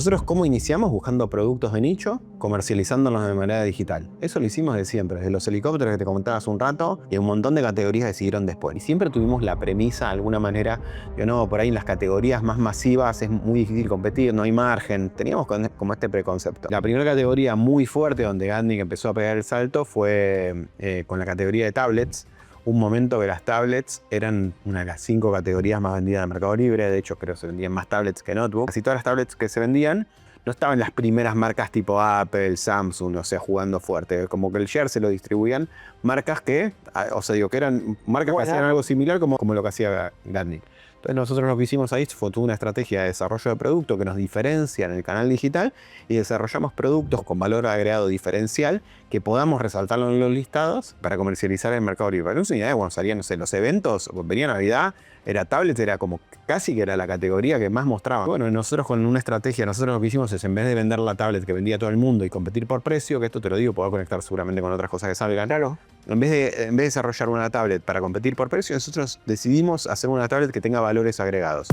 Nosotros, ¿cómo iniciamos? Buscando productos de nicho, comercializándolos de manera digital. Eso lo hicimos de siempre, desde los helicópteros que te comentaba hace un rato y un montón de categorías que siguieron después. Y siempre tuvimos la premisa, de alguna manera, que no, por ahí en las categorías más masivas es muy difícil competir, no hay margen. Teníamos como este preconcepto. La primera categoría muy fuerte donde Gatnik empezó a pegar el salto fue con la categoría de tablets. Un momento que las tablets eran una de las 5 categorías más vendidas del Mercado Libre. De hecho, creo que se vendían más tablets que notebooks. Casi todas las tablets que se vendían no estaban las primeras marcas tipo Apple, Samsung, o sea, jugando fuerte. Como que el share se lo distribuían marcas que, o sea, digo, que eran marcas que hacían algo similar como lo que hacía Gatnik. Entonces nosotros lo que hicimos ahí fue toda una estrategia de desarrollo de producto que nos diferencia en el canal digital y desarrollamos productos con valor agregado diferencial que podamos resaltarlo en los listados para comercializar en el Mercado Libre. No sé ni idea, bueno, salían, no sé, los eventos, venía Navidad, era tablets, era como casi que era la categoría que más mostraba. Bueno, nosotros con una estrategia, nosotros lo que hicimos es en vez de vender la tablet que vendía todo el mundo y competir por precio, que esto te lo digo, puedo conectar seguramente con otras cosas que salgan. Claro. En vez de desarrollar una tablet para competir por precio, nosotros decidimos hacer una tablet que tenga valores agregados.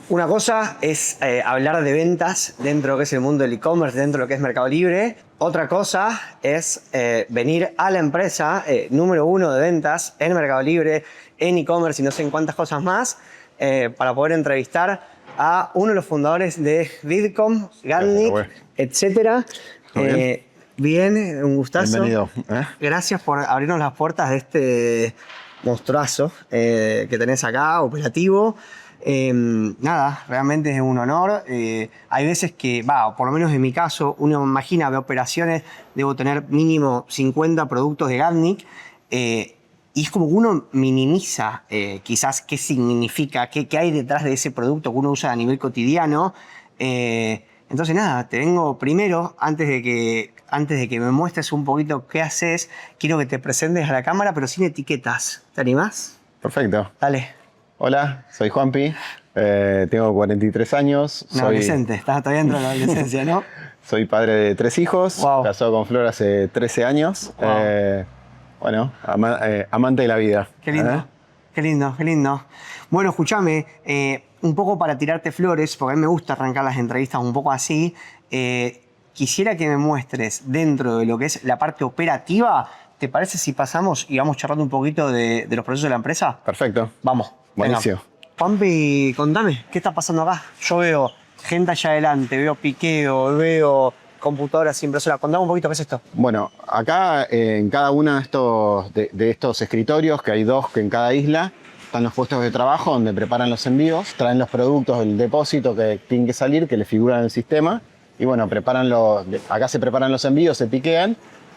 Una cosa es hablar de ventas dentro de lo que es el mundo del e-commerce, dentro de lo que es Mercado Libre. Otra cosa es venir a la empresa número 1 de ventas en Mercado Libre, en e-commerce y no sé en cuántas cosas más, para poder entrevistar a uno de los fundadores de Vidcom, Gatnik, etc. Bien, un gustazo. Bienvenido. Gracias por abrirnos las puertas de este monstruazo que tenés acá, operativo. Nada, realmente es un honor. Hay veces que, por lo menos en mi caso, uno imagina, ve operaciones, debo tener mínimo 50 productos de Gatnik, y es como que uno minimiza quizás qué significa, qué hay detrás de ese producto que uno usa a nivel cotidiano. Entonces nada, te vengo primero, antes de que me muestres un poquito qué haces, quiero que te presentes a la cámara, pero sin etiquetas. ¿Te animás? Perfecto. Dale. Hola, soy Juanpi, tengo 43 años. Un adolescente, estás todavía dentro de la adolescencia, ¿no? Soy padre de 3 hijos, Wow. casado con Flor hace 13 años. Wow. Bueno, amante de la vida. Qué lindo, qué lindo, qué lindo. Bueno, escúchame, un poco para tirarte flores, porque a mí me gusta arrancar las entrevistas un poco así, quisiera que me muestres dentro de lo que es la parte operativa. ¿Te parece si pasamos y vamos charlando un poquito de los procesos de la empresa? Perfecto. Vamos. Buenísimo. Juanpi, contame, ¿qué está pasando acá? Yo veo gente allá adelante, veo piqueo, veo computadoras, impresoras. Contame un poquito qué es esto. Bueno, acá en cada uno de estos escritorios, que hay 2 que en cada isla, están los puestos de trabajo donde preparan los envíos, traen los productos del depósito que tienen que salir, que les figuran en el sistema, y bueno, acá se preparan los envíos, se piquean,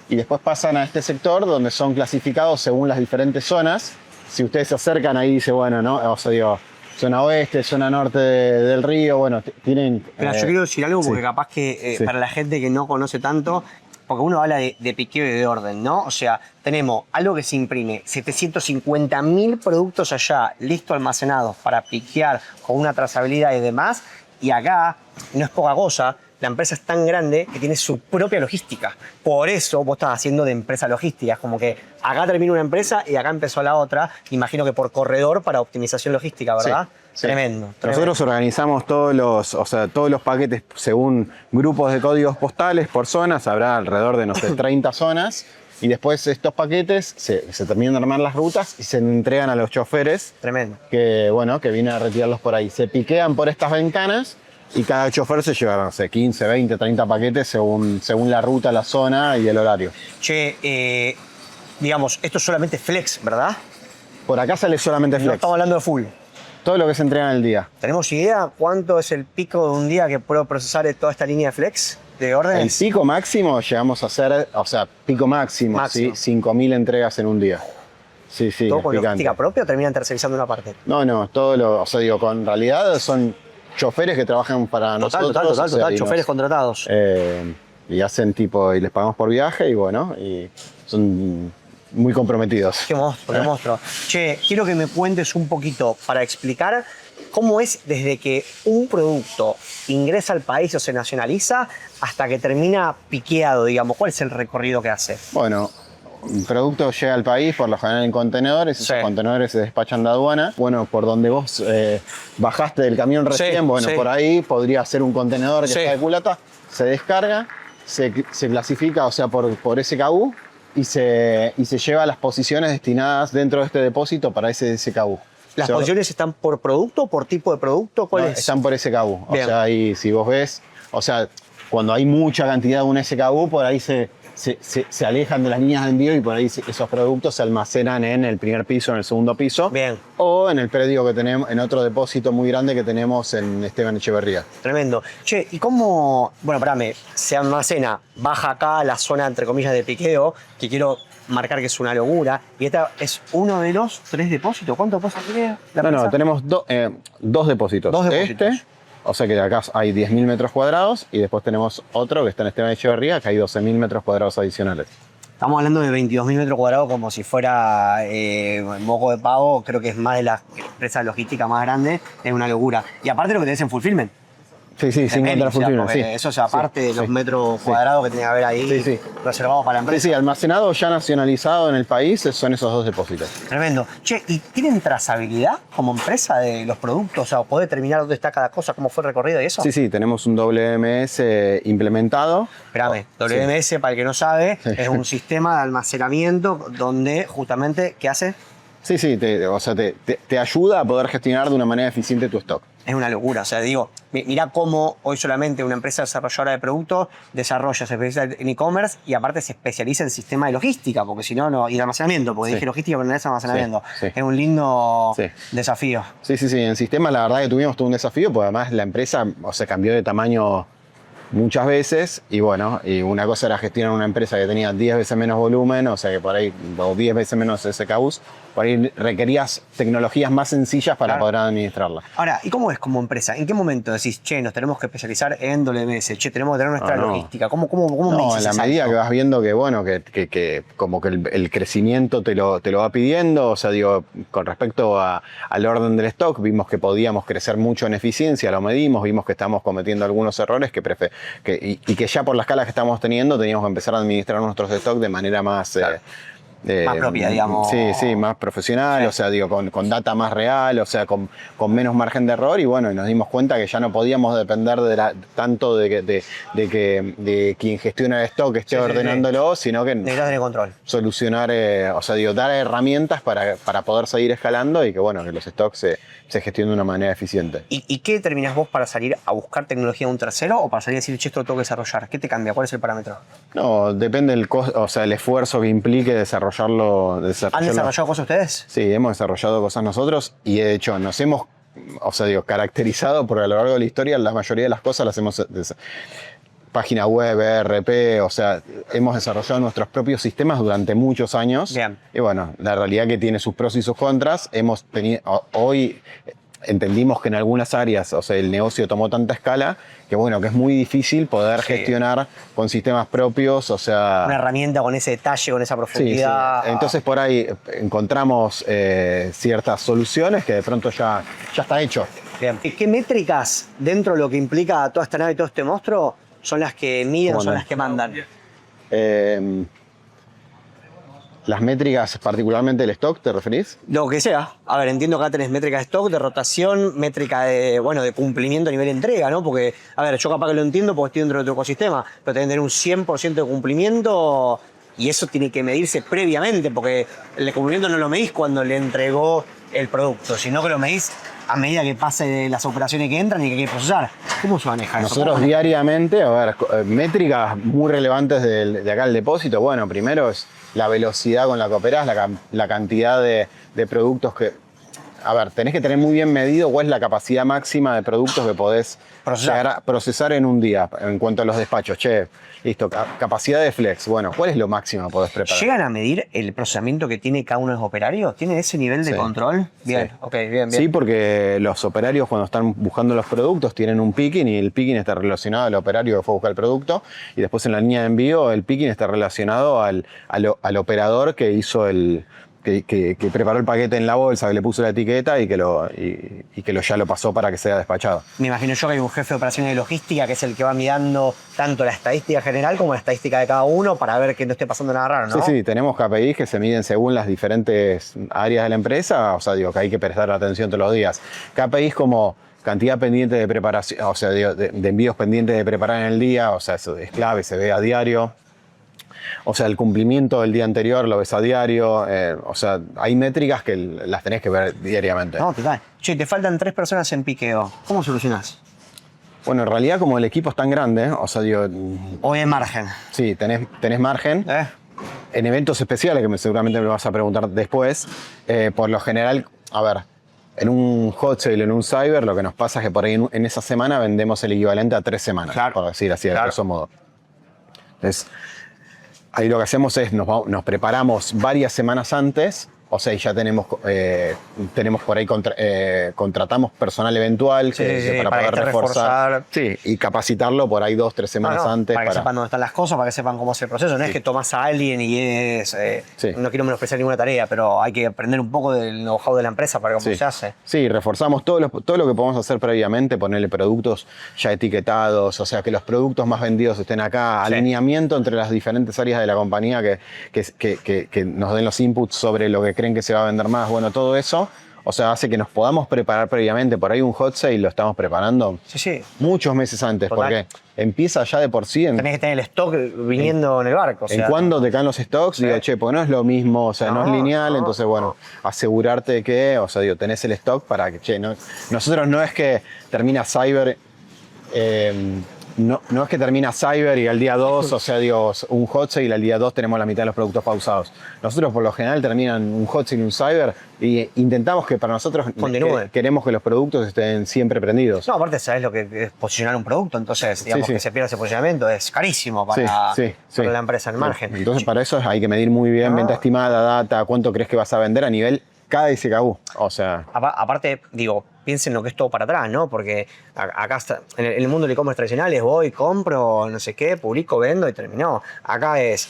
y después pasan a este sector donde son clasificados según las diferentes zonas. Si ustedes se acercan ahí dice, bueno, ¿no? O sea, digo, zona oeste, zona norte del río, bueno, tienen... Pero yo quiero decir algo porque sí. capaz que Sí. para la gente que no conoce tanto, porque uno habla de piqueo y de orden, ¿no? O sea, tenemos algo que se imprime, 750.000 productos allá, listos almacenados para piquear con una trazabilidad y demás, y acá no es poca cosa. La empresa es tan grande que tiene su propia logística. Por eso vos estás haciendo de empresa logística. Es como que acá termina una empresa y acá empezó la otra. Imagino que por corredor para optimización logística, ¿verdad? Sí. Tremendo. Nosotros organizamos todos los paquetes según grupos de códigos postales por zonas. Habrá alrededor de, no sé, 30 zonas. Y después estos paquetes se terminan de armar las rutas y se entregan a los choferes. Tremendo. Que vienen a retirarlos por ahí. Se piquean por estas ventanas. Y cada chofer se lleva, no sé, 15, 20, 30 paquetes según la ruta, la zona y el horario. Che, digamos, esto es solamente flex, ¿verdad? Por acá sale solamente No flex. estamos hablando de full. Todo lo que se entrega en el día. ¿Tenemos idea cuánto es el pico de un día que puedo procesar toda esta línea de flex de órdenes? El pico máximo llegamos a hacer, pico máximo. ¿Sí? 5.000 entregas en un día. Sí, ¿Todo con picante. logística propia o terminan tercerizando una parte? No, con realidad son choferes que trabajan para nosotros. Total, choferes contratados. Y hacen y les pagamos por viaje y son muy comprometidos. Qué monstruo, qué monstruo. Che, quiero que me cuentes un poquito para explicar cómo es desde que un producto ingresa al país o se nacionaliza hasta que termina piqueado, digamos. ¿Cuál es el recorrido que hace? Bueno, el producto llega al país, por lo general en contenedores, esos contenedores se despachan de aduana. Bueno, por donde vos bajaste del camión recién, por ahí podría ser un contenedor que está de culata, se descarga, se clasifica, o sea, por SKU y se lleva a las posiciones destinadas dentro de este depósito para ese SKU. ¿Las posiciones están por producto, por tipo de producto? ¿Cuál es? Están por SKU. O sea, ahí si vos ves, o sea, cuando hay mucha cantidad de un SKU, por ahí se alejan de las líneas de envío y por ahí esos productos se almacenan en el primer piso, en el segundo piso. Bien. O en el predio que tenemos, en otro depósito muy grande que tenemos en Esteban Echeverría. Tremendo. Che, ¿y cómo, bueno, parame, se almacena, baja acá la zona, entre comillas, de piqueo, que quiero marcar que es una locura, y esta es uno de los 3 depósitos? ¿Cuántos depósitos tiene la empresa? No, tenemos dos depósitos. Dos depósitos. O sea que acá hay 10.000 metros cuadrados y después tenemos otro que está en Esteban Echeverría, que hay 12.000 metros cuadrados adicionales. Estamos hablando de 22.000 metros cuadrados como si fuera moco de pavo. Creo que es más de la empresa logística más grande. Es una locura. Y aparte lo que tenés en fulfillment. Sí, sin contar fulfillment, sí. Eso es aparte de los metros cuadrados que tiene que haber ahí reservados para la empresa. Sí, almacenado ya nacionalizado en el país son esos 2 depósitos. Tremendo. Che, ¿y tienen trazabilidad como empresa de los productos? O sea, ¿podés determinar dónde está cada cosa, cómo fue el recorrido y eso? Sí, tenemos un WMS implementado. Espérame, WMS, para el que no sabe, es un sistema de almacenamiento donde justamente, ¿qué hace? Sí, te ayuda a poder gestionar de una manera eficiente tu stock. Es una locura, o sea, digo, mirá cómo hoy solamente una empresa desarrolladora de productos desarrolla, se especializa en e-commerce y aparte se especializa en sistema de logística, porque si no, y de almacenamiento, porque dije logística, pero no es almacenamiento. Es un lindo desafío. Sí, en sistemas la verdad que tuvimos todo un desafío, porque además la empresa cambió de tamaño muchas veces y bueno, y una cosa era gestionar una empresa que tenía 10 veces menos volumen, o sea que por ahí, o 10 veces menos SKUs, por ahí requerías tecnologías más sencillas para poder administrarla. Ahora, ¿y cómo es como empresa? ¿En qué momento decís, che, nos tenemos que especializar en WMS, che, tenemos que tener nuestra logística? ¿Cómo no, en la medida que vas viendo que, bueno, que como que el crecimiento te lo va pidiendo, o sea, digo, con respecto al orden del stock, vimos que podíamos crecer mucho en eficiencia, lo medimos, vimos que estábamos cometiendo algunos errores y que ya por la escala que estamos teniendo teníamos que empezar a administrar nuestros stocks de manera más... más propia, digamos. Sí, más profesional, o sea, digo, con data más real, o sea, con menos margen de error y bueno, y nos dimos cuenta que ya no podíamos depender tanto de quien gestiona el stock esté ordenándolo, sino que tener control. Solucionar, o sea, digo, dar herramientas para poder seguir escalando y que bueno, que los stocks se gestionen de una manera eficiente. ¿Y qué determinás vos para salir a buscar tecnología de un tercero o para salir a decir, che, esto lo tengo que desarrollar? ¿Qué te cambia? ¿Cuál es el parámetro? No, depende del costo, o sea, el esfuerzo que implique desarrollarlo. ¿Han desarrollado cosas ustedes? Sí, hemos desarrollado cosas nosotros y de hecho nos hemos, o sea, digo, caracterizado porque a lo largo de la historia la mayoría de las cosas las hemos... Página web, ERP, o sea, hemos desarrollado nuestros propios sistemas durante muchos años. Bien. Y bueno, la realidad que tiene sus pros y sus contras. Hoy entendimos que en algunas áreas, o sea, el negocio tomó tanta escala que bueno, que es muy difícil poder gestionar con sistemas propios, o sea... Una herramienta con ese detalle, con esa profundidad. Sí. Entonces por ahí encontramos ciertas soluciones que de pronto ya está hecho. Bien. ¿Qué métricas dentro de lo que implica toda esta nave y todo este monstruo son las que miden o son las que mandan? Las métricas, particularmente el stock, ¿te referís? Lo que sea. A ver, entiendo que acá tenés métrica de stock, de rotación, métrica de cumplimiento a nivel de entrega, ¿no? Porque, a ver, yo capaz que lo entiendo porque estoy dentro de tu ecosistema, pero tenés que tener un 100% de cumplimiento y eso tiene que medirse previamente, porque el cumplimiento no lo medís cuando le entregó el producto, sino que lo medís a medida que pase las operaciones que entran y que hay que procesar. ¿Cómo se maneja eso? Nosotros diariamente, a ver, métricas muy relevantes de acá al depósito. Bueno, primero es la velocidad con la que operás, la cantidad de productos que... A ver, tenés que tener muy bien medido cuál es la capacidad máxima de productos que podés procesar en un día en cuanto a los despachos. Che, listo, capacidad de flex. Bueno, ¿cuál es lo máximo que podés preparar? ¿Llegan a medir el procesamiento que tiene cada uno de los operarios? ¿Tiene ese nivel de control? Bien, ok, bien. Sí, porque los operarios cuando están buscando los productos tienen un picking y el picking está relacionado al operario que fue a buscar el producto y después en la línea de envío el picking está relacionado al operador que hizo el que preparó el paquete en la bolsa, que le puso la etiqueta y que ya lo pasó para que sea despachado. Me imagino yo que hay un jefe de operaciones de logística que es el que va mirando tanto la estadística general como la estadística de cada uno para ver que no esté pasando nada raro, ¿no? Sí, tenemos KPIs que se miden según las diferentes áreas de la empresa, o sea, digo, que hay que prestar atención todos los días. KPIs como cantidad pendiente de preparación, o sea, de envíos pendientes de preparar en el día, o sea, eso es clave, se ve a diario. O sea, el cumplimiento del día anterior lo ves a diario. O sea, hay métricas que las tenés que ver diariamente. No, total. Che, te faltan 3 personas en piqueo. ¿Cómo solucionás? Bueno, en realidad como el equipo es tan grande, o sea, digo... Hoy en margen. Sí, tenés margen. En eventos especiales, que seguramente me lo vas a preguntar después, por lo general, a ver, en un hot sale, en un cyber, lo que nos pasa es que por ahí en esa semana vendemos el equivalente a 3 semanas, claro, por decir así, de grosso modo. Entonces, ahí lo que hacemos es nos preparamos varias semanas antes, o sea, y ya tenemos por ahí, contratamos personal eventual para poder reforzar. Sí, y capacitarlo por ahí 2-3 semanas antes. Para que sepan dónde están las cosas, para que sepan cómo es el proceso. No es que tomás a alguien y es... No quiero menospreciar ninguna tarea, pero hay que aprender un poco del know-how de la empresa para cómo se hace. Sí, reforzamos todo lo que podemos hacer previamente, ponerle productos ya etiquetados, o sea, que los productos más vendidos estén acá, alineamiento entre las diferentes áreas de la compañía que nos den los inputs sobre lo que creen que se va a vender más, bueno, todo eso, o sea, hace que nos podamos preparar previamente. Por ahí un hot sale lo estamos preparando muchos meses antes, porque empieza ya de por sí. Tenés que tener el stock viniendo en el barco. O sea, en cuando te caen los stocks, digo, che, porque no es lo mismo, o sea, no es lineal, entonces, bueno, asegurarte que, o sea, digo, tenés el stock para que, che, nosotros no es que termina Cyber... No es que termina Cyber y al día 2, o sea, digo, un hot sale y al día 2 tenemos la mitad de los productos pausados. Nosotros por lo general terminan un hot sale y un Cyber y intentamos que para nosotros queremos que los productos estén siempre prendidos. No, aparte sabes lo que es posicionar un producto, entonces digamos que se pierda ese posicionamiento es carísimo para la empresa en margen. Entonces para eso hay que medir muy bien venta estimada, data, cuánto crees que vas a vender a nivel cada SKU. O sea... Aparte, digo, piensen lo que es todo para atrás, ¿no? Porque acá está, en el mundo del e-commerce tradicional es voy, compro, no sé qué, publico, vendo y terminó. Acá es,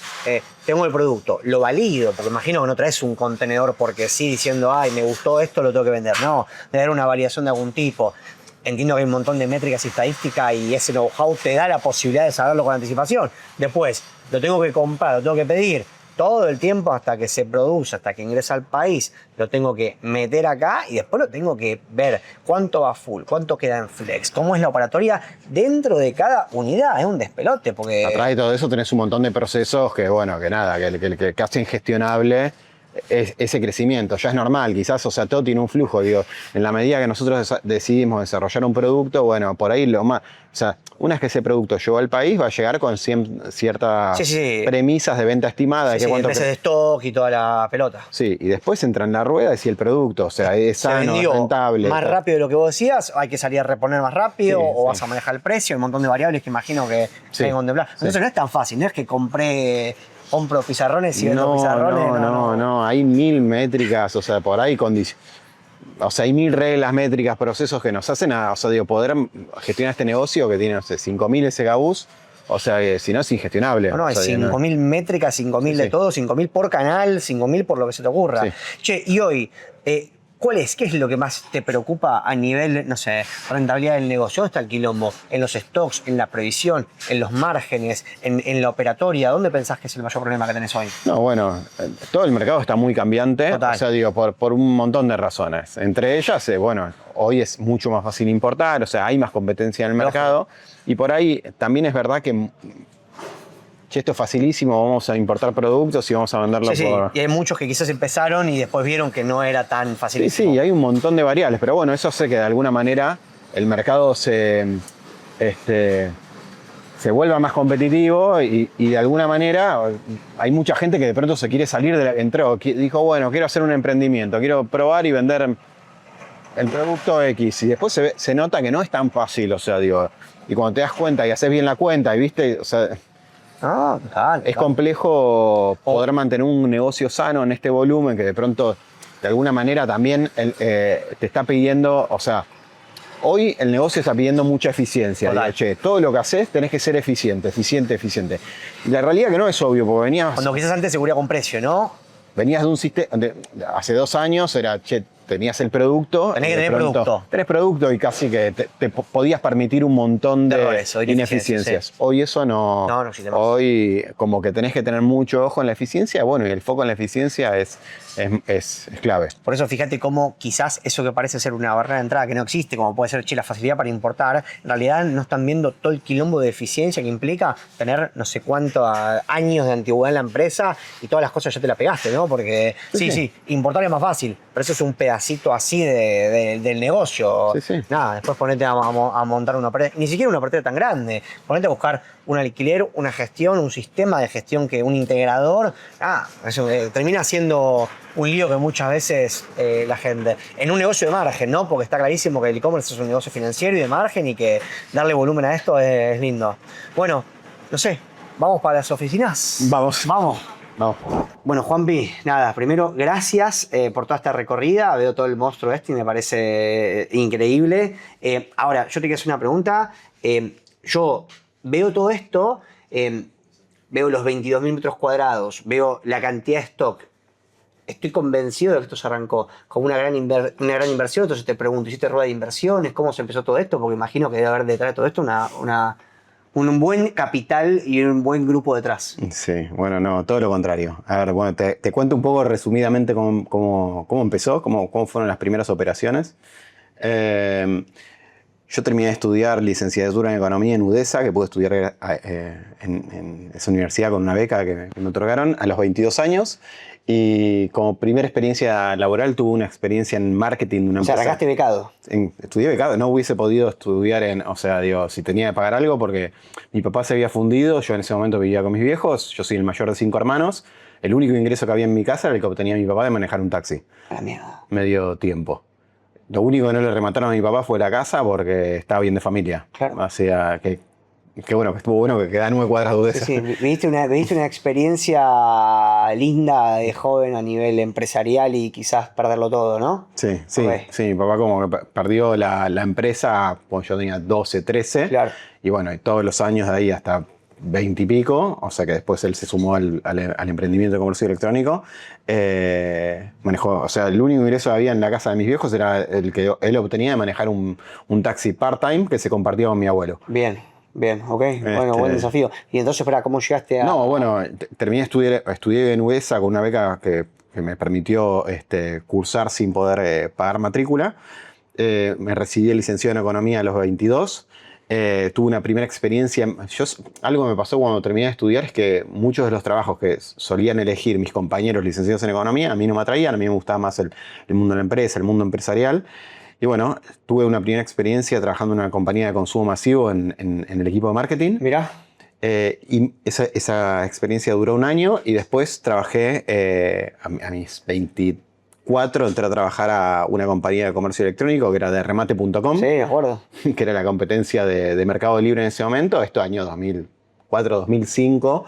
tengo el producto, lo valido, porque imagino que no traes un contenedor porque sí, diciendo, ay, me gustó esto, lo tengo que vender. No, debe haber una validación de algún tipo. Entiendo que hay un montón de métricas y estadísticas y ese know-how te da la posibilidad de saberlo con anticipación. Después, lo tengo que comprar, lo tengo que pedir. Todo el tiempo hasta que se produce, hasta que ingresa al país, lo tengo que meter acá y después lo tengo que ver cuánto va full, cuánto queda en flex, cómo es la operatoria dentro de cada unidad. Es un despelote porque... Atrás de todo eso tenés un montón de procesos que, bueno, que nada, que hacen gestionable ese crecimiento. Ya es normal, quizás, o sea, todo tiene un flujo. Digo, en la medida que nosotros decidimos desarrollar un producto, bueno, por ahí lo más... O sea, una vez que ese producto llegó al país, va a llegar con ciertas premisas de venta estimada. Meses de stock y toda la pelota. Sí, y después entra en la rueda y si el producto, o sea, es sano, es rentable. Más rápido de lo que vos decías, hay que salir a reponer más rápido o vas a manejar el precio, un montón de variables que imagino que hay que contemplar. Entonces no es tan fácil, no es que compro pizarrones y vendo pizarrones. No, hay 1000 métricas, o sea, por ahí o sea, hay 1000 reglas, métricas, procesos que nos hacen o sea, digo, poder gestionar este negocio que tiene, no sé, 5000 SKUs, o sea, si no es ingestionable. No, hay 5000 métricas, 5000 de todo, 5000 por canal, 5000 por lo que se te ocurra. Che, y hoy, ¿cuál es? ¿Qué es lo que más te preocupa a nivel, no sé, rentabilidad del negocio? ¿Dónde está el quilombo? ¿En los stocks, en la previsión, en los márgenes, en la operatoria? ¿Dónde pensás que es el mayor problema que tenés hoy? No, bueno, todo el mercado está muy cambiante. Total. O sea, digo, por un montón de razones. Entre ellas, bueno, hoy es mucho más fácil importar, o sea, hay más competencia en el mercado. Y por ahí también es verdad que... Che, esto es facilísimo, vamos a importar productos y vamos a venderlos por... Y hay muchos que quizás empezaron y después vieron que no era tan facilísimo. Sí, hay un montón de variables, pero bueno, eso hace que de alguna manera el mercado se vuelva más competitivo y de alguna manera hay mucha gente que de pronto se quiere salir dijo, bueno, quiero hacer un emprendimiento, quiero probar y vender el producto X. Y después se nota que no es tan fácil, o sea, digo, y cuando te das cuenta y haces bien la cuenta y viste, o sea... Es complejo poder mantener un negocio sano en este volumen que de pronto, de alguna manera, también te está pidiendo, o sea, hoy el negocio está pidiendo mucha eficiencia. Digo, che, todo lo que haces tenés que ser eficiente. Y la realidad que no es obvio, porque venías... Cuando quizás antes seguridad con precio, ¿no? venías de un sistema, hace 2 años era, che, tenías el producto. Tenés que tener producto. Tenés producto y casi que te podías permitir un montón de errores o ineficiencias. Sí. Hoy eso no. No existe más. Hoy como que tenés que tener mucho ojo en la eficiencia. Bueno, y el foco en la eficiencia es clave. Por eso fíjate cómo quizás eso que parece ser una barrera de entrada que no existe, como puede ser, che, la facilidad para importar, en realidad no están viendo todo el quilombo de eficiencia que implica tener no sé cuántos años de antigüedad en la empresa y todas las cosas ya te la pegaste, ¿no? Porque sí, importar es más fácil, pero eso es un pedacito así del negocio. Sí. Nada, después ponete a montar una pared, ni siquiera una partida tan grande, ponete a buscar un alquiler, una gestión, un sistema de gestión, que un integrador, eso termina siendo un lío que muchas veces la gente, en un negocio de margen, ¿no? Porque está clarísimo que el e-commerce es un negocio financiero y de margen y que darle volumen a esto es lindo. Bueno, no sé, ¿vamos para las oficinas? Vamos. Bueno, Juanpi, nada, primero, gracias por toda esta recorrida. Veo todo el monstruo y me parece increíble. Ahora, yo te quiero hacer una pregunta. Yo veo todo esto, veo los 22.000 metros cuadrados, veo la cantidad de stock. Estoy convencido de que esto se arrancó como una gran inversión. Entonces te pregunto, ¿hiciste rueda de inversiones? ¿Cómo se empezó todo esto? Porque imagino que debe haber detrás de todo esto un buen capital y un buen grupo detrás. Sí, bueno, no, todo lo contrario. A ver, bueno, te cuento un poco resumidamente cómo empezó, cómo fueron las primeras operaciones. Yo terminé de estudiar licenciatura en Economía en UDESA, que pude estudiar en esa universidad con una beca que me otorgaron a los 22 años. Y como primera experiencia laboral tuve una experiencia en marketing de una empresa. O sea, arrancaste becado. Estudié becado, no hubiese podido estudiar si tenía que pagar algo, porque mi papá se había fundido, yo en ese momento vivía con mis viejos, yo soy el mayor de 5 hermanos, el único ingreso que había en mi casa era el que obtenía mi papá de manejar un taxi. A la mierda. Medio tiempo. Lo único que no le remataron a mi papá fue la casa porque estaba bien de familia. Claro. O sea, que bueno, que estuvo bueno que queda 9 cuadras de esa. Sí, viviste una experiencia linda de joven a nivel empresarial y quizás perderlo todo, ¿no? Sí. Okay. Sí, mi papá como que perdió la empresa cuando yo tenía 12, 13. Claro. Y bueno, y todos los años de ahí hasta 20 y pico, o sea que después él se sumó al emprendimiento de comercio electrónico. Manejó, o sea, el único ingreso que había en la casa de mis viejos era el que él obtenía de manejar un taxi part-time que se compartía con mi abuelo. Bien, ok. Bueno, buen desafío. Y entonces, ¿cómo llegaste a...? No, bueno, terminé estudié en UESA con una beca que me permitió cursar sin poder pagar matrícula. Me recibí licenciado en Economía a los 22. Tuve una primera experiencia. Algo que me pasó cuando terminé de estudiar es que muchos de los trabajos que solían elegir mis compañeros licenciados en Economía a mí no me atraían, a mí me gustaba más el mundo de la empresa, el mundo empresarial. Y bueno, tuve una primera experiencia trabajando en una compañía de consumo masivo en el equipo de marketing. Mirá. Y esa experiencia duró 1 año y después trabajé a mis 24, entré a trabajar a una compañía de comercio electrónico que era de remate.com. Sí, de acuerdo. Que era la competencia de Mercado Libre en ese momento. Esto año 2004, 2005.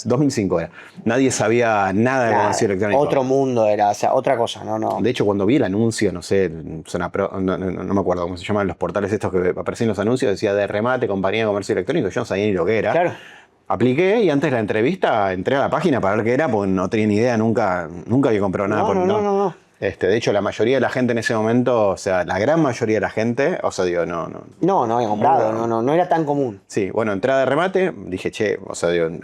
2005 era. Nadie sabía nada de comercio electrónico. Otro mundo era, o sea, otra cosa, no. De hecho, cuando vi el anuncio, no sé, no me acuerdo cómo se llaman los portales estos que aparecían en los anuncios, decía de remate, compañía de comercio electrónico, yo no sabía ni lo que era. Claro. Apliqué y antes de la entrevista entré a la página para ver qué era, porque no tenía ni idea, nunca había comprado nada. No. De hecho, la mayoría de la gente en ese momento, o sea, la gran mayoría de la gente, o sea, digo, no había comprado, no era tan común. Sí, bueno, entré de remate, dije,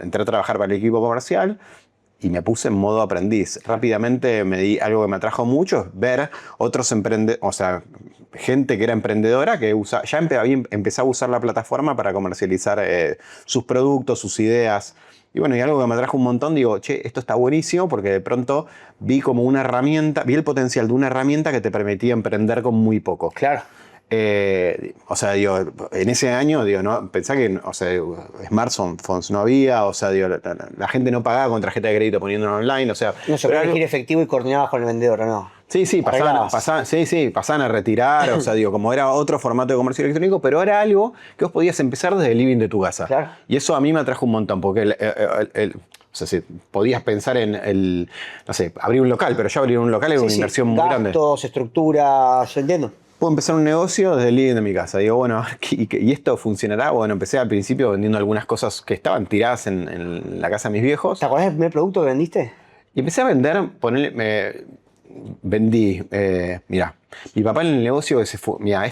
entré a trabajar para el equipo comercial y me puse en modo aprendiz. Rápidamente me di algo que me atrajo mucho, es ver otros gente que era emprendedora que ya empezaba a usar la plataforma para comercializar sus productos, sus ideas. Y bueno, y algo que me atrajo un montón, digo, esto está buenísimo porque de pronto vi como una herramienta, vi el potencial de una herramienta que te permitía emprender con muy poco. Claro. En ese año, pensá que, smartphones no había, la gente no pagaba con tarjeta de crédito poniéndolo online, No se podía elegir efectivo y coordinabas con el vendedor, ¿o no? Sí, pasaban a retirar, como era otro formato de comercio electrónico, pero era algo que vos podías empezar desde el living de tu casa. Claro. Y eso a mí me atrajo un montón, porque podías pensar en abrir un local, pero ya abrir un local es una inversión muy grande. Gastos, estructuras, entiendo. Puedo empezar un negocio desde el living de mi casa. Digo, bueno, ¿y esto funcionará? Bueno, empecé al principio vendiendo algunas cosas que estaban tiradas en la casa de mis viejos. ¿Te acordás del primer producto que vendiste? Y empecé a vender, vendí, mira, mi papá en el negocio ese fue, mira,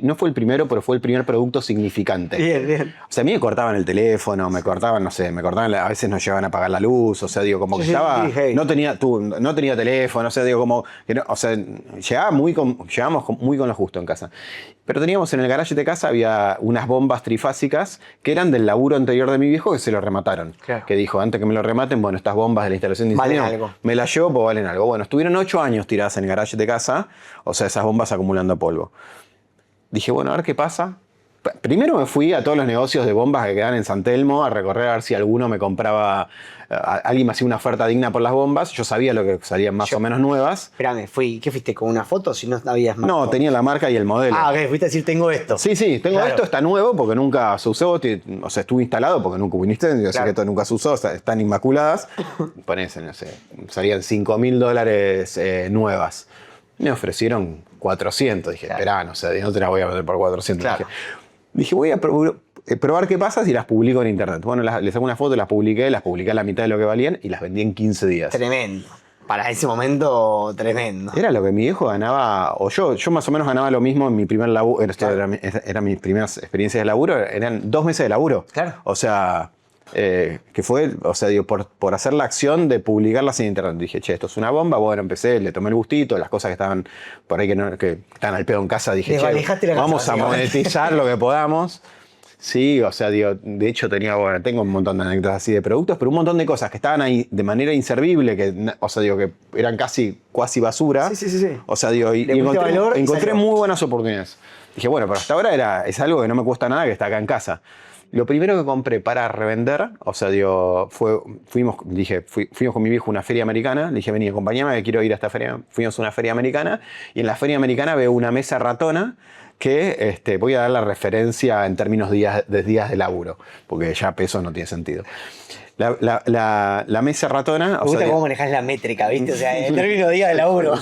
no fue el primero, pero fue el primer producto significante. Bien, bien. O sea, a mí me cortaban el teléfono, me cortaban, no sé, a veces no llegaban a pagar la luz, o sea, digo, como que estaba, no tenía teléfono, o sea, digo, como, que no, o sea, llegábamos muy con lo justo en casa. Pero teníamos en el garage de casa, había unas bombas trifásicas que eran del laburo anterior de mi viejo que se lo remataron. Claro. Que dijo, antes que me lo rematen, bueno, estas bombas de la instalación de Valen incendio, algo. me las llevo, pues valen algo. Bueno, estuvieron 8 años tiradas en el garage de casa, o sea, esas bombas acumulando polvo. Dije, bueno, a ver qué pasa. Primero me fui a todos los negocios de bombas que quedan en San Telmo a recorrer a ver si alguno me compraba, alguien me hacía una oferta digna por las bombas. Yo sabía lo que salían más o menos nuevas. Espérame, ¿qué fuiste con una foto si no habías más? No, tenía la marca y el modelo. Ah, ok, fuiste a decir tengo esto. Sí, tengo Claro. esto, está nuevo porque nunca se usó, o sea, estuvo instalado porque nunca viniste, yo sé Claro. que esto nunca se usó, están inmaculadas. Ponés, no sé, salían $5.000 nuevas. Me ofrecieron 400, dije, Claro. esperá, no sé, no te las voy a vender por 400. Claro. Dije, voy a probar qué pasa si las publico en internet. Bueno, les saco una foto, las publiqué a la mitad de lo que valían y las vendí en 15 días. Tremendo. Para ese momento, tremendo. Era lo que mi viejo ganaba, o yo más o menos ganaba lo mismo en mi primer laburo, Claro. eran mis primeras experiencias de laburo, eran 2 meses de laburo. Claro. O sea, que fue, o sea, digo, por hacer la acción de publicarlas en internet. Dije, che, esto es una bomba, bueno, empecé, le tomé el gustito, las cosas que estaban por ahí que estaban al pedo en casa, dije, Desvalijaste la casa, vamos a básicamente. monetizar lo que podamos. Sí, o sea, digo, de hecho tengo un montón de anécdotas así de productos, pero un montón de cosas que estaban ahí de manera inservible, o sea, digo, que eran casi basura. Sí. O sea, digo, y Le pusiste valor y encontré salió. muy buenas oportunidades. Dije, bueno, pero hasta ahora es algo que no me cuesta nada, que está acá en casa. Lo primero que compré para revender, o sea, digo, fuimos con mi viejo a una feria americana. Le dije, vení, acompáñame, que quiero ir a esta feria. Fuimos a una feria americana y en la feria americana veo una mesa ratona que voy a dar la referencia en términos de días de laburo, porque ya peso no tiene sentido. La mesa ratona... Me gusta cómo manejás la métrica, ¿viste? O sea, el término de día de laburo.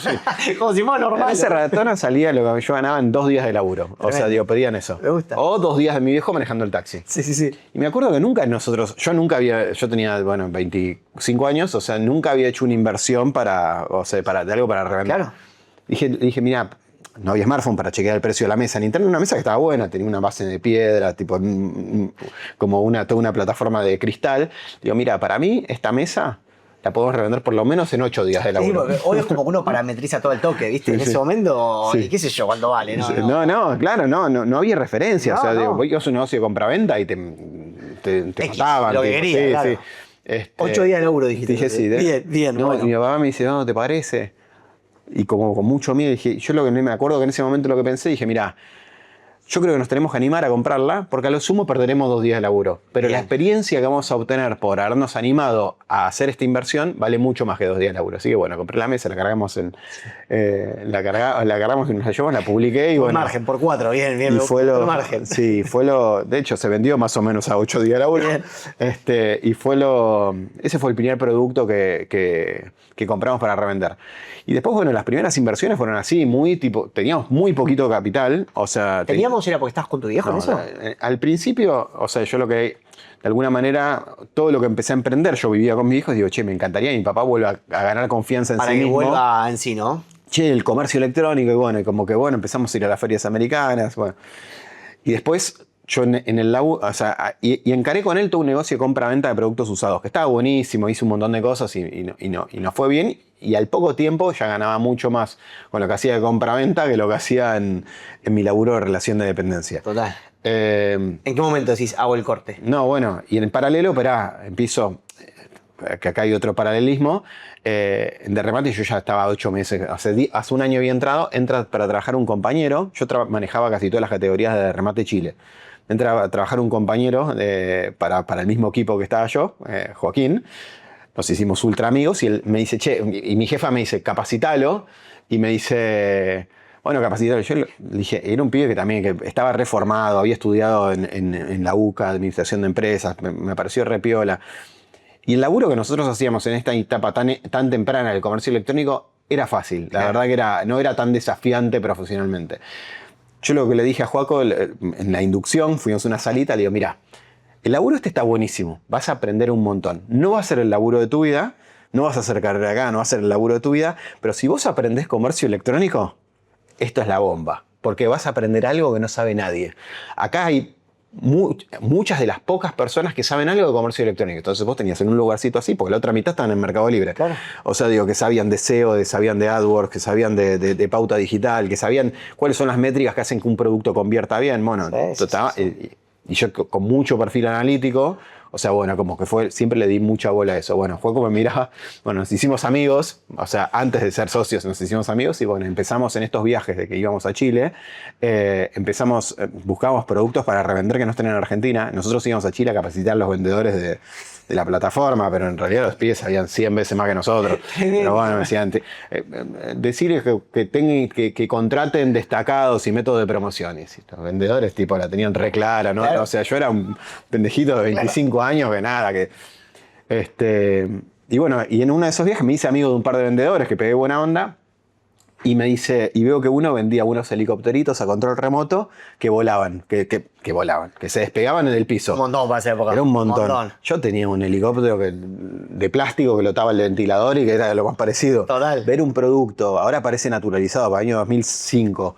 Como si fuera La normal. mesa ratona salía lo que yo ganaba en 2 días de laburo. O sea, Tremendo. digo, pedían eso. Me gusta. O 2 días de mi viejo manejando el taxi. Sí. Y me acuerdo que yo tenía, bueno, 25 años, o sea, nunca había hecho una inversión de algo para revender. Claro. Dije, mira, no había smartphone para chequear el precio de la mesa. En internet una mesa que estaba buena, tenía una base de piedra, tipo como toda una plataforma de cristal. Digo, mira, para mí esta mesa la podemos revender por lo menos en 8 días de Sí, laburo. porque hoy es como que uno parametriza todo el toque, ¿viste? Sí, en sí. ese momento, Sí. y qué sé yo, cuánto vale, ¿no? Claro, no había referencia. No, o sea, no. digo, vos ibas a un negocio de compraventa y te X, mataban. lo que tipo, quería, sí, claro. sí. 8 días de laburo, dijiste. Dije, sí. Bien, No, bueno. y mi papá me dice, no, ¿te parece? Y como con mucho miedo, dije, yo lo que me acuerdo que en ese momento lo que pensé, dije, mira, yo creo que nos tenemos que animar a comprarla porque a lo sumo perderemos 2 días de laburo. Pero Bien. la experiencia que vamos a obtener por habernos animado a hacer esta inversión vale mucho más que 2 días de laburo. Así que bueno, compré la mesa, la cargamos la cargamos y nos la llevamos, la publiqué y Por bueno. margen, por 4, bien. Y fue por margen. Sí, de hecho se vendió más o menos a 8 días de laburo. Bien. Ese fue el primer producto que compramos para revender. Y después, bueno, las primeras inversiones fueron así, teníamos muy poquito capital, o sea... ¿Teníamos era porque estabas con tu viejo en No, eso? al principio, o sea, yo de alguna manera, todo lo que empecé a emprender, yo vivía con mis hijos, digo, che, me encantaría que mi papá vuelva a ganar confianza en Para sí que mismo. vuelva en sí, ¿no? Che, el comercio electrónico, y bueno, empezamos a ir a las ferias americanas, bueno. Y después, yo en el laburo, o sea, y encaré con él todo un negocio de compra-venta de productos usados, que estaba buenísimo, hice un montón de cosas y nos fue bien. Y al poco tiempo ya ganaba mucho más con lo que hacía de compra-venta que lo que hacía en mi laburo de relación de dependencia. Total. Eh, ¿En qué momento decís hago el corte? no, bueno, y en el paralelo, empiezo, que acá hay otro paralelismo, de remate yo ya estaba 8 meses, hace un año había entra para trabajar un compañero, yo manejaba casi todas las categorías de remate Chile. Entra a trabajar un compañero para el mismo equipo que estaba yo, Joaquín. Nos hicimos ultra amigos y él me dice, che, y mi jefa me dice, capacitalo, y me dice... Bueno, capacitado. Yo le dije, era un pibe que también que estaba reformado, había estudiado en la UCA, Administración de Empresas, me pareció re piola. Y el laburo que nosotros hacíamos en esta etapa tan temprana del comercio electrónico era fácil. La verdad que no era tan desafiante profesionalmente. Yo lo que le dije a Joaco en la inducción, fuimos a una salita, le digo, mira, el laburo está buenísimo, vas a aprender un montón. No va a ser el laburo de tu vida, no vas a hacer carrera acá, no vas a hacer el laburo de tu vida, pero si vos aprendés comercio electrónico, esto es la bomba, porque vas a aprender algo que no sabe nadie. Acá hay muchas de las pocas personas que saben algo de comercio electrónico. Entonces vos tenías en un lugarcito así, porque la otra mitad estaban en Mercado Libre. Claro. O sea, digo, que sabían de SEO, sabían de AdWords, que sabían de pauta digital, que sabían cuáles son las métricas que hacen que un producto convierta bien. Bueno, y yo con mucho perfil analítico, o sea, bueno, como que siempre le di mucha bola a eso. Bueno, fue como miraba, bueno, nos hicimos amigos, o sea, antes de ser socios nos hicimos amigos y bueno, empezamos en estos viajes de que íbamos a Chile, buscamos productos para revender que no estén en Argentina. Nosotros íbamos a Chile a capacitar a los vendedores de la plataforma, pero en realidad los pibes sabían 100 veces más que nosotros. Pero bueno, me decían, decirles que contraten destacados y métodos de promociones. Y los vendedores tipo la tenían re clara, ¿no? Claro. O sea, yo era un pendejito de 25 años que nada, y bueno, y en uno de esos viajes me hice amigo de un par de vendedores que pegué buena onda. Y me dice, y veo que uno vendía unos helicópteritos a control remoto que volaban, que volaban, que se despegaban en el piso. Un montón para esa época. Era un montón. Yo tenía un helicóptero de plástico que lo tapaba el ventilador y que era lo más parecido. Total. Ver un producto, ahora parece naturalizado, para el año 2005.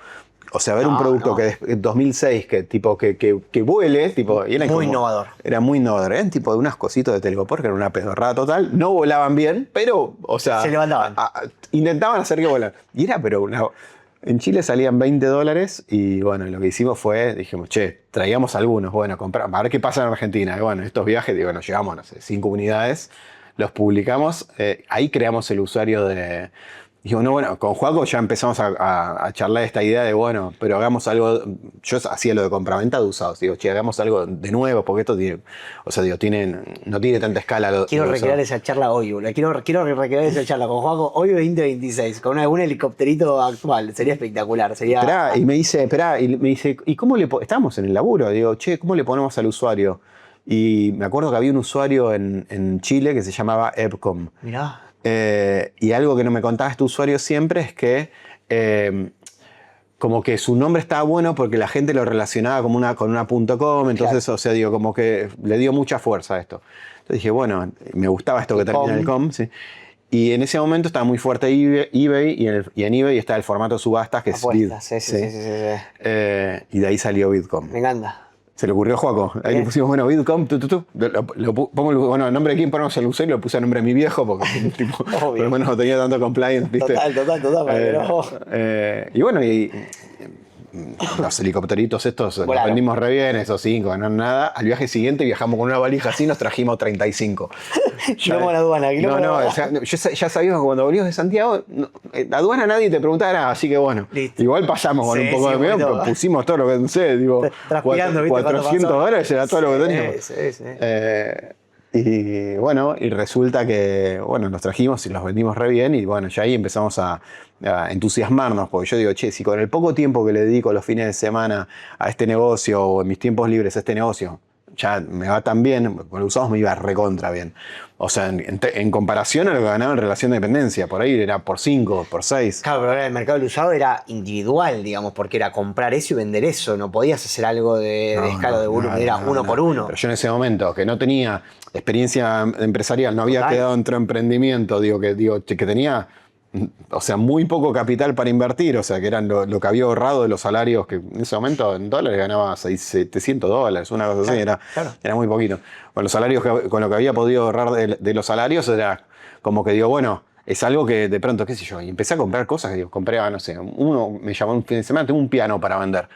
O sea, ver un producto que en 2006 que vuele, tipo, y era muy innovador. Era muy innovador. Eran tipo de unas cositas de telgopor que era una pedorrada total. No volaban bien, pero, o sea, se levantaban. Intentaban hacer que volaran. Y era, pero en Chile salían $20 y bueno, lo que hicimos fue, dijimos, che, traíamos algunos, bueno, compramos, a ver qué pasa en Argentina. Y bueno, estos viajes, digo, nos llevamos, no sé, 5 unidades, los publicamos, ahí creamos el usuario de... Digo, no, bueno, con Joaco ya empezamos a charlar esta idea de, bueno, pero hagamos algo. Yo hacía lo de compraventa de usados. Digo, che, hagamos algo de nuevo, porque esto tiene, o sea, digo, no tiene tanta escala. Quiero recrear esa charla hoy, boludo. Quiero recrear esa charla con Joaco hoy 2026, con algún helicópterito actual. Sería espectacular. Esperá, y me dice, ¿y cómo le estábamos en el laburo? Digo, che, ¿cómo le ponemos al usuario? Y me acuerdo que había un usuario en Chile que se llamaba Epcom. Mirá. Y algo que no me contaba este usuario siempre es que como que su nombre estaba bueno porque la gente lo relacionaba con una .com, entonces, claro. O sea, digo, como que le dio mucha fuerza a esto. Entonces dije, bueno, me gustaba esto que termina en el com, sí. Y en ese momento estaba muy fuerte eBay y en eBay está el formato subastas que apuestas, es Bid. Sí. Y de ahí salió Bitcom. Me encanta. Se le ocurrió a Joaco. Ahí le pusimos, bueno, Bitcom, bueno, el nombre de quién ponemos el usuario, lo puse a nombre de mi viejo, porque tipo, por lo menos no tenía tanto compliance, ¿viste? Total. Y bueno, los helicópteritos estos los vendimos re bien, esos 5, no nada. Al viaje siguiente viajamos con una valija así, nos trajimos 35. No la aduana. O sea, ya sabíamos que cuando volvimos de Santiago, la aduana nadie te preguntaba nada, así que bueno. Listo. Igual pasamos con un poco de miedo, pero pusimos todo lo que, no sé, digo, $400 era todo lo que teníamos. Y bueno, y resulta que, bueno, los trajimos y los vendimos re bien y bueno, ya ahí empezamos a entusiasmarnos, porque yo digo, che, si con el poco tiempo que le dedico los fines de semana a este negocio o en mis tiempos libres a este negocio, ya me va tan bien, con los usados me iba recontra bien. O sea, en comparación a lo que ganaba en relación de dependencia, por ahí era por 5, por 6. Claro, pero ahora el mercado del usado era individual, digamos, porque era comprar eso y vender eso. No podías hacer algo de escala de volumen, era uno por uno. Pero yo en ese momento, que no tenía experiencia empresarial, no había quedado entre emprendimiento, que tenía, o sea, muy poco capital para invertir, o sea, que eran lo que había ahorrado de los salarios, que en ese momento en dólares ganaba $700, una cosa así, era muy poquito. Bueno, los salarios con lo que había podido ahorrar de los salarios era como que digo, bueno, es algo que de pronto, qué sé yo, y empecé a comprar cosas que compré, no sé, uno me llamó un fin de semana, tengo un piano para vender.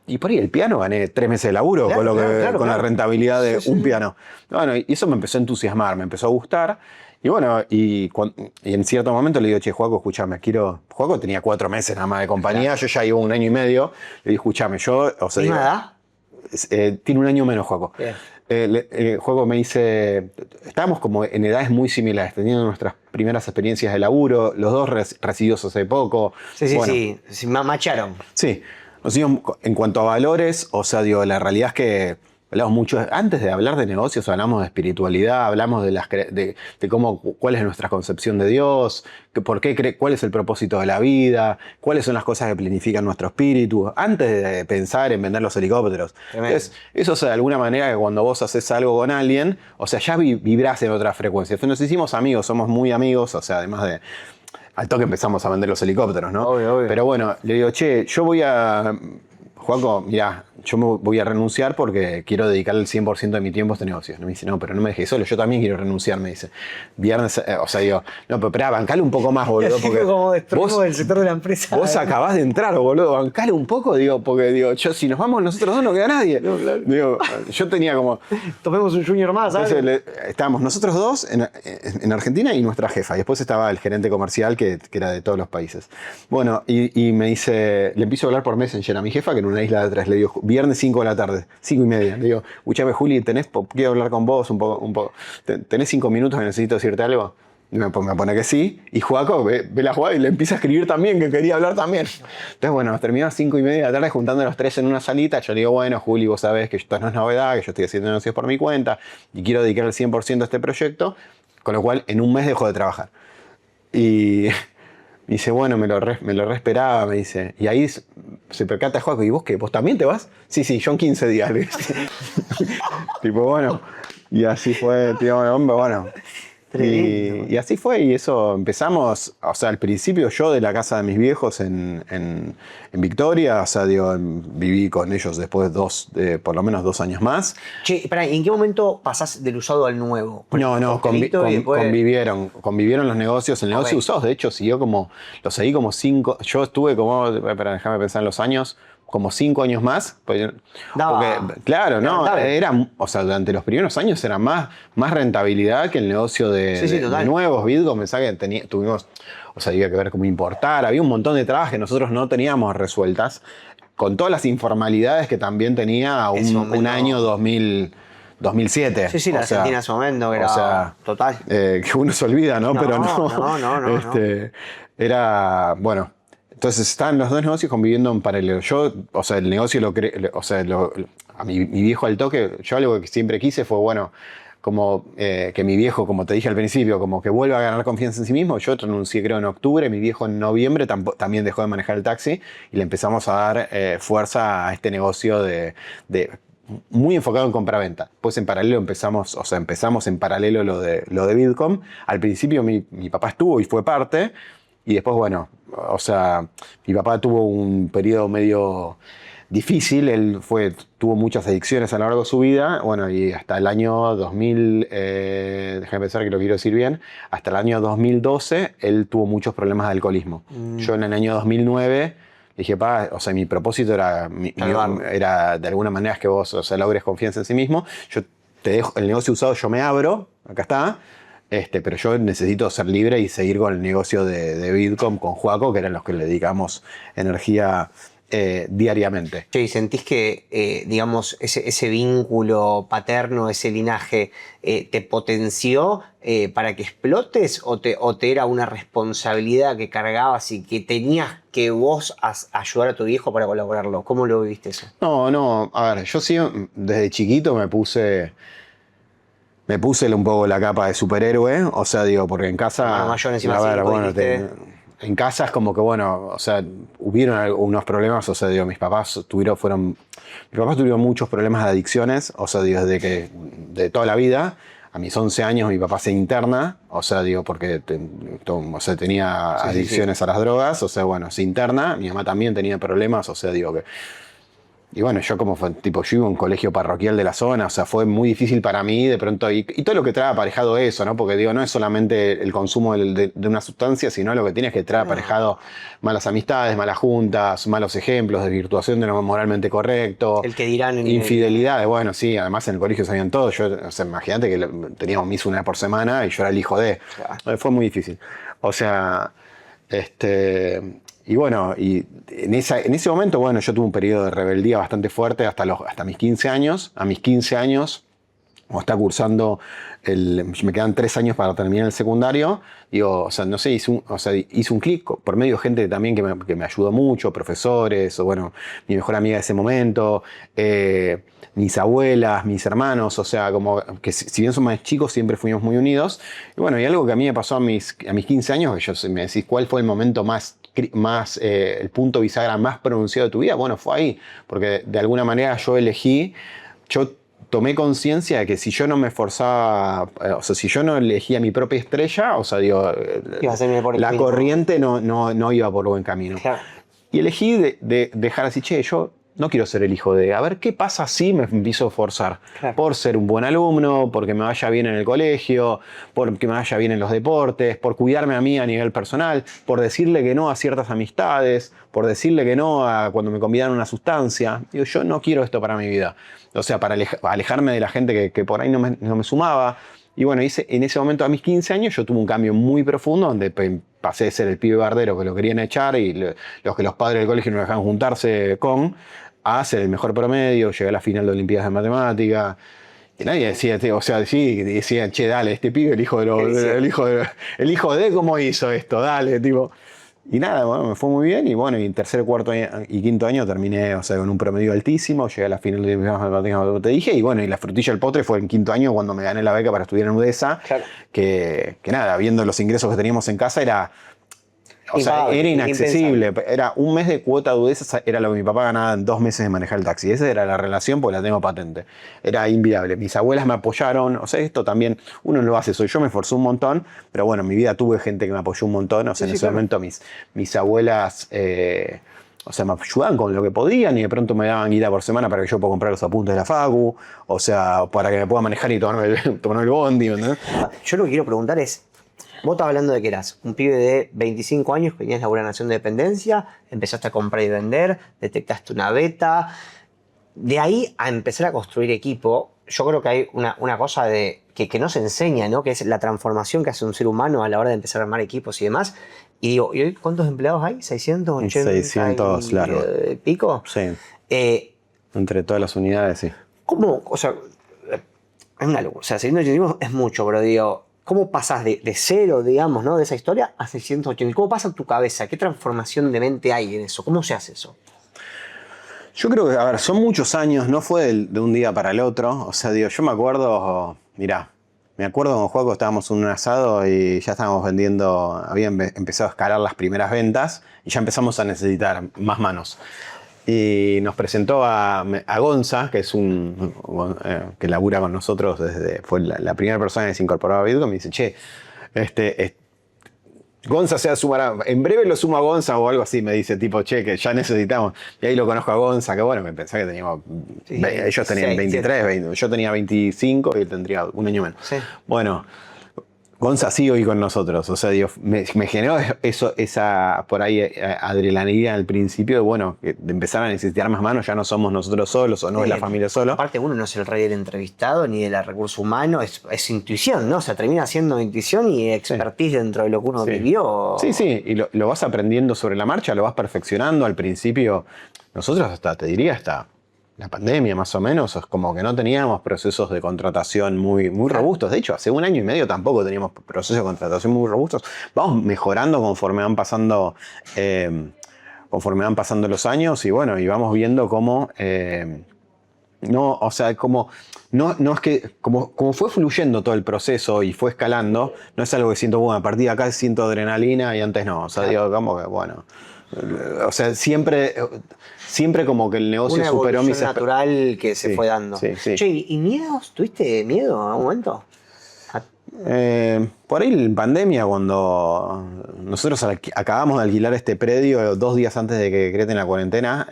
Y por ahí el piano gané 3 meses de laburo con la rentabilidad de un piano. Bueno, y eso me empezó a entusiasmar, me empezó a gustar. Y bueno, y en cierto momento le digo, che, Joaco, escúchame, Joaco tenía 4 meses nada más de compañía, yo ya llevo 1 año y medio. Le digo, escúchame, ¿Tiene edad? Tiene 1 año menos, Joaco. Joaco me dice, estábamos como en edades muy similares, teniendo nuestras primeras experiencias de laburo, los dos recibidos hace poco. Sí, macharon. Sí. En cuanto a valores, o sea, digo, la realidad es que hablamos mucho, antes de hablar de negocios, hablamos de espiritualidad, hablamos de cómo, cuál es nuestra concepción de Dios, cuál es el propósito de la vida, cuáles son las cosas que planifican nuestro espíritu, antes de pensar en vender los helicópteros. Entonces, eso es de alguna manera que cuando vos haces algo con alguien, o sea, ya vibrás en otra frecuencia. Entonces, nos hicimos amigos, somos muy amigos, o sea, además de... Al toque empezamos a vender los helicópteros, ¿no? Obvio. Pero bueno, le digo, che, yo voy a... Juaco, mirá, yo me voy a renunciar porque quiero dedicar el 100% de mi tiempo a este negocio. Me dice, no, pero no me dejes solo, yo también quiero renunciar, me dice. Viernes, o sea, digo, no, pero esperá, bancale un poco más, boludo. Porque como destruimos el sector de la empresa. Vos acabás de entrar, boludo, bancale un poco, digo, porque digo, yo, si nos vamos nosotros dos no queda nadie. No, claro. Digo, yo tenía como... Tomemos un junior más, ¿sabes? Estábamos nosotros dos en Argentina y nuestra jefa. Y después estaba el gerente comercial que era de todos los países. Bueno, y me dice, le empiezo a hablar por Messenger a mi jefa, que en una isla de 3, le digo, viernes 5 de la tarde, 5:30. Le digo, escúchame, Juli, quiero hablar con vos un poco. ¿Tenés 5 minutos que necesito decirte algo? Y me pone que sí. Y Joaco ve la jugada y le empieza a escribir también, que quería hablar también. Entonces, bueno, nos terminamos 5:30 de la tarde juntando los tres en una salita. Yo le digo, bueno, Juli, vos sabés que esto no es novedad, que yo estoy haciendo negocios por mi cuenta y quiero dedicar el 100% a este proyecto, con lo cual en un mes dejo de trabajar. Y me dice, bueno, me lo re esperaba, me dice. Y ahí se percata Joaco, ¿y vos qué? ¿Vos también te vas? Sí, yo en 15 días. Tipo, bueno, y así fue, tío, hombre, bueno. Y así fue, y eso empezamos, o sea, al principio yo de la casa de mis viejos en Victoria, o sea, digo, viví con ellos después por lo menos 2 años más. Che, espera, ¿en qué momento pasás del usado al nuevo? No, convivieron los negocios, el negocio usados, de hecho, lo seguí como 5, yo estuve como, déjame pensar en los años, como 5 años más. Porque, claro, no, o sea, durante los primeros años era más rentabilidad que el negocio de nuevos Bitcoin. Pensá que tuvimos, o sea, había que ver cómo importar, había un montón de trabas que nosotros no teníamos resueltas, con todas las informalidades que también tenía un año 2007. Sí, la Argentina en ese momento, que era total. Que uno se olvida, ¿no? Pero no. Era, bueno... Entonces estaban los dos negocios conviviendo en paralelo. Yo, o sea, el negocio a mi viejo al toque, yo algo que siempre quise fue, bueno, como que mi viejo, como te dije al principio, como que vuelva a ganar confianza en sí mismo. Yo renuncié creo en octubre, mi viejo en noviembre también dejó de manejar el taxi y le empezamos a dar fuerza a este negocio muy enfocado en compraventa. Después en paralelo empezamos en paralelo lo de Bitcoin. Al principio mi papá estuvo y fue parte. Y después, bueno, o sea, mi papá tuvo un periodo medio difícil, él tuvo muchas adicciones a lo largo de su vida, bueno, y hasta el año 2000, déjame pensar que lo quiero decir bien, hasta el año 2012 él tuvo muchos problemas de alcoholismo. Yo en el año 2009 dije, o sea, mi propósito era de alguna manera es que vos, o sea, logres confianza en sí mismo, yo te dejo el negocio usado, yo me abro, acá está. Pero yo necesito ser libre y seguir con el negocio de Bitcoin con Joaco, que eran los que le dedicamos energía diariamente. ¿Y sentís que, digamos, ese vínculo paterno, ese linaje, te potenció para que explotes o te era una responsabilidad que cargabas y que tenías que vos ayudar a tu viejo para colaborarlo? ¿Cómo lo viviste eso? No, a ver, yo sí desde chiquito me puse un poco la capa de superhéroe, o sea, digo, porque en casa... en casa es como que, bueno, o sea, hubieron unos problemas, o sea, digo, mis papás tuvieron muchos problemas de adicciones, o sea, digo, de toda la vida. A mis 11 años mi papá se interna, o sea, digo, porque tenía adicciones a las drogas, o sea, bueno, se interna. Mi mamá también tenía problemas, o sea, digo que... Y bueno, yo yo iba a un colegio parroquial de la zona, o sea, fue muy difícil para mí de pronto, y todo lo que trae aparejado eso, ¿no? Porque digo, no es solamente el consumo de una sustancia, sino lo que tienes que traer aparejado malas amistades, malas juntas, malos ejemplos, desvirtuación de lo moralmente correcto. El que dirán. Infidelidades, bueno, sí, además en el colegio sabían todo. Yo, o sea, imagínate que teníamos misa una vez por semana y yo era el hijo de... Claro. Fue muy difícil. O sea, y bueno, y en ese momento, bueno, yo tuve un periodo de rebeldía bastante fuerte hasta mis 15 años. A mis 15 años o está cursando, me quedan 3 años para terminar el secundario, digo, o sea, no sé, hice un clic por medio de gente también que me ayudó mucho, profesores, o bueno, mi mejor amiga de ese momento, mis abuelas, mis hermanos, o sea, como que si bien son más chicos, siempre fuimos muy unidos. Y bueno, y algo que a mí me pasó a mis 15 años, que me decís, ¿cuál fue el momento el punto bisagra más pronunciado de tu vida? Bueno, fue ahí, porque de alguna manera yo tomé conciencia de que si yo no me esforzaba, o sea, si yo no elegía mi propia estrella, o sea, digo, la corriente no iba por buen camino. Claro. Y elegí de dejar así, che, yo no quiero ser el hijo de, a ver, ¿qué pasa si me empiezo a esforzar? Claro. Por ser un buen alumno, porque me vaya bien en el colegio, porque me vaya bien en los deportes, por cuidarme a mí a nivel personal, por decirle que no a ciertas amistades, por decirle que no a cuando me convidan una sustancia. Digo, yo no quiero esto para mi vida. O sea, para alejarme de la gente que por ahí no me sumaba. Y bueno, en ese momento, a mis 15 años, yo tuve un cambio muy profundo donde pasé de ser el pibe bardero que lo querían echar y los que los padres del colegio no dejaban juntarse a ser el mejor promedio, llegué a la final de Olimpiadas de Matemática. Y nadie decía, o sea, sí, decían, che, dale, este pibe, el hijo de cómo hizo esto, dale, tipo. Y nada, bueno, me fue muy bien y bueno, y en tercer, cuarto y quinto año terminé, o sea, con un promedio altísimo, llegué a la final de Olimpiadas de Matemáticas, como te dije, y bueno, y la frutilla del postre fue en quinto año cuando me gané la beca para estudiar en UDESA, claro. que nada, viendo los ingresos que teníamos en casa era inaccesible. Era un mes de cuota de UDESA, era lo que mi papá ganaba en 2 meses de manejar el taxi. Esa era la relación, porque la tengo patente. Era inviable. Mis abuelas me apoyaron. O sea, esto también, uno lo hace. Yo me esforcé un montón, pero bueno, en mi vida tuve gente que me apoyó un montón. O sea, en ese momento mis abuelas, o sea, me ayudaban con lo que podían y de pronto me daban guita por semana para que yo pueda comprar los apuntes de la facu. O sea, para que me pueda manejar y tomar el bondi, ¿no? Yo lo que quiero preguntar es, vos estás hablando de que eras un pibe de 25 años, que tenías la nación de dependencia, empezaste a comprar y vender, detectaste una beta. De ahí a empezar a construir equipo, yo creo que hay una cosa que no se enseña, ¿no? Que es la transformación que hace un ser humano a la hora de empezar a armar equipos y demás. Y digo, ¿y hoy cuántos empleados hay? ¿680? 600 largo. ¿Pico? Sí. Entre todas las unidades, sí. ¿Cómo? O sea, es una locura. O sea, 680 es mucho, pero digo, ¿cómo pasas de cero, digamos, ¿no? De esa historia a 680? ¿Cómo pasa en tu cabeza? ¿Qué transformación de mente hay en eso? ¿Cómo se hace eso? Yo creo que, a ver, son muchos años, no fue de un día para el otro. O sea, digo, yo me acuerdo, mirá, me acuerdo con Joaco estábamos en un asado y ya estábamos vendiendo, habían empezado a escalar las primeras ventas y ya empezamos a necesitar más manos. Y nos presentó a Gonza, que es que labura con nosotros fue la primera persona que se incorporó a Bitcoin. Me dice, che, Gonza se sumará, en breve lo sumo a Gonza o algo así, me dice, tipo, che, que ya necesitamos. Y ahí lo conozco a Gonza, que bueno, me pensaba que teníamos, ellos tenían 23, 20, yo tenía 25 y él tendría un año menos. Sí. Bueno, Gonza sigue hoy con nosotros, o sea, digo, me generó esa por ahí adrenalina al principio de, bueno, de empezar a necesitar más manos, ya no somos nosotros solos o no es la familia solo. Aparte uno no es el rey del entrevistado ni del recurso humano, es intuición, ¿no? O sea, termina siendo intuición y expertise dentro de lo que uno vivió. Sí, y lo vas aprendiendo sobre la marcha, lo vas perfeccionando. Al principio, nosotros te diría hasta la pandemia más o menos, es como que no teníamos procesos de contratación muy robustos. De hecho, hace 1 año y medio tampoco teníamos procesos de contratación muy robustos. Vamos mejorando conforme van pasando los años y bueno, y vamos viendo cómo no, o sea, no es que como fue fluyendo todo el proceso y fue escalando, no es algo que siento, bueno, a partir de acá siento adrenalina y antes no. O sea, digo, como que bueno. O sea, siempre como que el negocio superó mis natural que se fue dando. Sí. Che, ¿y miedos? ¿Tuviste miedo en algún momento? Por ahí en pandemia, cuando nosotros acabamos de alquilar este predio 2 días antes de que decreten la cuarentena,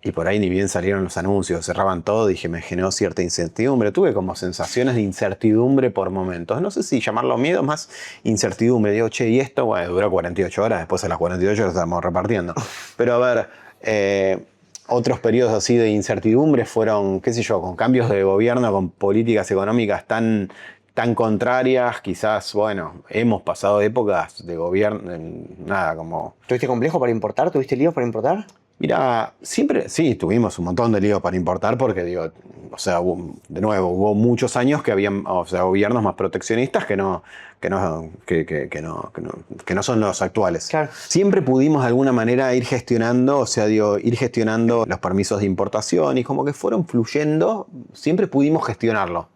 y por ahí ni bien salieron los anuncios, cerraban todo, dije, me generó cierta incertidumbre. Tuve como sensaciones de incertidumbre por momentos. No sé si llamarlo miedo, más incertidumbre. Digo, che, y esto, bueno, duró 48 horas, después a las 48 horas estamos repartiendo. Pero a ver, otros periodos así de incertidumbre fueron, qué sé yo, con cambios de gobierno, con políticas económicas tan contrarias, quizás, bueno, hemos pasado épocas de gobierno, nada, como... ¿Tuviste complejo para importar? ¿Tuviste líos para importar? Mira, siempre, sí, tuvimos un montón de líos para importar porque, digo, o sea, de nuevo, hubo muchos años que habían, o sea, gobiernos más proteccionistas que no son los actuales. Claro. Siempre pudimos de alguna manera ir gestionando, o sea, digo, ir gestionando los permisos de importación y como que fueron fluyendo, siempre pudimos gestionarlo.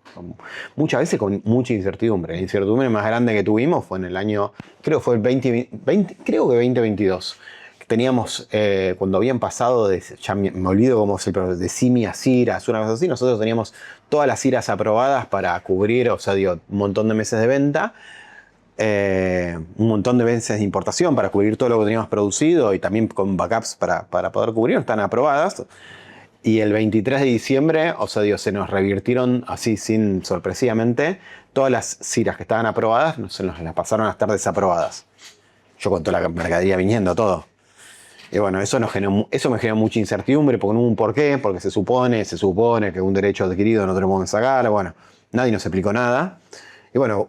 Muchas veces con mucha incertidumbre. La incertidumbre más grande que tuvimos fue en el año, creo que fue el 2022. Teníamos, cuando habían pasado, ya me olvido cómo se pronuncia, de CIMI a CIRAS, una cosa así, nosotros teníamos todas las CIRAS aprobadas para cubrir, o sea, digo, un montón de meses de venta, un montón de meses de importación para cubrir todo lo que teníamos producido y también con backups para poder cubrir, están aprobadas. Y el 23 de diciembre, o sea, digo, se nos revirtieron así, sorpresivamente, todas las CIRAS que estaban aprobadas, se nos las pasaron a estar desaprobadas. Yo con toda la mercadería viniendo, todo. Y bueno, eso me generó mucha incertidumbre, porque no hubo un porqué, porque se supone que un derecho adquirido no tenemos que sacar, bueno, nadie nos explicó nada. Y bueno,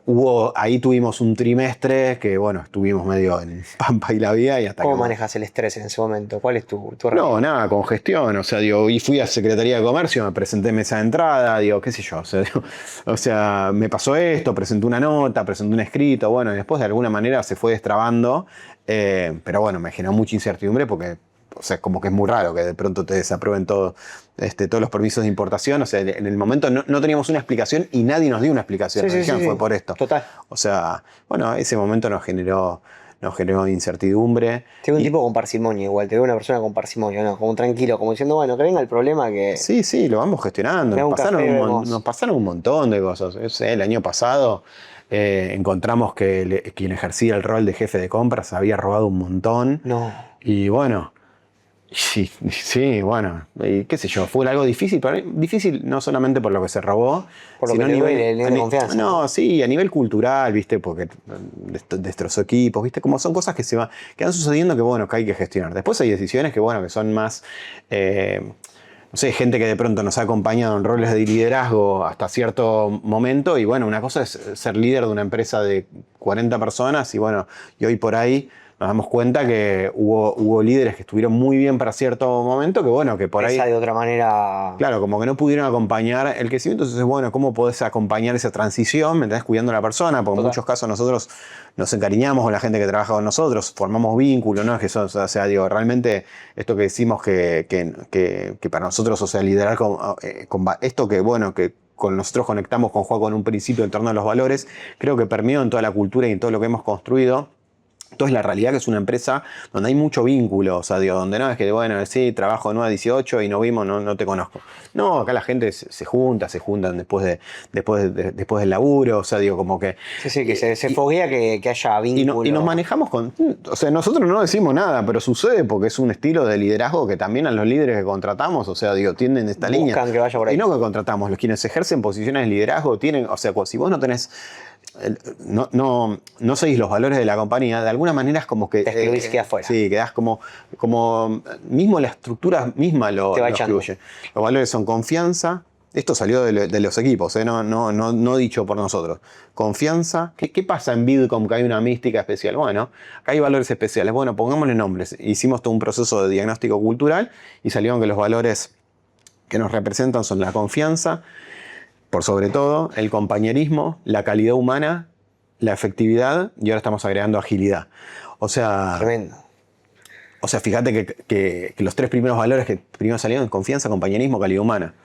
ahí tuvimos un trimestre que, bueno, estuvimos medio en pampa y la vía y hasta ¿Cómo manejas el estrés en ese momento? ¿Cuál es tu realidad? No, nada, congestión, o sea, digo, y fui a Secretaría de Comercio, me presenté en mesa de entrada, digo, qué sé yo, o sea, me pasó esto, presenté una nota, presenté un escrito, bueno, y después de alguna manera se fue destrabando, pero bueno, me generó mucha incertidumbre porque, o sea, como que es muy raro que de pronto te desaprueben todos los permisos de importación, o sea, en el momento no teníamos una explicación y nadie nos dio una explicación, Sí, fue por esto. Total. O sea, bueno, ese momento nos generó incertidumbre. Te veo un tipo con parsimonia igual, te veo una persona con parsimonia, ¿no? Como tranquilo, como diciendo, bueno, que venga el problema que... Sí, lo vamos gestionando. Nos pasaron un montón de cosas. El año pasado encontramos que quien ejercía el rol de jefe de compras había robado un montón. No. Y bueno, sí, bueno, y qué sé yo, fue algo difícil, pero difícil no solamente por lo que se robó, por lo sino que el nivel de confianza. No, sí, a nivel cultural, ¿viste? Porque destrozó equipos, ¿viste? Como son cosas que van sucediendo que, bueno, que hay que gestionar. Después hay decisiones que, bueno, que son más... no sé, gente que de pronto nos ha acompañado en roles de liderazgo hasta cierto momento y bueno, una cosa es ser líder de una empresa de 40 personas y bueno, y hoy por ahí nos damos cuenta que hubo líderes que estuvieron muy bien para cierto momento, que bueno, que por ahí... de otra manera... Claro, como que no pudieron acompañar el crecimiento, entonces bueno, ¿cómo podés acompañar esa transición? ¿Me entendés? Cuidando a la persona, porque en muchos casos nosotros nos encariñamos con la gente que trabaja con nosotros, formamos vínculos, ¿no? Es que eso, o sea, digo, realmente esto que decimos que para nosotros, o sea, liderar con esto que, bueno, que con nosotros conectamos con Juan con un principio en torno a los valores, creo que permeó en toda la cultura y en todo lo que hemos construido. Entonces la realidad que es una empresa donde hay mucho vínculo, o sea, digo, donde no es que, bueno, sí, trabajo de 9 a 18 y no vimos, no te conozco. No, acá la gente se juntan después del laburo, o sea, digo, como que... Sí, que se foguea que haya vínculo. Y nos manejamos con... O sea, nosotros no decimos nada, pero sucede porque es un estilo de liderazgo que también a los líderes que contratamos, o sea, digo, tienden esta línea. Buscan que vaya por ahí. Y no que contratamos, los quienes ejercen posiciones de liderazgo tienen, o sea, si vos no tenés... No seguís los valores de la compañía, de alguna manera es como que... Te excluís y quedás fuera. Sí, quedás como mismo la estructura misma lo excluye. Los valores son confianza, esto salió de los equipos, no dicho por nosotros. Confianza, ¿qué pasa en Bitkom que hay una mística especial? Bueno, acá hay valores especiales, bueno, pongámosle nombres. Hicimos todo un proceso de diagnóstico cultural y salieron que los valores que nos representan son la confianza, por sobre todo, el compañerismo, la calidad humana, la efectividad y ahora estamos agregando agilidad. O sea... Tremendo. O sea, fíjate que los tres primeros valores que primero salieron es confianza, compañerismo, calidad humana.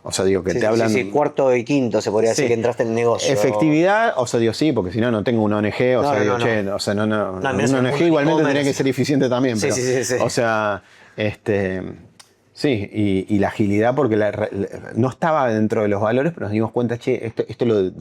O sea, digo que te hablan... Sí, cuarto y quinto se podría decir que entraste en el negocio. Efectividad, o sea, digo sí, porque si no tengo una ONG, o sea, digo, che, o sea, una ONG igualmente tendría que ser eficiente también. Pero, sí. O sea, sí, y la agilidad, porque no estaba dentro de los valores, pero nos dimos cuenta, che, esto lo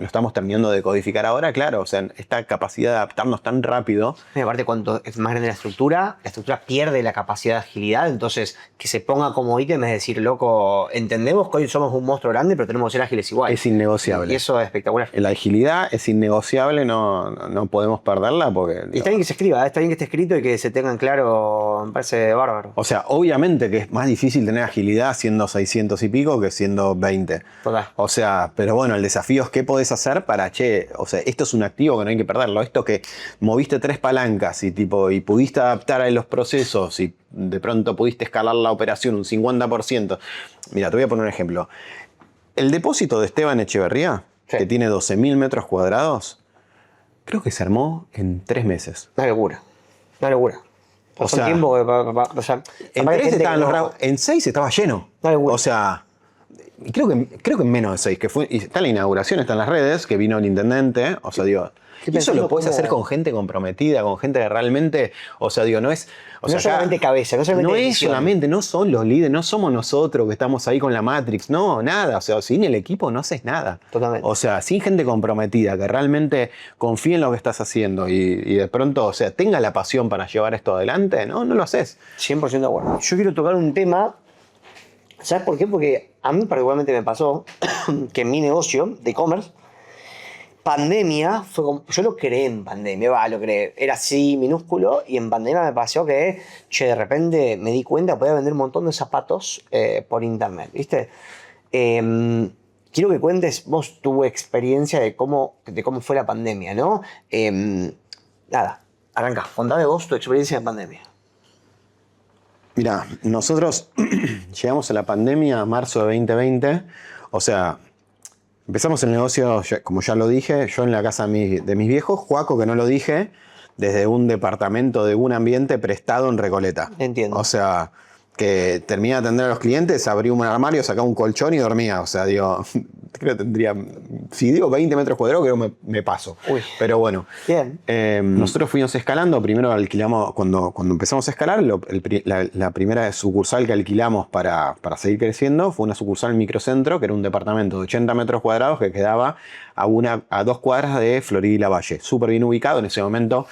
estamos terminando de codificar ahora, claro, o sea, esta capacidad de adaptarnos tan rápido. Y aparte, cuanto es más grande la estructura pierde la capacidad de agilidad, entonces que se ponga como ítem es decir, loco, entendemos que hoy somos un monstruo grande, pero tenemos que ser ágiles igual. Es innegociable. Y eso es espectacular. La agilidad es innegociable, no podemos perderla porque... Y está bien que se escriba, está bien que esté escrito y que se tengan claro, me parece bárbaro. O sea, obviamente obviamente que es más difícil tener agilidad siendo 600 y pico que siendo 20. Total. O sea, pero bueno, el desafío es qué podés hacer para, o sea, esto es un activo que no hay que perderlo. Esto que moviste 3 palancas y pudiste adaptar a los procesos y de pronto pudiste escalar la operación un 50%. Mira, te voy a poner un ejemplo. El depósito de Esteban Echeverría, sí, que tiene 12.000 metros cuadrados, creo que se armó en 3 meses. Una locura. Una locura. O sea, tiempo o sea, en 3 estaban los rasgos, en 6 estaba lleno. O sea, creo que en menos de 6, que fue, y está en la inauguración, está en las redes, que vino el intendente, o sea, digo, y eso lo podés hacer con gente comprometida, con gente que realmente, o sea, digo, no es... O sea, no solamente cabeza, no solamente no es decisión. solamente, no son los líderes, no somos nosotros que estamos ahí con la Matrix, no, nada, o sea, sin el equipo no haces nada. Totalmente. O sea, sin gente comprometida, que realmente confíe en lo que estás haciendo y de pronto, o sea, tenga la pasión para llevar esto adelante, no lo haces. 100% de acuerdo. Yo quiero tocar un tema, ¿sabes por qué? Porque a mí particularmente me pasó que en mi negocio de e-commerce, pandemia, fue como, yo lo creé en pandemia, lo creé, era así minúsculo y en pandemia me pasó que, de repente me di cuenta que podía vender un montón de zapatos por internet, ¿viste? Quiero que cuentes vos tu experiencia de cómo fue la pandemia, ¿no? Nada, arranca, contame vos tu experiencia en pandemia. Mira, nosotros llegamos a la pandemia a marzo de 2020, o sea... Empezamos el negocio, como ya lo dije, yo en la casa de mis viejos, Juaco, que no lo dije, desde un departamento de un ambiente prestado en Recoleta. Entiendo. O sea, que terminé de atender a los clientes, abrí un armario, sacaba un colchón y dormía. O sea, digo, creo que tendría, si digo 20 metros cuadrados, creo que me paso. Uy. Pero bueno. Bien. Nosotros fuimos escalando, primero alquilamos, cuando empezamos a escalar, la primera sucursal que alquilamos para seguir creciendo fue una sucursal en Microcentro, que era un departamento de 80 metros cuadrados que quedaba a 2 cuadras de Florida y Lavalle. Súper bien ubicado en ese momento.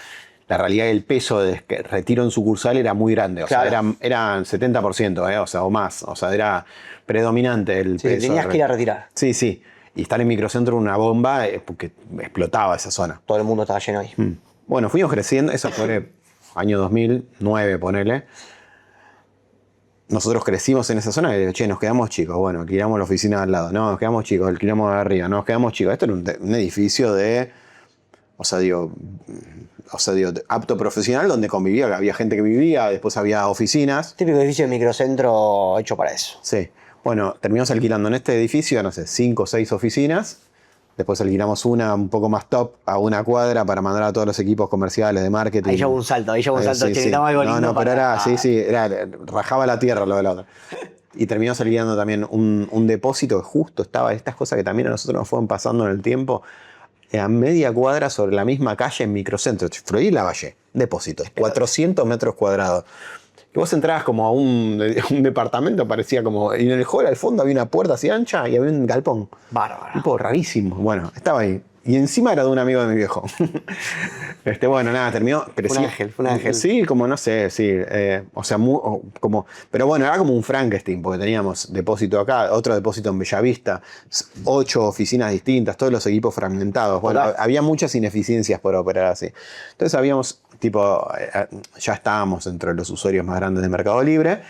La realidad del peso de retiro en sucursal era muy grande, o claro, sea, era 70%, o sea, o más, o sea, era predominante el peso. Tenías que ir a retirar. Sí, sí. Y estar en Microcentro una bomba porque explotaba esa zona. Todo el mundo estaba lleno ahí. Bueno, fuimos creciendo, eso fue año 2009, ponele. Nosotros crecimos en esa zona y nos quedamos chicos. Bueno, alquilamos la oficina de al lado. No, nos quedamos chicos, alquilamos de arriba. No, nos quedamos chicos. Esto era un edificio de... O sea, digo, apto profesional donde convivía, había gente que vivía, después había oficinas. Típico edificio de Microcentro hecho para eso. Sí. Bueno, terminamos alquilando en este edificio, no sé, 5 o 6 oficinas. Después alquilamos una un poco más top a una cuadra para mandar a todos los equipos comerciales de marketing. Ahí ya hubo un salto, sí, sí. No, pero era, sí, rajaba la tierra lo de la otra. Y terminamos alquilando también un depósito que justo estaba, estas cosas que también a nosotros nos fueron pasando en el tiempo, a media cuadra sobre la misma calle en Microcentro, Florida y Lavalle, depósitos, 400 metros cuadrados. Y vos entrabas como a un departamento, parecía como, y en el hall al fondo había una puerta así ancha y había un galpón. Bárbaro. Tipo rarísimo. Bueno, estaba ahí. Y encima era de un amigo de mi viejo. Bueno, nada, terminó. Fue un ángel. Sí, como no sé, sí. O sea, como. Pero bueno, era como un Frankenstein, porque teníamos depósito acá, otro depósito en Bellavista, 8 oficinas distintas, todos los equipos fragmentados. Bueno, había muchas ineficiencias por operar así. Entonces habíamos, ya estábamos entre los usuarios más grandes de Mercado Libre.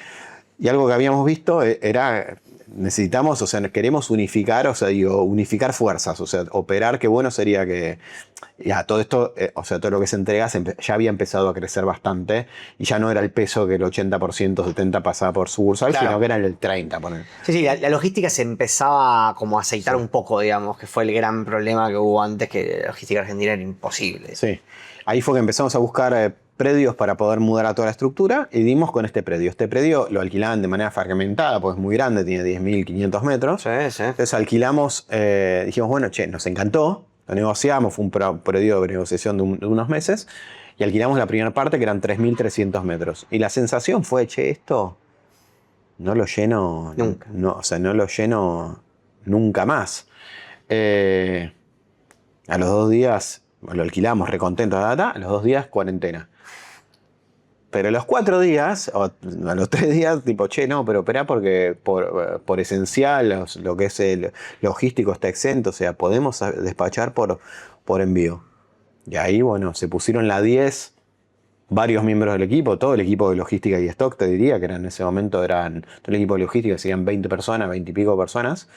Y algo que habíamos visto era. Necesitamos, o sea, queremos unificar, o sea, unificar fuerzas, o sea, operar, qué bueno sería que ya todo esto, o sea, todo lo que se entrega ya había empezado a crecer bastante y ya no era el peso que el 80%, 70% pasaba por sucursal, claro, sino que era el 30%. Poner. Sí, la logística se empezaba como a aceitar un poco, digamos, que fue el gran problema que hubo antes, que la logística argentina era imposible. Sí, ahí fue que empezamos a buscar predios para poder mudar a toda la estructura y dimos con este predio. Este predio lo alquilaban de manera fragmentada porque es muy grande, tiene 10.500 metros. Sí, sí. Entonces alquilamos, dijimos, bueno, nos encantó, lo negociamos, fue un periodo de negociación de unos meses y alquilamos la primera parte que eran 3.300 metros. Y la sensación fue, esto no lo lleno nunca. No, o sea, no lo lleno nunca más. A los 2 días, lo alquilamos recontentos, a los 2 días cuarentena. Pero a los 4 días, o a los 3 días, no, pero espera porque por esencial, lo que es el logístico está exento, o sea, podemos despachar por envío. Y ahí, bueno, se pusieron la 10 varios miembros del equipo, todo el equipo de logística y stock, te diría, que en ese momento todo el equipo de logística, serían 20 personas, 20 y pico personas,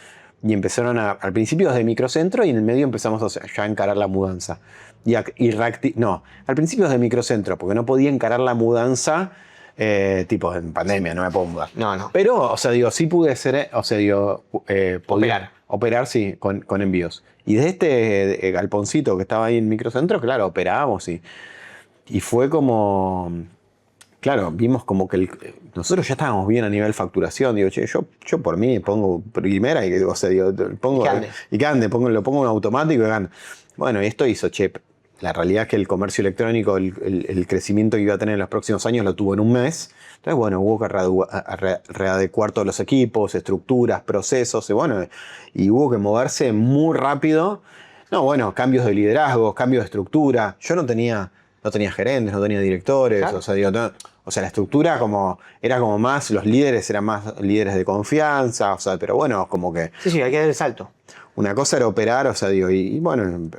y empezaron al principio desde microcentro y en el medio empezamos ya a encarar la mudanza. No, al principio desde microcentro, porque no podía encarar la mudanza, tipo en pandemia, no me puedo mudar. No. Pero, o sea, digo, sí pude ser, o sea, digo, podía operar, sí, con envíos. Y desde este galponcito que estaba ahí en microcentro, claro, operábamos y fue como, claro, vimos como que nosotros ya estábamos bien a nivel facturación. Digo, che, yo por mí pongo primera y, o sea, digo, pongo, y que ande, lo pongo en automático y gane. Bueno, y esto hizo, che, la realidad es que el comercio electrónico, el crecimiento que iba a tener en los próximos años lo tuvo en un mes. Entonces, bueno, hubo que readecuar todos los equipos, estructuras, procesos, y hubo que moverse muy rápido. No, bueno, cambios de liderazgo, cambios de estructura. Yo no tenía gerentes, no tenía directores, claro. O sea, la estructura era como más, los líderes eran más líderes de confianza, o sea, pero bueno, como que... Sí, hay que dar el salto. Una cosa era operar, o sea, digo, y bueno,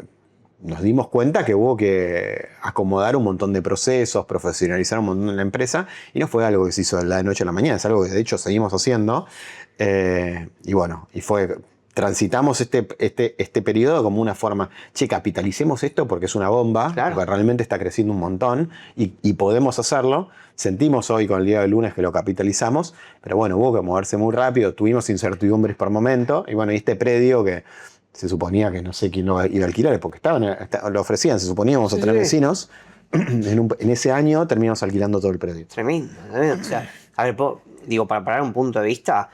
nos dimos cuenta que hubo que acomodar un montón de procesos, profesionalizar un montón de la empresa, y no fue algo que se hizo de la noche a la mañana, es algo que de hecho seguimos haciendo, y bueno, transitamos este periodo como una forma, che, capitalicemos esto porque es una bomba, claro, porque realmente está creciendo un montón y podemos hacerlo. Sentimos hoy con el día de lunes que lo capitalizamos, pero bueno, hubo que moverse muy rápido, tuvimos incertidumbres por momento, y bueno, y este predio que se suponía que no sé quién lo iba a alquilar, porque lo ofrecían, se suponía íbamos a tener vecinos, en ese año terminamos alquilando todo el predio. Tremendo. O sea, a ver, para dar un punto de vista,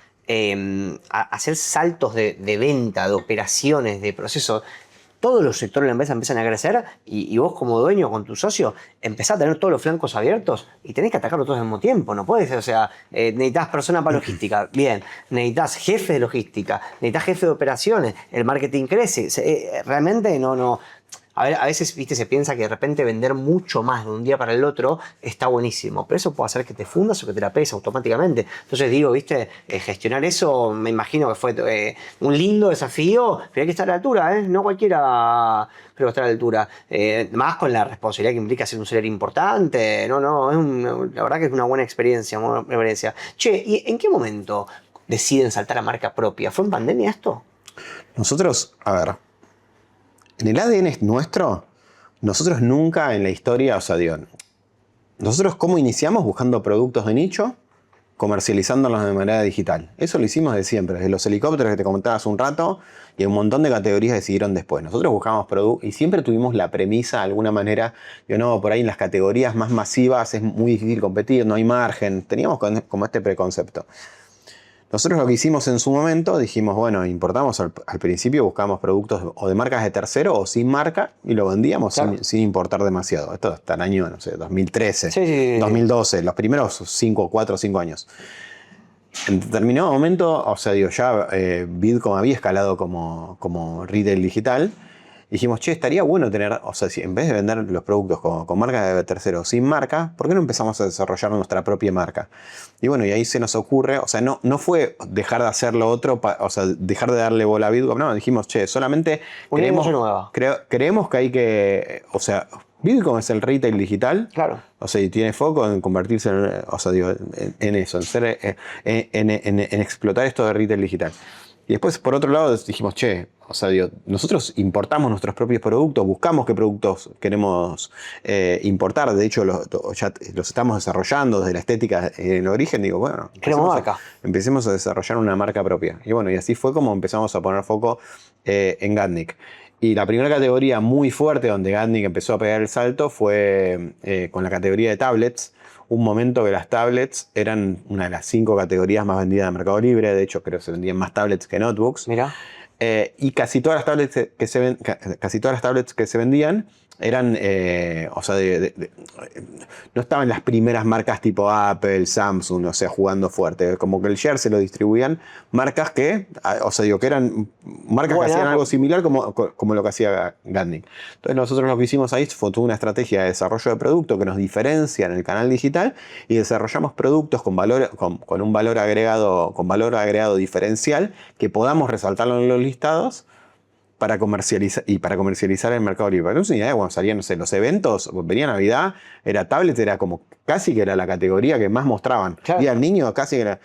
hacer saltos de venta, de operaciones, de procesos, todos los sectores de la empresa empiezan a crecer y vos como dueño con tu socio empezás a tener todos los flancos abiertos y tenés que atacarlos todos al mismo tiempo. No puedes, o sea, necesitas personas para logística, bien, necesitas jefe de logística, necesitas jefe de operaciones, el marketing crece. Realmente no. A veces, viste, se piensa que de repente vender mucho más de un día para el otro está buenísimo, pero eso puede hacer que te fundas o que te la pegues automáticamente. Entonces digo, viste, gestionar eso me imagino que fue un lindo desafío, pero hay que estar a la altura, ¿eh? No cualquiera creo que está a la altura. Más con la responsabilidad que implica ser un ser importante. No, la verdad que es una buena experiencia. Che, ¿y en qué momento deciden saltar a marca propia? ¿Fue en pandemia esto? Nosotros, a ver, en el ADN nuestro, nosotros nunca en la historia, o sea, digo, nosotros cómo iniciamos buscando productos de nicho, comercializándolos de manera digital. Eso lo hicimos de siempre, desde los helicópteros que te comentaba hace un rato y un montón de categorías que siguieron después. Nosotros buscamos productos y siempre tuvimos la premisa de alguna manera, por ahí en las categorías más masivas es muy difícil competir, no hay margen, teníamos como este preconcepto. Nosotros lo que hicimos en su momento, dijimos, bueno, importamos al principio, buscábamos productos o de marcas de tercero o sin marca y lo vendíamos claro, sin importar demasiado. Esto hasta el año, no sé, 2013, sí. 2012, los primeros 4 o 5 años. En determinado momento, o sea, ya Bitcoin había escalado como retail digital. Dijimos, che, estaría bueno tener, o sea, si en vez de vender los productos con marcas de terceros sin marca, ¿por qué no empezamos a desarrollar nuestra propia marca? Y bueno, y ahí se nos ocurre, o sea, no fue dejar de hacer lo otro, o sea, dejar de darle bola a Bitcoin, no, dijimos, che, solamente creemos que hay que, o sea, Bitcoin es el retail digital, claro, o sea, y tiene foco en convertirse en eso, en explotar esto de retail digital. Y después, por otro lado, dijimos, che, o sea, nosotros importamos nuestros propios productos, buscamos qué productos queremos importar. De hecho, ya los estamos desarrollando desde la estética en el origen. Digo, bueno, empecemos a desarrollar una marca propia. Y bueno, y así fue como empezamos a poner foco en Gatnik. Y la primera categoría muy fuerte donde Gatnik empezó a pegar el salto fue con la categoría de tablets. Un momento que las tablets eran una de las 5 categorías más vendidas de Mercado Libre. De hecho, creo que se vendían más tablets que notebooks. Mira. Y casi todas las tablets que se vendían eran, o sea, no estaban las primeras marcas tipo Apple, Samsung, o sea, jugando fuerte. Como que el share se lo distribuían marcas que, o sea, que eran marcas que hacían algo similar como lo que hacía Gatnik. Entonces nosotros lo que hicimos ahí fue toda una estrategia de desarrollo de producto que nos diferencia en el canal digital y desarrollamos productos con un valor agregado, con valor agregado diferencial que podamos resaltarlo en los listados para comercializar el Mercado Libre. No es una idea, cuando salían, no sé, los eventos, venía Navidad, era tablet, era como casi que era la categoría que más mostraban. Claro. Y al niño casi que era...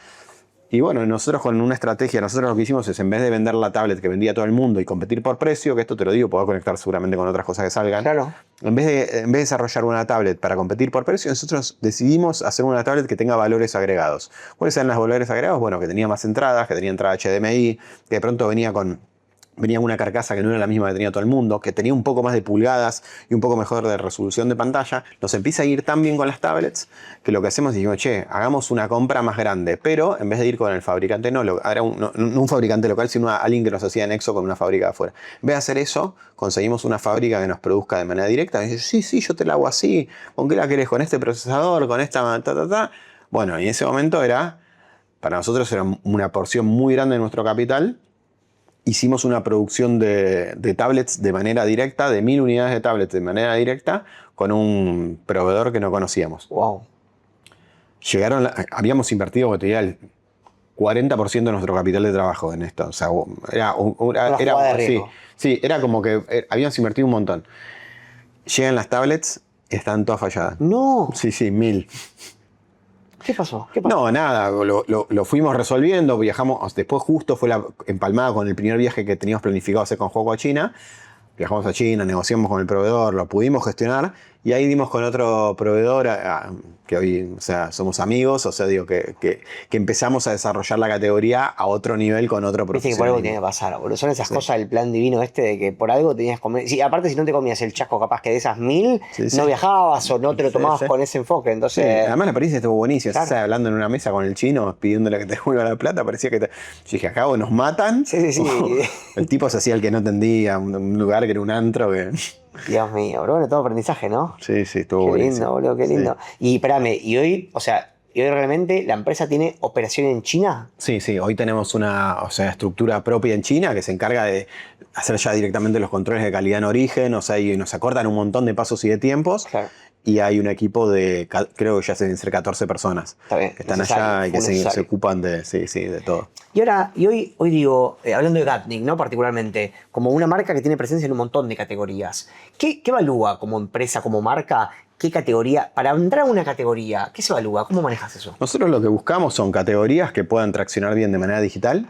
Y bueno, nosotros con una estrategia, nosotros lo que hicimos es, en vez de vender la tablet que vendía todo el mundo y competir por precio, que esto te lo digo, puedo conectar seguramente con otras cosas que salgan. Claro. En vez de desarrollar una tablet para competir por precio, nosotros decidimos hacer una tablet que tenga valores agregados. ¿Cuáles eran los valores agregados? Bueno, que tenía más entradas, que tenía entrada HDMI, que de pronto venía una carcasa que no era la misma que tenía todo el mundo, que tenía un poco más de pulgadas y un poco mejor de resolución de pantalla. Nos empieza a ir tan bien con las tablets que lo que hacemos es decimos, che, hagamos una compra más grande, pero en vez de ir con el fabricante, no un fabricante local, sino alguien que nos hacía nexo con una fábrica de afuera. En vez de hacer eso, conseguimos una fábrica que nos produzca de manera directa. Y dice, sí, yo te la hago así. ¿Con qué la querés? ¿Con este procesador? ¿Con esta? Bueno, y en ese momento para nosotros era una porción muy grande de nuestro capital. Hicimos una producción de tablets de manera directa, de 1000 unidades de tablets de manera directa, con un proveedor que no conocíamos. Wow. Habíamos invertido, como te diría, el 40% de nuestro capital de trabajo en esto. O sea, sí, era como que habíamos invertido un montón. Llegan las tablets y están todas falladas. No. Sí, 1000. ¿Qué pasó? No, nada, lo fuimos resolviendo, viajamos, después justo fue empalmada con el primer viaje que teníamos planificado hacer con Juego a China. Viajamos a China, negociamos con el proveedor, lo pudimos gestionar y ahí dimos con otro proveedor que hoy, o sea, somos amigos, o sea, digo que empezamos a desarrollar la categoría a otro nivel con otro Viste que profesional. por algo tiene que pasar, boludo. Son esas cosas del plan divino de que por algo tenías que comer. Sí, aparte si no te comías el chasco capaz que de esas 1000, no viajabas o no te lo tomabas con ese enfoque, entonces... Sí, además la experiencia estuvo buenísima. Claro. Estás hablando en una mesa con el chino, pidiéndole que te devuelva la plata, parecía que yo dije, acá o nos matan. Sí. El tipo se hacía el que no entendía, un lugar que era un antro que... Dios mío, bro, bueno, todo aprendizaje, ¿no? Sí, estuvo Qué buenísimo. lindo, boludo, qué lindo. Sí. Y espérame, y hoy realmente la empresa tiene operación en China. Sí, hoy tenemos una estructura propia en China que se encarga de hacer ya directamente los controles de calidad en origen, o sea, y nos acortan un montón de pasos y de tiempos. Claro. Y hay un equipo de, creo que ya deben ser 14 personas Está bien, que están allá y que se ocupan de todo. Y hoy digo, hablando de Gatnik, ¿no? Particularmente, como una marca que tiene presencia en un montón de categorías, ¿qué evalúa como empresa, como marca? ¿Qué categoría? Para entrar a una categoría, ¿qué se evalúa? ¿Cómo manejas eso? Nosotros lo que buscamos son categorías que puedan traccionar bien de manera digital,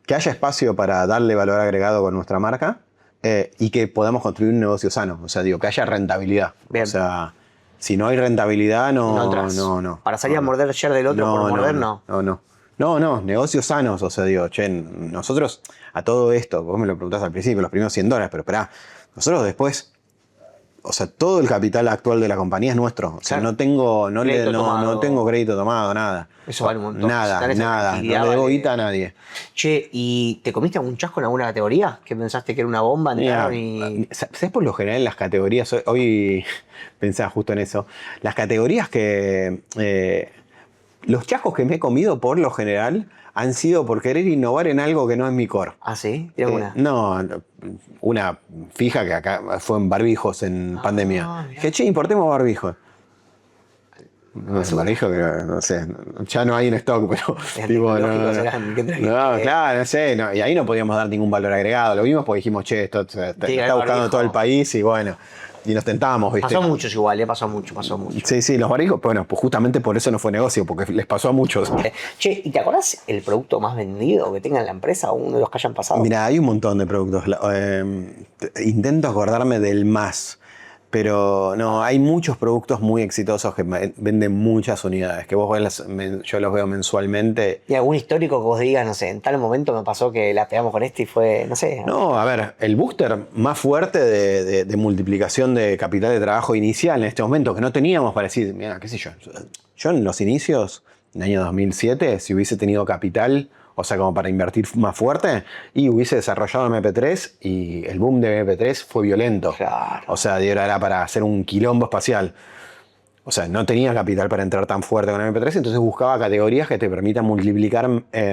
que haya espacio para darle valor agregado con nuestra marca y que podamos construir un negocio sano. O sea, digo, que haya rentabilidad. Bien. O sea, si no hay rentabilidad, no. Para salir a morder share del otro por morder, no. No, negocios sanos. O sea, digo, che, nosotros a todo esto, vos me lo preguntás al principio, los primeros $100, pero esperá, nosotros después... O sea, todo el capital actual de la compañía es nuestro. O sea, Claro. no tengo crédito tomado, nada. Eso vale un montón. Nada. No le debo guita a nadie. Che, ¿y te comiste algún chasco en alguna categoría? ¿Que pensaste que era una bomba? ¿Sabes por lo general en las categorías? Hoy pensaba justo en eso. Las categorías que... los chascos que me he comido por lo general han sido por querer innovar en algo que no es mi core. ¿Ah, sí? ¿Tiene alguna? No, una fija que acá fue en barbijos en pandemia. Mirá. Que che, importemos barbijos. No, barbijo que no sé, ya no hay en stock, pero tipo, claro, no sé, y ahí no podíamos dar ningún valor agregado. Lo vimos porque dijimos, che, esto está buscando todo el país y bueno. Y nos tentábamos, ¿viste? Pasó muchos igual, pasó mucho. Sí, los barbijos, bueno, pues justamente por eso no fue negocio, porque les pasó a muchos. Che, ¿y te acordás el producto más vendido que tenga en la empresa o uno de los que hayan pasado? Mira, hay un montón de productos. Intento acordarme del más, pero no, hay muchos productos muy exitosos que venden muchas unidades, que vos ves, yo los veo mensualmente. ¿Y algún histórico que vos digas, no sé, en tal momento me pasó que la pegamos con este y fue, no sé? No, a ver, el booster más fuerte de multiplicación de capital de trabajo inicial en este momento, que no teníamos para decir, mira, qué sé yo en los inicios, en el año 2007, si hubiese tenido capital, o sea, como para invertir más fuerte, y hubiese desarrollado MP3 y el boom de MP3 fue violento. Claro. O sea, era para hacer un quilombo espacial. O sea, no tenía capital para entrar tan fuerte con MP3, entonces buscaba categorías que te permitan multiplicar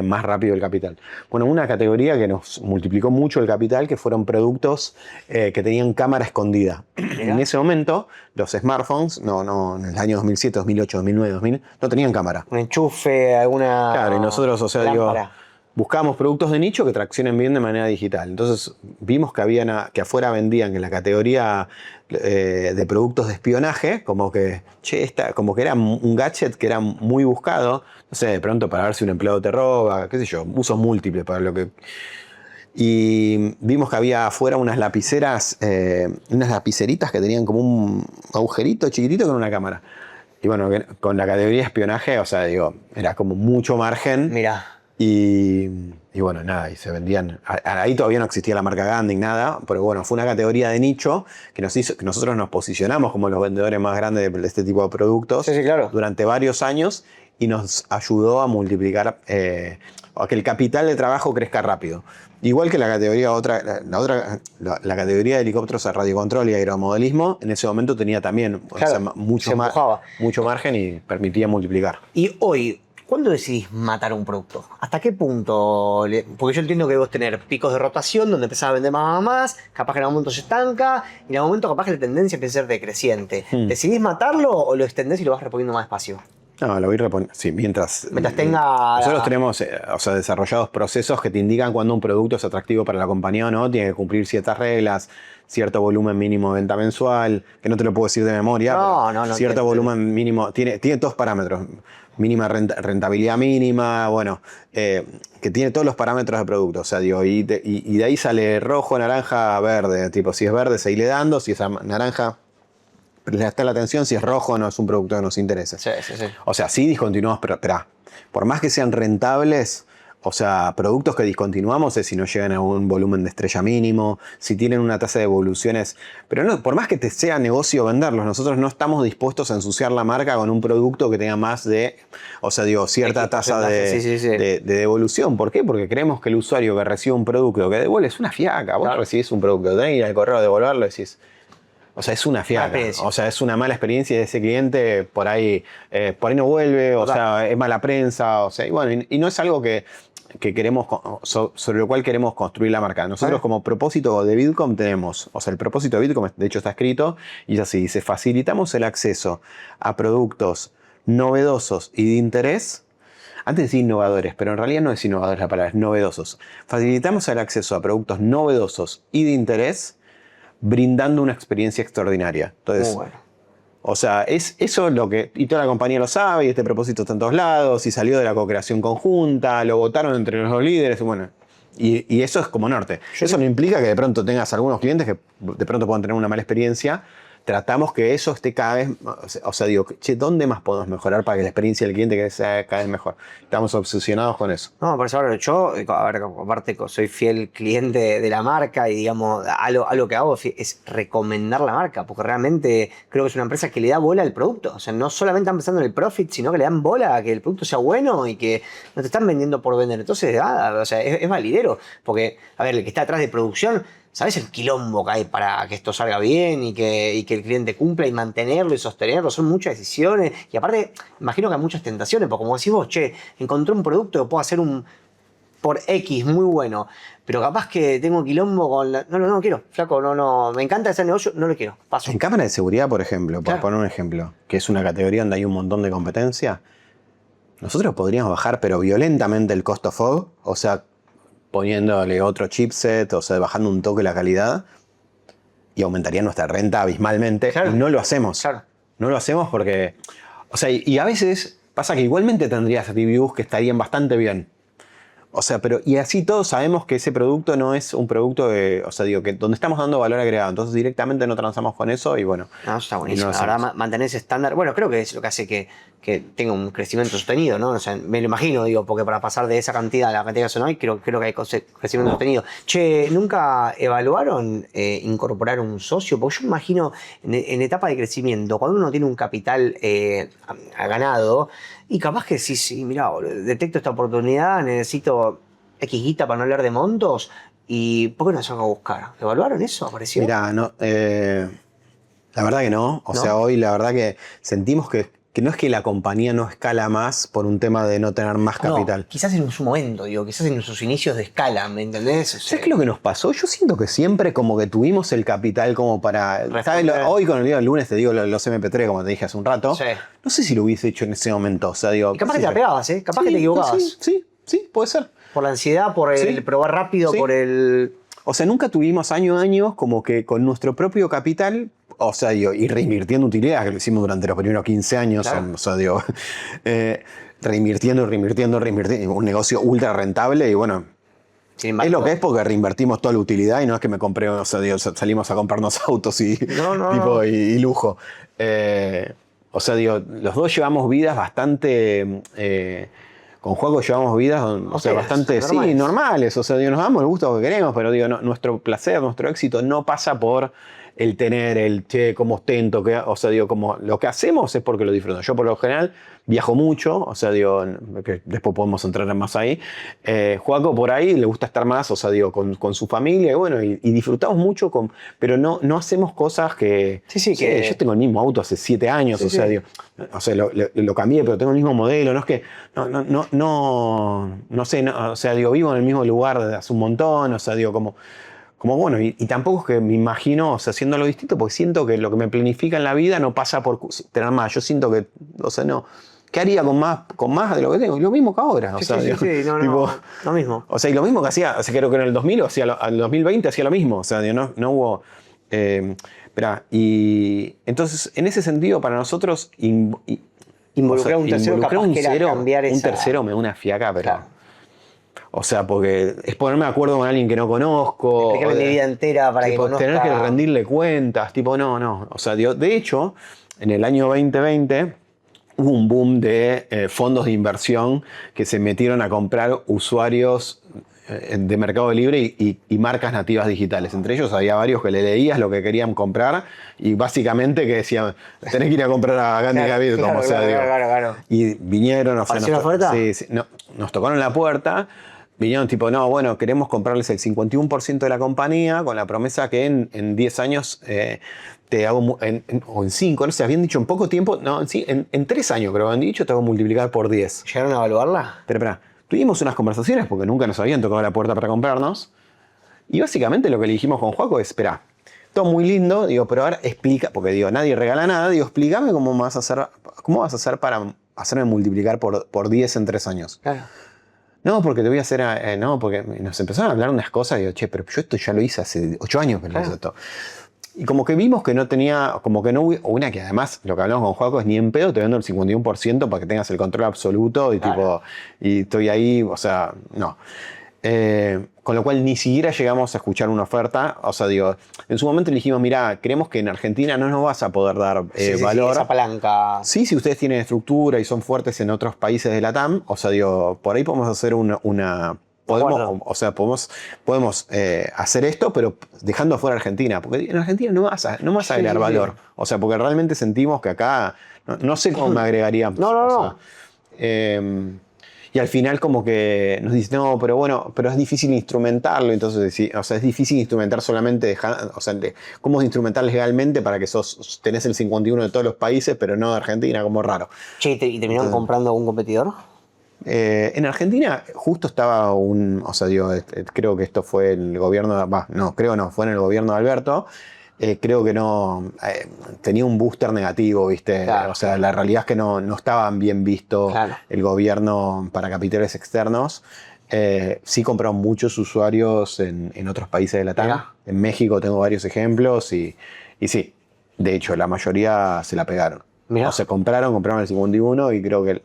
más rápido el capital. Bueno, una categoría que nos multiplicó mucho el capital, que fueron productos que tenían cámara escondida. En ese momento, los smartphones, en el año 2007, 2008, 2009, 2000, no tenían cámara. Un enchufe, alguna... Claro, y nosotros, o sea, lámpara. buscábamos productos de nicho que traccionen bien de manera digital. Entonces vimos que que afuera vendían que en la categoría de productos de espionaje, como que, como que era un gadget que era muy buscado, no sé, de pronto para ver si un empleado te roba, qué sé yo, usos múltiples para lo que... Y vimos que había afuera unas lapiceras, unas lapiceritas que tenían como un agujerito chiquitito con una cámara. Y bueno, con la categoría de espionaje, o sea, digo, era como mucho margen. Mirá. Y bueno, nada, y se vendían. Ahí todavía no existía la marca Ganding, nada, pero bueno, fue una categoría de nicho que nos hizo que nosotros nos posicionamos como los vendedores más grandes de este tipo de productos Sí, claro. durante varios años y nos ayudó a multiplicar, a que el capital de trabajo crezca rápido. Igual que la categoría la categoría de helicópteros a radiocontrol y aeromodelismo, en ese momento tenía también mucho margen y permitía multiplicar. Y hoy, ¿cuándo decidís matar un producto? ¿Hasta qué punto? Porque yo entiendo que debes tener picos de rotación donde empezás a vender más, capaz que en algún momento se estanca, y en algún momento capaz que la tendencia empieza a ser decreciente. ¿Decidís matarlo o lo extendés y lo vas reponiendo más despacio? No, lo voy reponiendo. Sí, mientras tenga... Nosotros tenemos desarrollados procesos que te indican cuando un producto es atractivo para la compañía o no, tiene que cumplir ciertas reglas, cierto volumen mínimo de venta mensual, que no te lo puedo decir de memoria. No. Cierto volumen mínimo, tiene todos parámetros. Mínima rentabilidad mínima, bueno, que tiene todos los parámetros de producto. O sea, digo, y de ahí sale rojo, naranja, verde. Tipo, si es verde, seguile dando, si es naranja, prestar la atención, si es rojo, no es un producto que nos interesa. Sí. O sea, sí discontinuamos, pero espera, por más que sean rentables, o sea, productos que discontinuamos es si no llegan a un volumen de estrella mínimo, si tienen una tasa de devoluciones. Pero no, por más que te sea negocio venderlos, nosotros no estamos dispuestos a ensuciar la marca con un producto que tenga más de, o sea, digo, cierta tasa de devolución. ¿Por qué? Porque creemos que el usuario que recibe un producto que devuelve es una fiaca. Vos recibís un producto, tenés que ir al correo a devolverlo y decís... O sea, es una fiaca. O sea, es una mala experiencia de ese cliente, por ahí no vuelve, o sea, es mala prensa, o sea, y bueno, y no es algo que queremos, sobre lo cual queremos construir la marca. Nosotros como propósito de Bitkom tenemos, o sea, el propósito de Bitkom, de hecho está escrito, y es así, dice, facilitamos el acceso a productos novedosos y de interés. Antes decía innovadores, pero en realidad no es innovadores la palabra, es novedosos. Facilitamos el acceso a productos novedosos y de interés, brindando una experiencia extraordinaria. Entonces, o sea, es eso lo que... Y toda la compañía lo sabe, y este propósito está en todos lados, y salió de la co-creación conjunta, lo votaron entre los dos líderes, bueno... Y eso es como norte. Eso no implica que de pronto tengas algunos clientes que de pronto puedan tener una mala experiencia. Tratamos que eso esté cada vez... O sea, digo, che, ¿dónde más podemos mejorar para que la experiencia del cliente sea cada vez mejor? Estamos obsesionados con eso. No, por eso ahora yo, a ver, aparte soy fiel cliente de la marca y digamos, algo que hago es recomendar la marca, porque realmente creo que es una empresa que le da bola al producto. O sea, no solamente están pensando en el profit, sino que le dan bola a que el producto sea bueno y que no te están vendiendo por vender. Entonces, o sea, es validero, porque, a ver, el que está atrás de producción... ¿Sabes el quilombo que hay para que esto salga bien y que el cliente cumpla y mantenerlo y sostenerlo? Son muchas decisiones. Y aparte, imagino que hay muchas tentaciones, porque como decís vos, che, encontré un producto que puedo hacer por X muy bueno, pero capaz que tengo quilombo con la... No quiero, flaco, no, me encanta ese negocio, no lo quiero, paso. En cámara de seguridad, por ejemplo, por poner un ejemplo, que es una categoría donde hay un montón de competencia, nosotros podríamos bajar, pero violentamente el cost of FOB, o sea, poniéndole otro chipset, o sea, bajando un toque la calidad, y aumentaría nuestra renta abismalmente. Claro. Y no lo hacemos. Claro. No lo hacemos porque... O sea, y a veces pasa que igualmente tendrías reviews que estarían bastante bien. O sea, pero... Y así todos sabemos que ese producto no es un producto de... O sea, digo, que donde estamos dando valor agregado. Entonces directamente no transamos con eso y bueno... No, está buenísimo. Ahora mantener ese estándar... Bueno, creo que es lo que hace que tenga un crecimiento sostenido, ¿no? O sea, me lo imagino, digo, porque para pasar de esa cantidad a la cantidad que son hoy, creo que hay crecimiento sostenido. Che, ¿nunca evaluaron incorporar un socio? Porque yo me imagino en etapa de crecimiento, cuando uno tiene un capital ganado, y capaz que sí, mirá, detecto esta oportunidad, necesito X guita para no hablar de montos, y ¿por qué no se van a buscar? ¿Evaluaron eso? ¿Apareció? Mirá, no, la verdad que no. O sea, hoy la verdad que sentimos que no es que la compañía no escala más por un tema de no tener más capital. No, quizás en su momento, digo, quizás en sus inicios de escala, ¿me entendés? ¿Sabes qué es lo que nos pasó? Yo siento que siempre como que tuvimos el capital como para... Hoy con el lunes te digo los MP3, como te dije hace un rato. Sí. No sé si lo hubiese hecho en ese momento. O sea, digo, y capaz que te apegabas, ¿eh? Capaz que te equivocabas. Sí, puede ser. Por la ansiedad, por el Sí. probar rápido, Sí. por el... O sea, nunca tuvimos año a año como que con nuestro propio capital, o sea, digo, y reinvirtiendo utilidades, que lo hicimos durante los primeros 15 años, Claro. o sea, digo, reinvirtiendo, un negocio ultra rentable y bueno, Sin es embargo, lo que es porque reinvertimos toda la utilidad y no es que me compré, o sea, digo, salimos a comprarnos autos y, No. y lujo. O sea, digo, los dos llevamos vidas bastante... con Juaco llevamos vidas, o sea, Ok, bastante, sí, normales. normales. O sea, digo, nos damos el gusto que queremos, pero digo, nuestro placer, nuestro éxito no pasa por el tener, el che, cómo ostento, o sea, digo, como lo que hacemos es porque lo disfruto. Yo por lo general viajo mucho, o sea, digo, que después podemos entrar más ahí. Juaco por ahí le gusta estar más, o sea, digo, con su familia, y bueno, y disfrutamos mucho, pero no hacemos cosas que... Sí, che, que... yo tengo el mismo auto hace 7 años, Sí, o sea, sí. digo, o sea, lo cambié, pero tengo el mismo modelo, no es que, no sé, o sea, digo, vivo en el mismo lugar desde hace un montón, o sea, digo, como bueno, y tampoco es que me imagino, o sea, haciendo algo distinto, porque siento que lo que me planifica en la vida no pasa por tener más, yo siento que, o sea, no, ¿qué haría con más de lo que tengo? Lo mismo que ahora, o sea, digo, tipo, lo mismo. o sea, y lo mismo que hacía, o sea, creo que en el 2000 o hacía, al 2020 hacía lo mismo, o sea, digo, no hubo... espera, y entonces, en ese sentido, para nosotros, Involucrar a un tercero involucrar capaz que era cambiar un esa... tercero me da una fiaca, pero... Claro. O sea, porque es ponerme de acuerdo con alguien que no conozco. Explicarle mi vida entera para que tipo, conozca... tener que rendirle cuentas, tipo, no. O sea, de hecho, en el año 2020 hubo un boom de fondos de inversión que se metieron a comprar usuarios de Mercado Libre y marcas nativas digitales. Entre ellos había varios que le leías lo que querían comprar y básicamente que decían, tenés que ir a comprar a Gandhi David, como sea, digo. Claro. Y vinieron, o sea, ¿Apareció la oferta? sí, nos tocaron la puerta. Vinieron tipo, no, bueno, queremos comprarles el 51% de la compañía con la promesa que en 10 años te hago, o en 5, no sé, habían dicho en poco tiempo, no, sí, en 3 años creo que habían dicho, te hago multiplicar por 10. ¿Llegaron a evaluarla? Pero espera, tuvimos unas conversaciones porque nunca nos habían tocado la puerta para comprarnos. Y básicamente lo que le dijimos con Juaco es, espera, todo muy lindo, digo, pero ahora explica, porque digo, nadie regala nada, digo, explícame cómo vas a hacer para hacerme multiplicar por 10 en 3 años. Claro. No, porque te voy a hacer... no, porque nos empezaron a hablar unas cosas y digo, che, pero yo esto ya lo hice hace 8 años que lo hice esto. Y como que vimos que no tenía... Como que no hubo... Una que además, lo que hablamos con Joaco es ni en pedo te vendo el 51% para que tengas el control absoluto y tipo... Y estoy ahí, o sea, no. Con lo cual ni siquiera llegamos a escuchar una oferta. O sea, digo, en su momento le dijimos, mirá, creemos que en Argentina no nos vas a poder dar valor. Esa palanca. Sí, si ustedes tienen estructura y son fuertes en otros países de la TAM, o sea, digo, por ahí podemos hacer podemos hacer esto, pero dejando afuera Argentina. Porque en Argentina no vas a agregar valor. O sea, porque realmente sentimos que acá, no sé cómo me agregaría. No. Y al final como que nos dicen, no, pero bueno, pero es difícil instrumentarlo, entonces, sí, o sea, es difícil instrumentar solamente, ¿cómo instrumentar legalmente para que tenés el 51 de todos los países, pero no de Argentina, como raro? Che, ¿y terminaron comprando algún competidor? En Argentina justo estaba o sea, digo, creo que esto fue el gobierno, fue en el gobierno de Alberto. Creo que no tenía un booster negativo, ¿viste? Claro, o sea, la realidad es que no estaban bien visto el gobierno para capitales externos. Sí compraron muchos usuarios en otros países de la TAM. En México tengo varios ejemplos y sí, de hecho, la mayoría se la pegaron. Mirá. O sea, compraron el 51 y creo que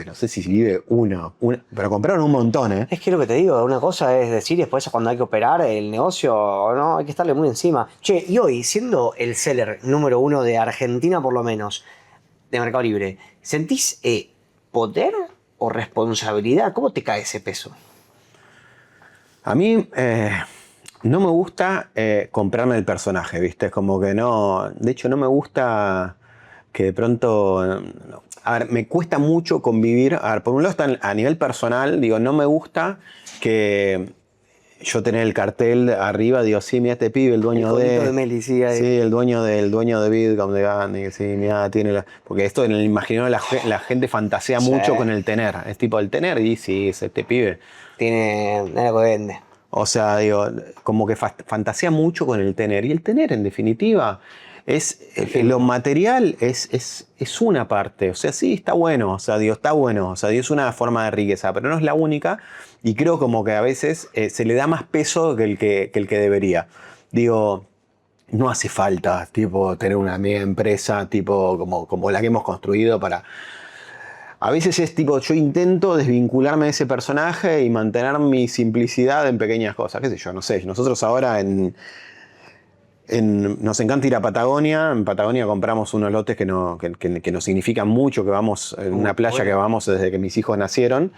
no sé si vive uno, pero compraron un montón, ¿eh? Es que lo que te digo, una cosa es decir y después cuando hay que operar el negocio, no, hay que estarle muy encima. Che, y hoy, siendo el seller número 1 de Argentina por lo menos, de Mercado Libre, ¿sentís poder o responsabilidad? ¿Cómo te cae ese peso? A mí no me gusta comprarme el personaje, ¿viste? Es como que no... De hecho, no me gusta que de pronto... A ver, me cuesta mucho convivir. A ver, por un lado está a nivel personal, digo, no me gusta que yo tener el cartel arriba, digo, sí, mira este pibe, el dueño de Meli, sí, ahí. Sí, el dueño de Bitcom, de Gandhi, sí, mira, tiene porque esto en el imaginario la gente fantasea mucho con el tener. Es tipo el tener y sí, es este pibe. Tiene algo que vende. O sea, digo, como que fantasea mucho con el tener. Y el tener, en definitiva, lo material es una parte. O sea, sí, está bueno. O sea, digo, está bueno. O sea, digo, es una forma de riqueza, pero no es la única. Y creo como que a veces se le da más peso que el que debería. Digo, no hace falta tipo, tener una mega empresa tipo, como la que hemos construido para... A veces es tipo, yo intento desvincularme de ese personaje y mantener mi simplicidad en pequeñas cosas. Qué sé yo, no sé. Nosotros ahora nos encanta ir a Patagonia. En Patagonia compramos unos lotes que nos significan mucho, que vamos en una playa que vamos desde que mis hijos nacieron.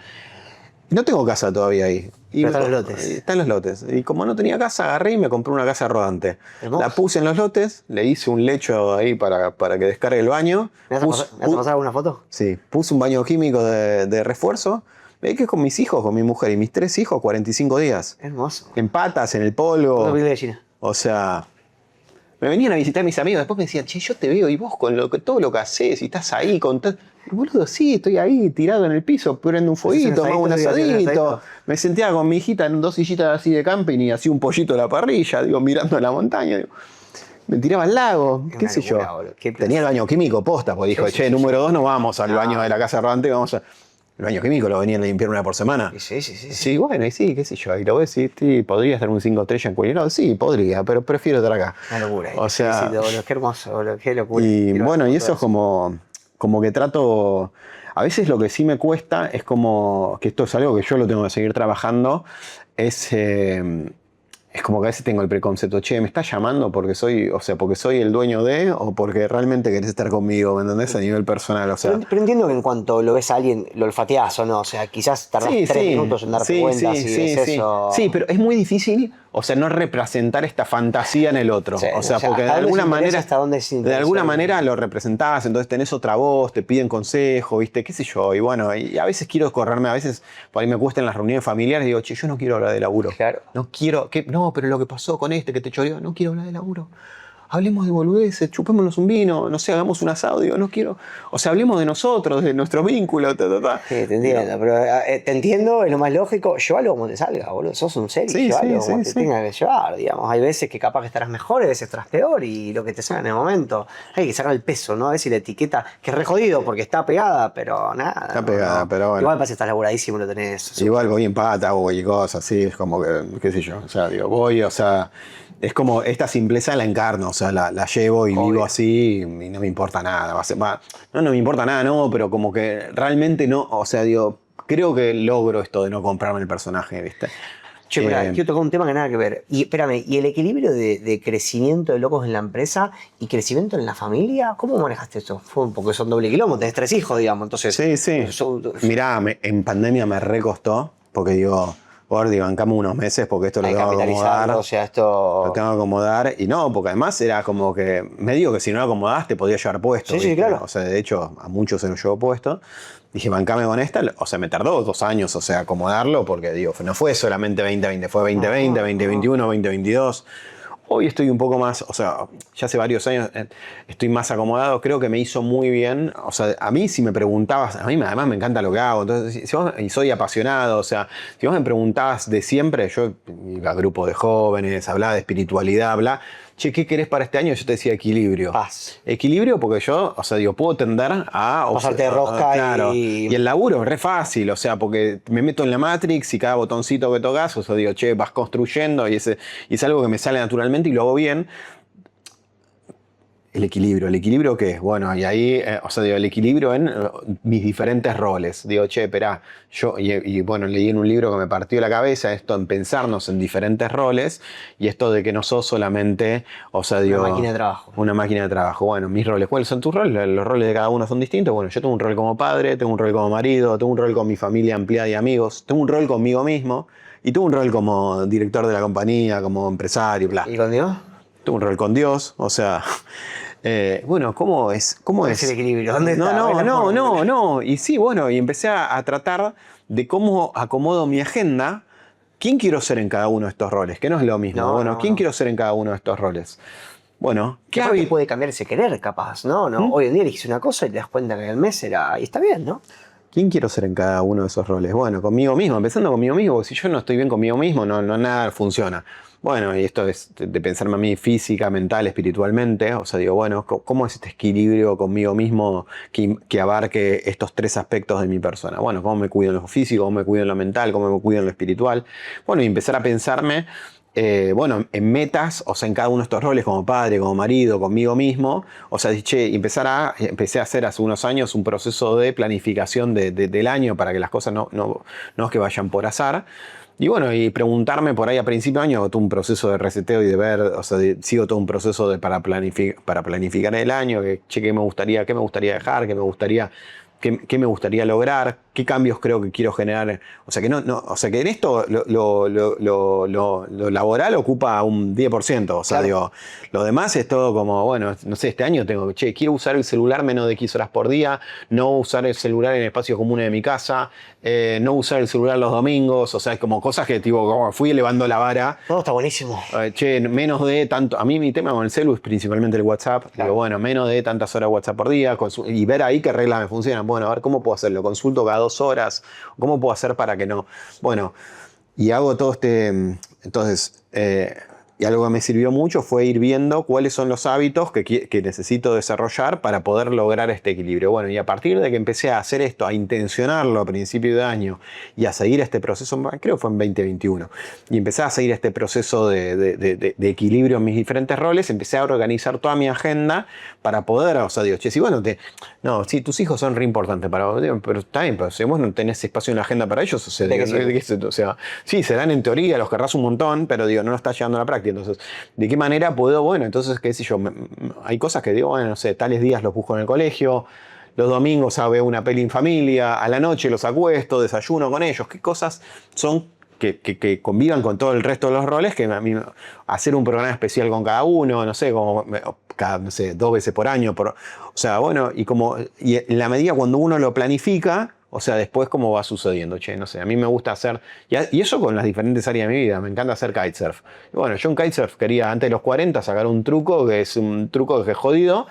Y no tengo casa todavía ahí. Pero están los lotes. Están los lotes. Y como no tenía casa, agarré y me compré una casa rodante. Hermoso. La puse en los lotes, le hice un lecho ahí para que descargue el baño. ¿Me vas a pasar alguna foto? Sí, puse un baño químico de refuerzo. Ve que con mis hijos, con mi mujer y mis 3 hijos, 45 días. Hermoso. En patas, en el polvo. Una piel de gallina. O sea, me venían a visitar mis amigos. Después me decían, che, yo te veo y vos con todo lo que haces y estás ahí con... Y boludo, sí, estoy ahí tirado en el piso, prendo un fueguito, me hago un asadito. Me sentía con mi hijita en 2 sillitas así de camping y hacía un pollito a la parrilla, digo, mirando a la montaña. Digo, me tiraba al lago, qué sé yo. Tenía el baño químico posta, porque dijo, che, número 2 no vamos al baño de la casa rodante, vamos a... El baño químico lo venían a limpiar una por semana. Sí. Sí, bueno, y sí, qué sé yo. Y lo ves, sí, podría estar un 5 estrellas en cualquier lado. Sí, podría, pero prefiero estar acá. Una locura. O sea... Qué hermoso, qué locura. Y bueno, y eso es como que trato... A veces lo que sí me cuesta es como... Que esto es algo que yo lo tengo que seguir trabajando. Es como que a veces tengo el preconcepto, che, ¿me estás llamando porque soy el dueño de o porque realmente querés estar conmigo? ¿Me entendés? A nivel personal, o sea. Pero entiendo que en cuanto lo ves a alguien, lo olfateás o no. O sea, quizás tardás 3 minutos en darte cuenta si es eso. Sí, pero es muy difícil, o sea, no representar esta fantasía en el otro. Sí, o sea, porque de alguna manera lo representás, entonces tenés otra voz, te piden consejo, ¿viste? ¿Qué sé yo? Y bueno, y a veces quiero correrme, a veces por ahí me cuesta en las reuniones familiares, digo, che, yo no quiero hablar de laburo. Claro. No, pero lo que pasó con este que te choreó, no quiero hablar de laburo. Hablemos de boludeces, chupémonos un vino, no sé, hagamos un asado, digo, no quiero... O sea, hablemos de nosotros, de nuestro vínculo, Sí, te entiendo, pero te entiendo, es lo más lógico, llévalo como te salga, boludo, sos un serio, llévalo como te tenga que llevar, digamos. Hay veces que capaz que estarás mejor, hay veces estarás peor, y lo que te salga en el momento, hay que sacar el peso, ¿no? A ver si la etiqueta, que es re jodido porque está pegada, pero nada. Está pegada, pero bueno. Igual pasa que estás laburadísimo y lo tenés. Igual voy en pata, hago cualquier cosa, así, es como que, qué sé yo, o sea, digo, voy, o sea... Es como esta simpleza la encarno, o sea, la llevo y vivo así y no me importa nada. No me importa nada, no, pero como que realmente no, o sea, digo, creo que logro esto de no comprarme el personaje, ¿viste? Che, quiero tocar un tema que nada que ver. Y espérame, ¿y el equilibrio de crecimiento de locos en la empresa y crecimiento en la familia? ¿Cómo manejaste eso? Porque son doble kilómetro, tenés 3 hijos, digamos, entonces... Sí. Mirá, en pandemia me recostó, porque digo... Gordi, bancame unos meses porque esto lo tengo que acomodar. O sea, esto... Lo tengo que acomodar. Y no, porque además era como que... Me digo que si no lo acomodás te podía llevar puesto. Sí, claro. O sea, de hecho, a muchos se nos llevó puesto. Dije, bancame con esta. O sea, me tardó 2 años, o sea, acomodarlo. Porque, digo, no fue solamente 2020. Fue 2020, 2021, 2022. Hoy estoy un poco más, o sea, ya hace varios años estoy más acomodado, creo que me hizo muy bien. O sea, a mí si me preguntabas, a mí además me encanta lo que hago, entonces, y soy apasionado, o sea, si vos me preguntabas de siempre, yo iba a grupos de jóvenes, hablaba de espiritualidad, che, ¿qué querés para este año? Yo te decía equilibrio. Paz. Equilibrio porque yo, o sea, digo, puedo tender a... pasarte de rosca claro, y el laburo es re fácil, o sea, porque me meto en la Matrix y cada botoncito que tocas, o sea, digo, che, vas construyendo y es algo que me sale naturalmente y lo hago bien. ¿El equilibrio qué? Bueno, y ahí, o sea, digo, el equilibrio en mis diferentes roles. Digo, che, esperá, y bueno, leí en un libro que me partió la cabeza esto en pensarnos en diferentes roles y esto de que no sos solamente, o sea, digo... Una máquina de trabajo. Una máquina de trabajo. Bueno, mis roles. ¿Cuáles son tus roles? Los roles de cada uno son distintos. Bueno, yo tengo un rol como padre, tengo un rol como marido, tengo un rol con mi familia ampliada y amigos, tengo un rol conmigo mismo y tengo un rol como director de la compañía, como empresario, bla. ¿Y con Dios? Tengo un rol con Dios, o sea... bueno, ¿cómo es? ¿Cómo es el equilibrio? ¿Dónde está? No. Y sí, bueno, y empecé a tratar de cómo acomodo mi agenda. ¿Quién quiero ser en cada uno de estos roles? Que no es lo mismo. ¿Quién quiero ser en cada uno de estos roles? Bueno, ¿qué puede cambiar ese querer, capaz? ¿No? Hoy en día elegís una cosa y te das cuenta que el mes era... Y está bien, ¿no? ¿Quién quiero ser en cada uno de esos roles? Bueno, conmigo mismo, empezando conmigo mismo, porque si yo no estoy bien conmigo mismo, no nada funciona. Bueno, y esto es de pensarme a mí física, mental, espiritualmente. O sea, digo, bueno, ¿cómo es este equilibrio conmigo mismo que abarque estos tres aspectos de mi persona? Bueno, ¿cómo me cuido en lo físico? ¿Cómo me cuido en lo mental? ¿Cómo me cuido en lo espiritual? Bueno, y empezar a pensarme, bueno, en metas, o sea, en cada uno de estos roles, como padre, como marido, conmigo mismo. O sea, che, empecé a hacer hace unos años un proceso de planificación del año para que las cosas no es que vayan por azar. Y bueno, y preguntarme por ahí a principio de año, hago todo un proceso de reseteo y de ver, o sea, sigo todo un proceso para planificar el año, que, che, qué me gustaría dejar, qué me gustaría lograr, qué cambios creo que quiero generar. O sea, o sea, que en esto lo laboral ocupa un 10%. O sea, Claro. digo, lo demás es todo como, bueno, no sé, este año quiero usar el celular menos de X horas por día, no usar el celular en espacios comunes de mi casa, no usar el celular los domingos. O sea, es como cosas que tipo, como fui elevando la vara. No, está buenísimo. Che, menos de tanto. A mí mi tema con el celu es principalmente el WhatsApp. Claro. Digo, bueno, menos de tantas horas WhatsApp por día y ver ahí qué reglas me funcionan. Bueno, a ver cómo puedo hacerlo. Consulto cada 2 horas. ¿Cómo puedo hacer para que no? Bueno, y hago todo este. Entonces, y algo que me sirvió mucho fue ir viendo cuáles son los hábitos que necesito desarrollar para poder lograr este equilibrio. Bueno, y a partir de que empecé a hacer esto, a intencionarlo a principio de año y a seguir este proceso, creo que fue en 2021, y empecé a seguir este proceso de equilibrio en mis diferentes roles, empecé a organizar toda mi agenda para poder, o sea, digo, che, si bueno, no, sí, tus hijos son re importantes para vos, pero está bien, pero si vos no tenés espacio en la agenda para ellos, o sea, sí, serán en teoría, los querrás un montón, pero digo, no lo estás llevando a la práctica. Entonces, ¿de qué manera puedo? Bueno, entonces, qué sé yo, hay cosas que digo, bueno, no sé, tales días los busco en el colegio, los domingos veo una peli en familia, a la noche los acuesto, desayuno con ellos. ¿Qué cosas son que convivan con todo el resto de los roles? Que a mí, hacer un programa especial con cada uno, no sé, como no sé, 2 veces por año. O sea, bueno, y en la medida cuando uno lo planifica, o sea, después cómo va sucediendo, che, no sé, a mí me gusta hacer, y eso con las diferentes áreas de mi vida, me encanta hacer kitesurf. Y bueno, yo en kitesurf quería antes de los 40 sacar un truco, que es un truco que es jodido,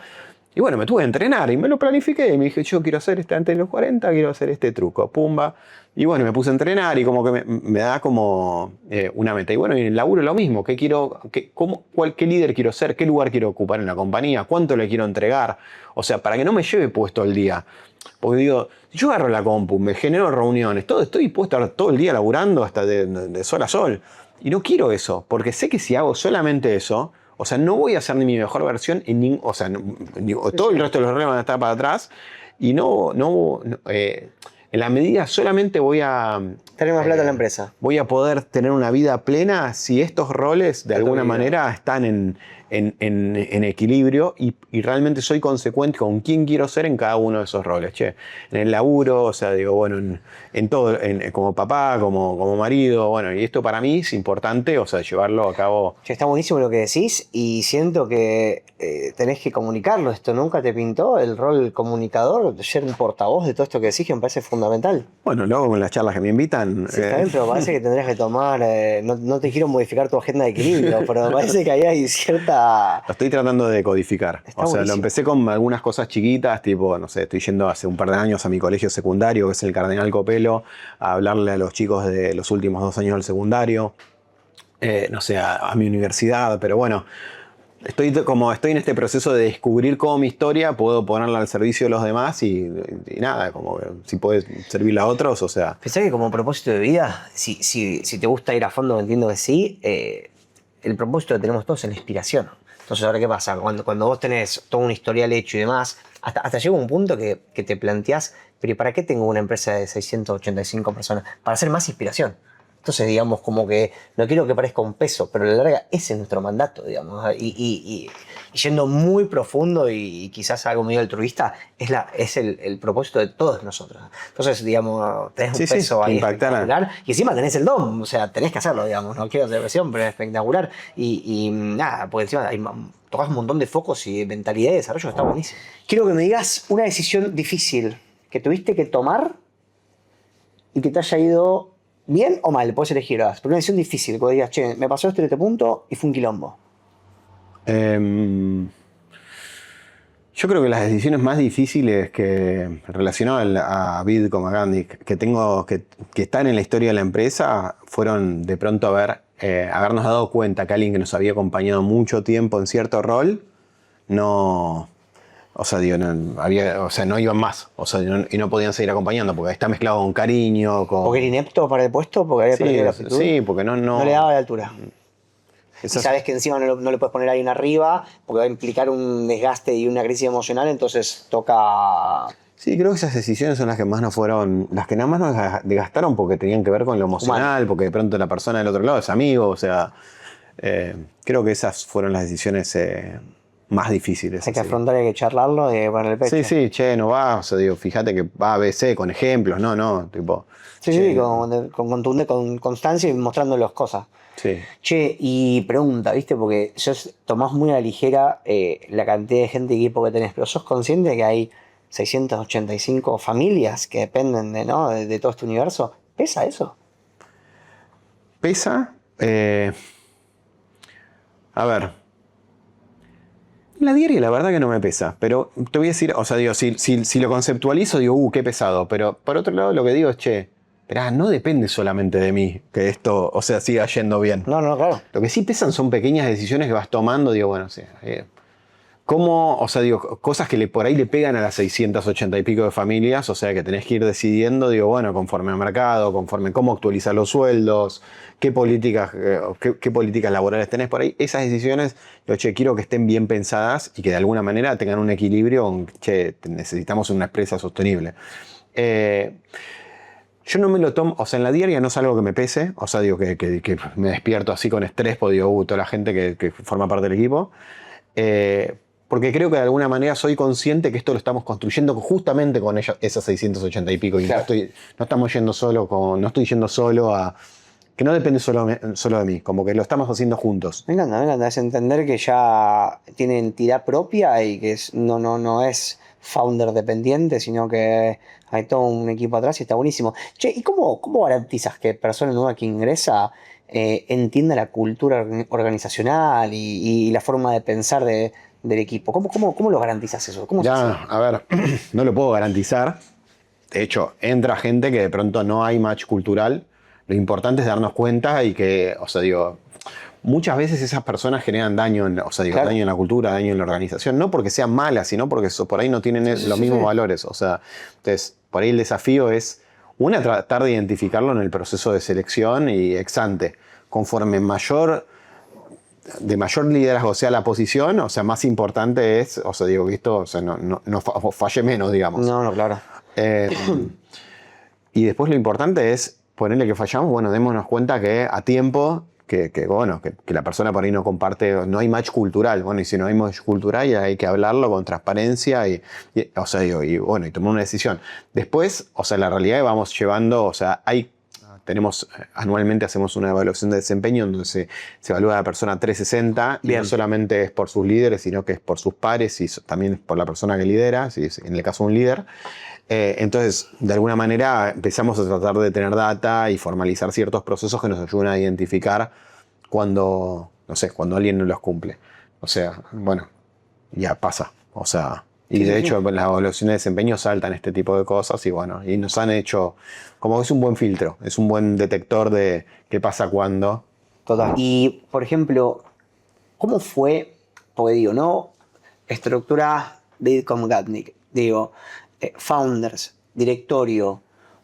y bueno, me tuve que entrenar y me lo planifiqué, y me dije, yo quiero hacer antes de los 40, quiero hacer este truco, pumba. Y bueno, me puse a entrenar y como que me da como una meta. Y bueno, y en el laburo lo mismo, ¿qué líder quiero ser? ¿Qué lugar quiero ocupar en la compañía? ¿Cuánto le quiero entregar? O sea, para que no me lleve puesto el día. Porque digo, yo agarro la compu, me genero reuniones, estoy dispuesto a estar todo el día laburando hasta de sol a sol. Y no quiero eso, porque sé que si hago solamente eso, o sea, no voy a hacer ni mi mejor versión, o sea, todo el resto de los roles van a estar para atrás. Y en la medida solamente voy a Tener más plata en la empresa. voy a poder tener una vida plena si estos roles de alguna vida. manera están en equilibrio y realmente soy consecuente con quién quiero ser en cada uno de esos roles. Che, en el laburo, o sea, digo, bueno, en todo, como papá, como marido, bueno, y esto para mí es importante, o sea, llevarlo a cabo. Che, está buenísimo lo que decís y siento que tenés que comunicarlo. ¿Esto nunca te pintó el rol comunicador, de ser un portavoz de todo esto que decís, que me parece fundamental? Bueno, luego con las charlas que me invitan. Sí, está bien, pero parece que tendrías que tomar, no te quiero modificar tu agenda de equilibrio, pero me parece que ahí hay cierta... Lo estoy tratando de codificar. Está o sea, buenísimo. lo empecé con algunas cosas chiquitas, tipo, no sé, estoy yendo hace un par de años a mi colegio secundario, que es el Cardenal Copelo, a hablarle a los chicos de los últimos 2 años del secundario, no sé, a mi universidad, pero bueno, estoy en este proceso de descubrir cómo mi historia puedo ponerla al servicio de los demás y nada, como que si puede servirle a otros, o sea. Pensé que como propósito de vida, si te gusta ir a fondo, entiendo que sí, el propósito que tenemos todos es la inspiración. Entonces, ahora, ¿qué pasa? Cuando vos tenés todo un historial hecho y demás, hasta llega un punto que te planteás, pero ¿y para qué tengo una empresa de 685 personas? Para hacer más inspiración. Entonces, digamos, como que no quiero que parezca un peso, pero a la larga ese es nuestro mandato, digamos. Y yendo muy profundo y quizás algo medio altruista, es el propósito de todos nosotros. Entonces, digamos, tenés un peso ahí espectacular y encima tenés el don, o sea, tenés que hacerlo, digamos. No quiero hacer presión, pero es espectacular. Y nada, porque encima tocas un montón de focos y de mentalidad y desarrollo, está buenísimo. Quiero que me digas una decisión difícil que tuviste que tomar y que te haya ido... ¿bien o mal? Puedes elegir, pero una decisión difícil, que digas, che, me pasó esto en este punto y fue un quilombo. Yo creo que las decisiones más difíciles que relacionadas a Vid como a Gandhi, que tengo, que están en la historia de la empresa, fueron de pronto habernos dado cuenta que alguien que nos había acompañado mucho tiempo en cierto rol, no, o sea, digo, no iban más, o sea, y no podían seguir acompañando, porque está mezclado con cariño, con... ¿Porque era inepto para el puesto? ¿Porque había perdido la aptitud? Sí, porque no le daba la altura. Y Esas- sabes que encima no le puedes poner a alguien arriba porque va a implicar un desgaste y una crisis emocional, entonces toca... Sí, creo que esas decisiones son las que más nos fueron, las que nada más nos desgastaron porque tenían que ver con lo emocional, porque de pronto la persona del otro lado es amigo, o sea, creo que esas fueron las decisiones más difíciles. Hay que así. afrontar, hay que charlarlo y ponerle el pecho. Sí, sí, che, no va, o sea, digo, fíjate que va a BC con ejemplos, no, tipo... Sí, che, sí, con constancia y mostrando las cosas. Sí. Che, y pregunta, ¿viste? Porque tomás muy a la ligera la cantidad de gente y equipo que tenés, pero ¿sos consciente de que hay 685 familias que dependen de todo este universo? ¿Pesa eso? ¿Pesa? A ver. La diaria la verdad que no me pesa, pero te voy a decir, o sea, digo, si lo conceptualizo, digo, qué pesado, pero por otro lado lo que digo es, che, esperá, no depende solamente de mí que esto, o sea, siga yendo bien. No, claro. Lo que sí pesan son pequeñas decisiones que vas tomando, digo, bueno, o sea, ¿cómo, o sea, digo, cosas que por ahí le pegan a las 680 y pico de familias, o sea, que tenés que ir decidiendo, digo, bueno, conforme al mercado, conforme cómo actualizar los sueldos, qué políticas laborales tenés por ahí. Esas decisiones, yo, che, quiero que estén bien pensadas y que de alguna manera tengan un equilibrio con, che, necesitamos una empresa sostenible. Yo no me lo tomo, o sea, en la diaria no es algo que me pese, o sea, digo, que me despierto así con estrés, porque digo, toda la gente que forma parte del equipo. Porque creo que de alguna manera soy consciente que esto lo estamos construyendo justamente con esas 680 y pico. Y Claro. no estamos yendo no estoy yendo solo a... Que no depende solo de mí, como que lo estamos haciendo juntos. Me encanta, es entender que ya tiene entidad propia y que no es founder dependiente, sino que hay todo un equipo atrás y está buenísimo. Che, ¿y cómo garantizas que persona nueva que ingresa entienda la cultura organizacional y la forma de pensar del equipo? ¿Cómo lo garantizas eso? ¿Cómo se hace? Ya, a ver, no lo puedo garantizar. De hecho, entra gente que de pronto no hay match cultural. Lo importante es darnos cuenta y que, o sea, digo, muchas veces esas personas generan daño, Claro. daño en la cultura, daño en la organización, no porque sean malas, sino porque por ahí no tienen los mismos valores. O sea, entonces, por ahí el desafío es, tratar de identificarlo en el proceso de selección y ex ante. Conforme de mayor liderazgo sea la posición, o sea, más importante es, o sea, digo, que esto, o sea, no falle menos, digamos. No, claro. Y después lo importante es ponerle que fallamos, bueno, démonos cuenta que a tiempo, que la persona por ahí no comparte, no hay match cultural. Bueno, y si no hay match cultural, hay que hablarlo con transparencia y tomar una decisión. Después, o sea, la realidad es que vamos llevando, o sea, anualmente hacemos una evaluación de desempeño donde se evalúa a la persona 360 y Bien. no solamente es por sus líderes, sino que es por sus pares y también por la persona que lidera, si es en el caso de un líder. Entonces, de alguna manera empezamos a tratar de tener data y formalizar ciertos procesos que nos ayuden a identificar cuando alguien no los cumple. O sea, bueno, ya pasa. O sea, y de hecho, en las evaluaciones de desempeño saltan este tipo de cosas y bueno, y nos han hecho, como que es un buen filtro, es un buen detector de qué pasa cuando. Total. Y, por ejemplo, ¿cómo fue, porque digo, no estructura Bitcoin Gatnik, digo, founders, directorio,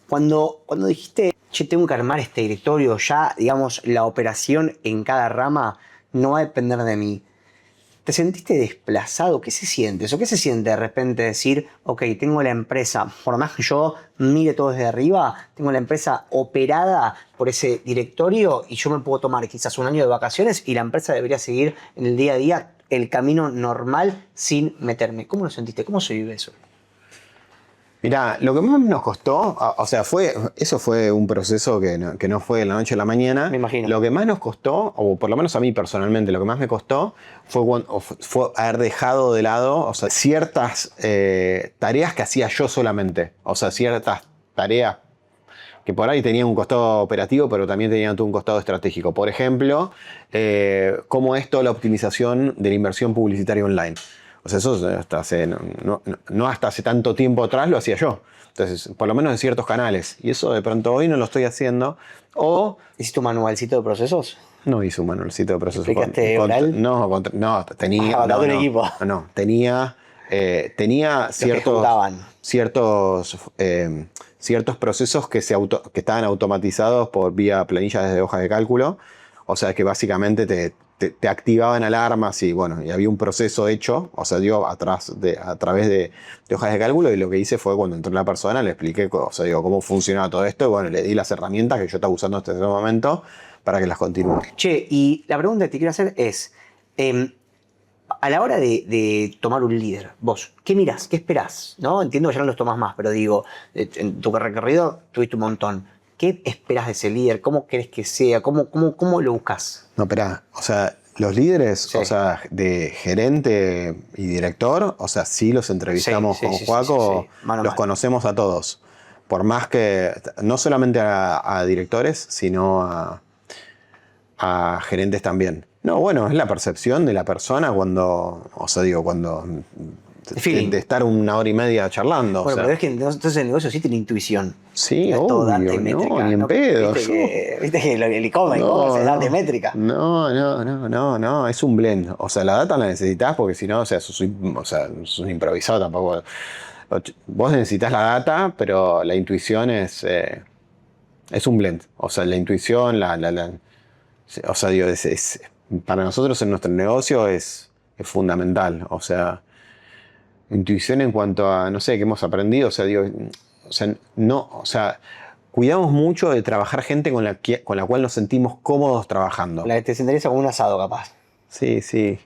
cuando dijiste, che, tengo que armar este directorio, ya, digamos, la operación en cada rama no va a depender de mí, ¿te sentiste desplazado? ¿Qué se siente eso? ¿Qué se siente de repente decir, ok, tengo la empresa, por más que yo mire todo desde arriba, tengo la empresa operada por ese directorio y yo me puedo tomar quizás un año de vacaciones y la empresa debería seguir en el día a día el camino normal sin meterme? ¿Cómo lo sentiste? ¿Cómo se vive eso? Mirá, lo que más nos costó, o sea, eso fue un proceso que no fue de la noche a la mañana. Me imagino. Lo que más nos costó, o por lo menos a mí personalmente, lo que más me costó fue haber dejado de lado, o sea, ciertas tareas que hacía yo solamente. O sea, ciertas tareas que por ahí tenían un costado operativo, pero también tenían un costado estratégico. Por ejemplo, cómo es toda la optimización de la inversión publicitaria online. O sea, eso hasta no hasta hace tanto tiempo atrás lo hacía yo. Entonces, por lo menos en ciertos canales. Y eso de pronto hoy no lo estoy haciendo. O ¿Hiciste un manualcito de procesos? no hice un manualcito de proceso. ¿Explicaste oral? No, tenía. Ah, un equipo. No, tenía ciertos procesos que estaban automatizados por vía planillas de hojas de cálculo. O sea que básicamente te activaban alarmas y bueno, y había un proceso hecho, o sea, a través de hojas de cálculo, y lo que hice fue cuando entró la persona, le expliqué, o sea, cómo funcionaba todo esto, y bueno, le di las herramientas que yo estaba usando hasta ese momento para que las continúe. Che, y la pregunta que te quiero hacer es, a la hora de tomar un líder, vos, ¿qué mirás? ¿Qué esperás? ¿No? Entiendo que ya no los tomás más, pero digo, en tu recorrido tuviste un montón. ¿Qué esperás de ese líder? ¿Cómo querés que sea? ¿Cómo lo buscas? No, espera, o sea, los líderes, Sí. o sea, de gerente y director, o sea, sí los entrevistamos Sí, con sí, Joaco, sí. Mano a los mano. conocemos a todos. Por más que, no solamente a directores, sino a gerentes también. No, bueno, es la percepción de la persona cuando, o sea, cuando Feeling. de estar 1 hora y media charlando. Bueno, o sea. pero es que entonces el negocio sí tiene intuición. Sí, No es todo data y obvio, métrica. no, ni en pedo. Viste que el e-commerce es data y métrica. No, es un blend. O sea, la data la necesitas porque si no, o sea, sos un improvisado tampoco. Vos necesitas la data, pero la intuición es un blend. O sea, la intuición, o sea, para nosotros en nuestro negocio es fundamental. O sea, intuición en cuanto a, no sé, qué hemos aprendido. O sea, cuidamos mucho de trabajar gente con la cual nos sentimos cómodos trabajando. La que te sentarías como un asado, capaz. Sí, sí,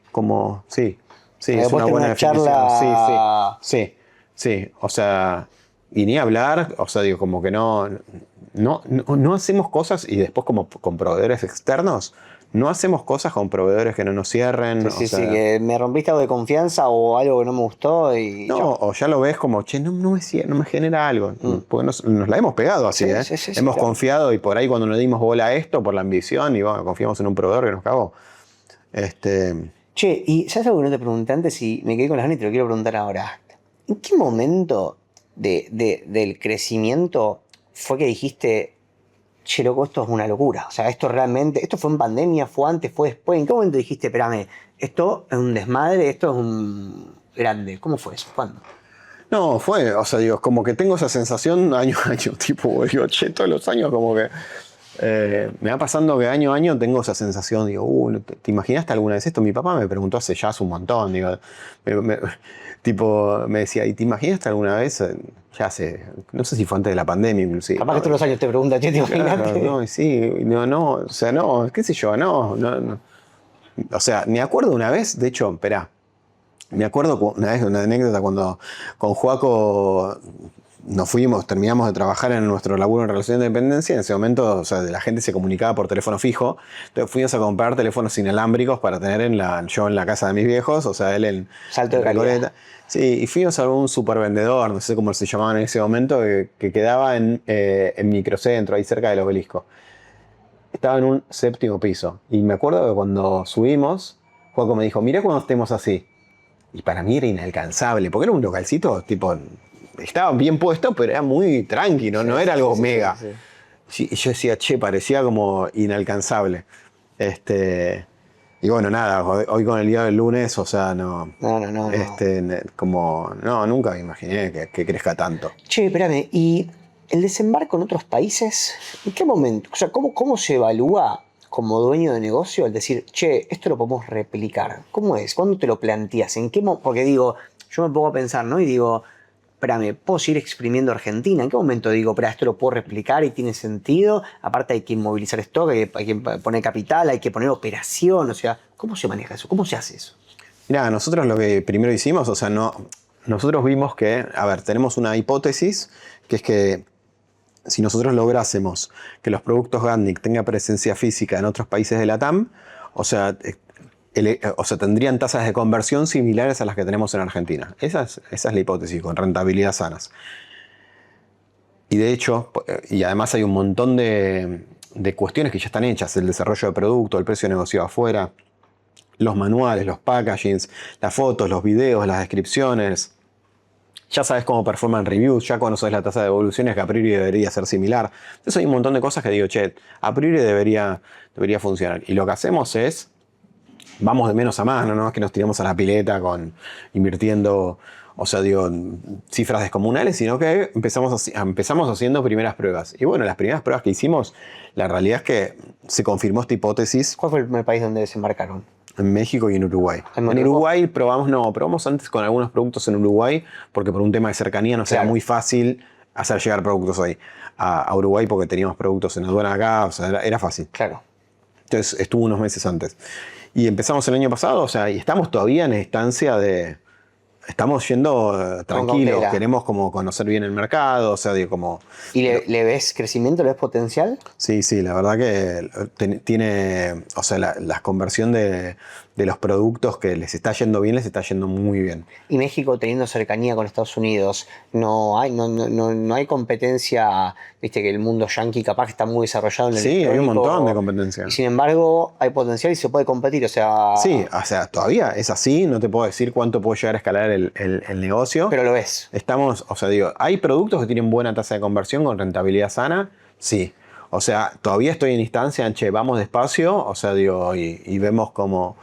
sí, Para es que puedas una tener buena una definición. charla. Sí, o sea, y ni hablar, o sea, como que no hacemos cosas y después como con proveedores externos, no hacemos cosas con proveedores que no nos cierren. Sí, o sea, que me rompiste algo de confianza o algo que no me gustó y no, chao. o ya lo ves como, che, no me genera algo. Porque nos la hemos pegado así, Sí, ¿eh? sí, Hemos claro. confiado y por ahí cuando le dimos bola a esto, por la ambición, y bueno, confiamos en un proveedor que nos cagó. Che, y ¿sabes algo que no te pregunté antes y me quedé con las ganas y te lo quiero preguntar ahora? ¿En qué momento del crecimiento fue que dijiste, che, loco, esto es una locura? O sea, esto fue en pandemia, fue antes, fue después. ¿En qué momento dijiste, espérame, esto es un desmadre, esto es un grande? ¿Cómo fue eso? ¿Cuándo? No, o sea, como que tengo esa sensación año a año, tipo, digo, che, todos los años como que me va pasando que año a año tengo esa sensación, digo, ¿te imaginaste alguna vez esto? Mi papá me preguntó hace un montón, digo, tipo, me decía, ¿y te imaginaste alguna vez? No sé si fue antes de la pandemia inclusive. Capaz que todos los años te preguntan, che, ¿te Claro, imaginaste? no, y sí, o sea, no, qué sé yo, no. O sea, me acuerdo una vez, de hecho, esperá, me acuerdo una vez, una anécdota, cuando con Joaco terminamos de trabajar en nuestro laburo en relación de dependencia. En ese momento, o sea, la gente se comunicaba por teléfono fijo. Entonces fuimos a comprar teléfonos inalámbricos para tener yo en la casa de mis viejos, o sea, él en Salto de calidad. Recoleta. Sí, y fuimos a un supervendedor, no sé cómo se llamaban en ese momento, que quedaba en Microcentro, ahí cerca del Obelisco. Estaba en un 7º piso. Y me acuerdo que cuando subimos, Joaco me dijo, mirá cuando estemos así. Y para mí era inalcanzable, porque era un localcito, tipo, estaba bien puesto, pero era muy tranquilo, no era algo mega. Sí, y yo decía, che, parecía como inalcanzable. Y bueno, nada, hoy con el día del lunes, o sea, no. No. Nunca me imaginé que crezca tanto. Che, espérame, ¿y el desembarco en otros países? ¿En qué momento? O sea, ¿cómo se evalúa como dueño de negocio el decir, che, esto lo podemos replicar? ¿Cómo es? ¿Cuándo te lo planteas? Porque digo, yo me pongo a pensar, ¿no? Y digo, espérame, ¿puedo seguir exprimiendo Argentina? ¿En qué momento digo, espera, esto lo puedo replicar y tiene sentido? Aparte hay que movilizar stock, hay que poner capital, hay que poner operación, o sea, ¿cómo se maneja eso? ¿Cómo se hace eso? Mirá, nosotros lo que primero hicimos, o sea, nosotros vimos que, a ver, tenemos una hipótesis, que es que si nosotros lográsemos que los productos Gandic tengan presencia física en otros países de la TAM, o sea, tendrían tasas de conversión similares a las que tenemos en Argentina. Esa es la hipótesis, con rentabilidad sanas. Y de hecho, y además hay un montón de cuestiones que ya están hechas, el desarrollo de producto, el precio negociado afuera, los manuales, los packagings, las fotos, los videos, las descripciones. Ya sabes cómo performan reviews, ya conoces la tasa de devoluciones que a priori debería ser similar. Entonces hay un montón de cosas que digo, che, a priori debería funcionar. Y lo que hacemos es, vamos de menos a más, no es que nos tiramos a la pileta invirtiendo, o sea, digo, cifras descomunales, sino que empezamos haciendo primeras pruebas. Y bueno, las primeras pruebas que hicimos, la realidad es que se confirmó esta hipótesis. ¿Cuál fue el país donde desembarcaron? En México y en Uruguay. ¿En Uruguay probamos antes con algunos productos en Uruguay, porque por un tema de cercanía no era muy fácil hacer llegar productos ahí a Uruguay, porque teníamos productos en aduana acá, o sea, era fácil. Claro. Entonces estuvo unos meses antes. Y empezamos el año pasado, o sea, y estamos todavía en instancia de... Estamos yendo tranquilos, queremos como conocer bien el mercado, o sea, digo, como... ¿Y le ves crecimiento, le ves potencial? Sí, la verdad que tiene, o sea, la conversión de los productos que les está yendo bien, les está yendo muy bien. Y México teniendo cercanía con Estados Unidos, no hay competencia, viste que el mundo yanqui capaz que está muy desarrollado en el Sí, hay un montón de competencia. Y sin embargo, hay potencial y se puede competir, o sea... Sí, o sea, todavía es así, no te puedo decir cuánto puede llegar a escalar el negocio. Pero lo ves. Estamos, o sea, digo, ¿hay productos que tienen buena tasa de conversión con rentabilidad sana? Sí. O sea, todavía estoy en instancia, che, vamos despacio, o sea, digo, y vemos cómo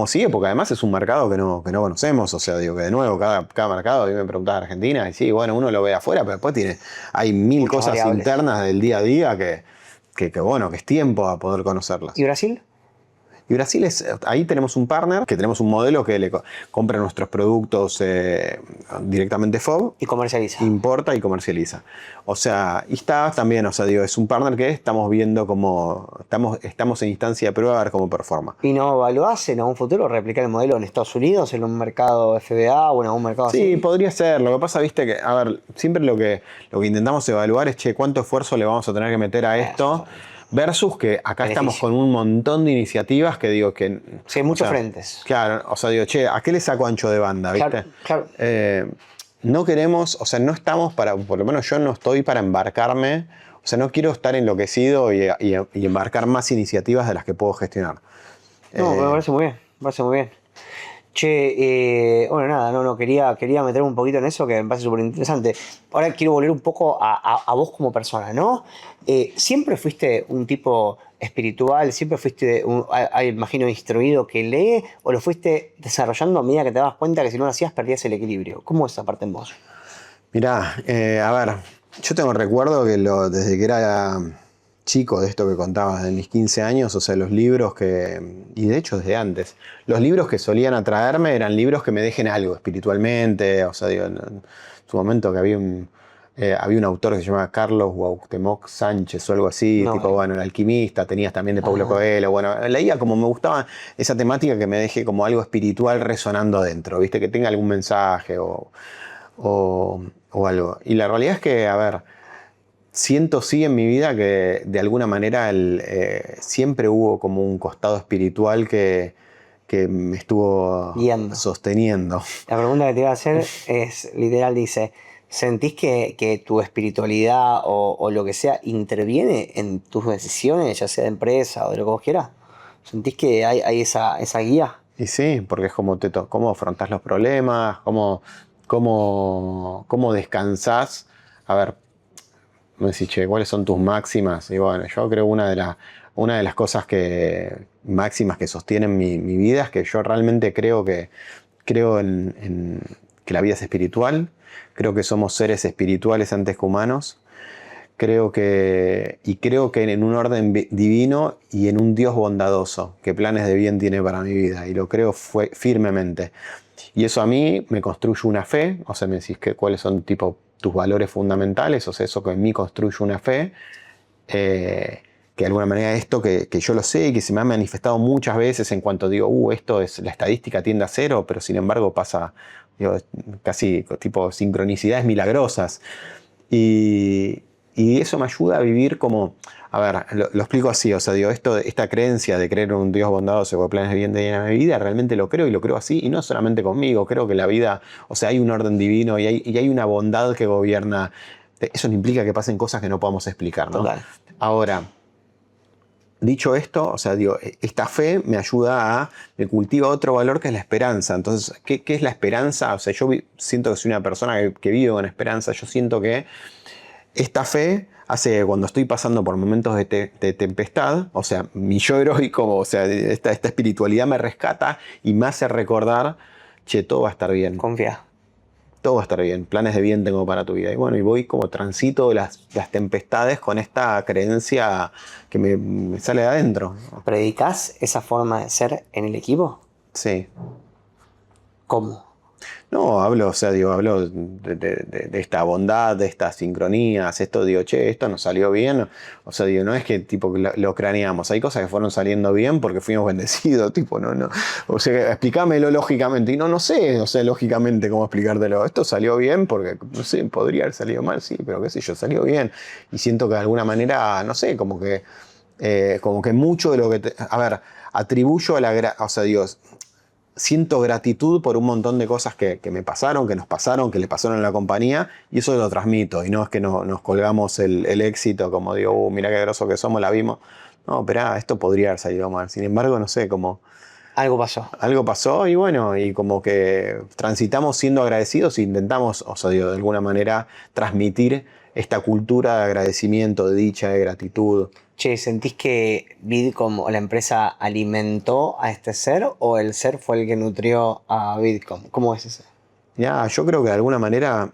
sigue, porque además es un mercado que no conocemos, o sea, digo que de nuevo, cada mercado, yo me preguntaba de Argentina, y sí, bueno, uno lo ve afuera, pero después hay mil muchas cosas variables internas del día a día que es tiempo a poder conocerlas. ¿Y Brasil? Y Brasil ahí tenemos un partner, que tenemos un modelo que le compra nuestros productos directamente FOB. Y comercializa. Importa y comercializa. O sea, y está también, o sea, digo, es un partner que estamos viendo cómo, estamos en instancia de prueba a ver cómo performa. ¿Y no evaluás en algún futuro replicar el modelo en Estados Unidos, en un mercado FBA o en algún mercado así? Sí, podría ser. Lo que pasa, viste, que, a ver, siempre lo que intentamos evaluar es, che, ¿cuánto esfuerzo le vamos a tener que meter a esto? Versus que acá estamos con un montón de iniciativas que digo que... Sí, hay muchos frentes. Claro, o sea, digo, che, ¿a qué le saco ancho de banda, viste? Claro. No queremos, o sea, no estamos para, por lo menos yo no estoy para embarcarme, o sea, no quiero estar enloquecido y embarcar más iniciativas de las que puedo gestionar. No, me parece muy bien, Che, bueno, nada, quería meterme un poquito en eso que me parece súper interesante. Ahora quiero volver un poco a vos como persona, ¿no? ¿Siempre fuiste un tipo espiritual? ¿Siempre fuiste, imagino, instruido que lee? ¿O lo fuiste desarrollando a medida que te dabas cuenta que si no lo hacías perdías el equilibrio? ¿Cómo es esa parte en vos? Mirá, a ver, yo tengo recuerdo que desde que era chico, de esto que contabas, de mis 15 años, o sea, los libros y de hecho desde antes, los libros que solían atraerme eran libros que me dejen algo espiritualmente, o sea, digo, en su momento que había un autor que se llamaba Carlos Cuauhtémoc Sánchez o algo así, bueno, El alquimista, tenías también de Paulo Coelho, bueno, leía como me gustaba esa temática que me deje como algo espiritual resonando adentro, ¿viste? Que tenga algún mensaje o algo. Y la realidad es que, a ver, siento sí en mi vida que de alguna manera siempre hubo como un costado espiritual que me estuvo sosteniendo. La pregunta que te iba a hacer es, literal, dice, ¿sentís que tu espiritualidad o lo que sea interviene en tus decisiones, ya sea de empresa o de lo que vos quieras? ¿Sentís que hay esa guía? Y sí, porque es como cómo afrontás los problemas, cómo descansás. A ver, me decís, che, ¿cuáles son tus máximas? Y bueno, yo creo una de las cosas máximas que sostienen mi vida es que yo realmente creo en que la vida es espiritual, creo que somos seres espirituales antes que humanos, creo que en un orden divino y en un Dios bondadoso, que planes de bien tiene para mi vida, y lo creo firmemente. Y eso a mí me construye una fe, o sea, me decís cuáles son tus valores fundamentales, o sea, eso que en mí construye una fe, que de alguna manera esto que yo lo sé y que se me ha manifestado muchas veces en cuanto digo, esto es, la estadística tiende a cero, pero sin embargo pasa, digo, casi tipo sincronicidades milagrosas. Y eso me ayuda a vivir como, a ver, lo explico así, o sea, digo, esta creencia de creer en un Dios bondadoso con planes de bien en mi vida, realmente lo creo y lo creo así, y no solamente conmigo, creo que la vida, o sea, hay un orden divino y hay una bondad que gobierna. Eso no implica que pasen cosas que no podamos explicar, ¿no? Total. Ahora, dicho esto, o sea, digo, esta fe me ayuda me cultiva otro valor que es la esperanza. Entonces, ¿qué es la esperanza? O sea, siento que soy una persona que vive con esperanza. Yo siento que esta fe hace que cuando estoy pasando por momentos de tempestad, o sea, mi yo heroico, o sea, esta espiritualidad me rescata y me hace recordar, che, todo va a estar bien. Confía. Todo va a estar bien, planes de bien tengo para tu vida. Y bueno, y voy como transito las tempestades con esta creencia que me sale de adentro. ¿Predicás esa forma de ser en el equipo? Sí. ¿Cómo? No, hablo, o sea, digo, hablo de esta bondad, de estas sincronías, esto, digo, che, esto nos salió bien. O sea, digo, no es que tipo lo craneamos, hay cosas que fueron saliendo bien porque fuimos bendecidos, tipo, no. O sea, explícamelo lógicamente. Y no sé, o sea, lógicamente cómo explicártelo. Esto salió bien porque, no sé, podría haber salido mal, sí, pero qué sé yo, salió bien. Y siento que de alguna manera, no sé, como que mucho de lo que, a ver, atribuyo a o sea, digo, siento gratitud por un montón de cosas que me pasaron, que nos pasaron, que le pasaron a la compañía, y eso lo transmito. Y no es que nos colgamos el éxito, como digo, mira qué groso que somos, la vimos. No, pero esto podría haber salido mal. Sin embargo, no sé, como Algo pasó. algo pasó y bueno, y como que transitamos siendo agradecidos e intentamos, o sea, digo, de alguna manera transmitir esta cultura de agradecimiento, de dicha, de gratitud. Che, ¿sentís que Vidcom o la empresa alimentó a este ser o el ser fue el que nutrió a Vidcom? ¿Cómo es eso? Ya, yo creo que de alguna manera,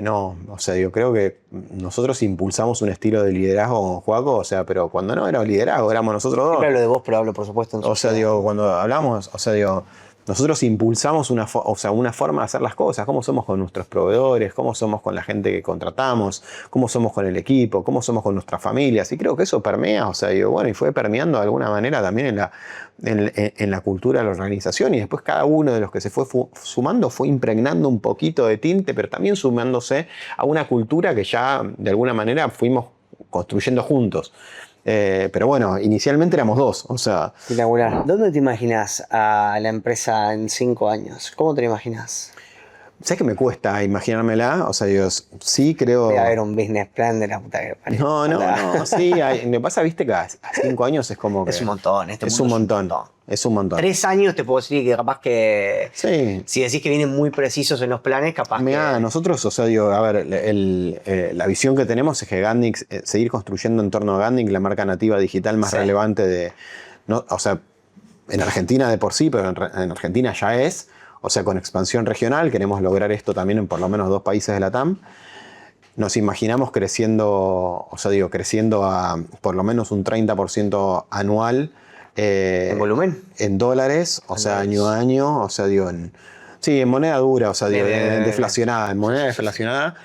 no, o sea, yo creo que nosotros impulsamos un estilo de liderazgo con Joaco, o sea, pero cuando no era un liderazgo, éramos nosotros dos. Siempre hablo de vos, pero hablo por supuesto en O sea, digo, cuando hablamos, o sea, digo, nosotros impulsamos una forma de hacer las cosas, cómo somos con nuestros proveedores, cómo somos con la gente que contratamos, cómo somos con el equipo, cómo somos con nuestras familias. Y creo que eso permea, o sea, digo, bueno, y fue permeando de alguna manera también en la cultura de la organización. Y después cada uno de los que se fue sumando fue impregnando un poquito de tinte, pero también sumándose a una cultura que ya de alguna manera fuimos construyendo juntos. Pero bueno, inicialmente éramos dos, o sea. Espectacular. ¿Dónde te imaginas a la empresa en 5 años? ¿Cómo te la imaginas? ¿Sabes que me cuesta imaginármela? O sea, yo sí creo. Debe haber un business plan de la puta que parió. No, sí, me pasa, viste, que a 5 años es como que. Es un montón, es un montón. Es un montón. 3 años te puedo decir que capaz que. Sí. Si decís que vienen muy precisos en los planes, capaz Mirá, que. nosotros, o sea, digo, a ver, la visión que tenemos es que Gandix, seguir construyendo en torno a Gandix la marca nativa digital más relevante de. No, o sea, en Argentina de por sí, pero en Argentina ya es. O sea, con expansión regional, queremos lograr esto también en por lo menos 2 países de la TAM. Nos imaginamos creciendo, o sea, digo, creciendo a por lo menos un 30% anual. ¿En volumen? En dólares, o sea, año a año, o sea, digo, en moneda dura, o sea, digo, deflacionada, en moneda deflacionada,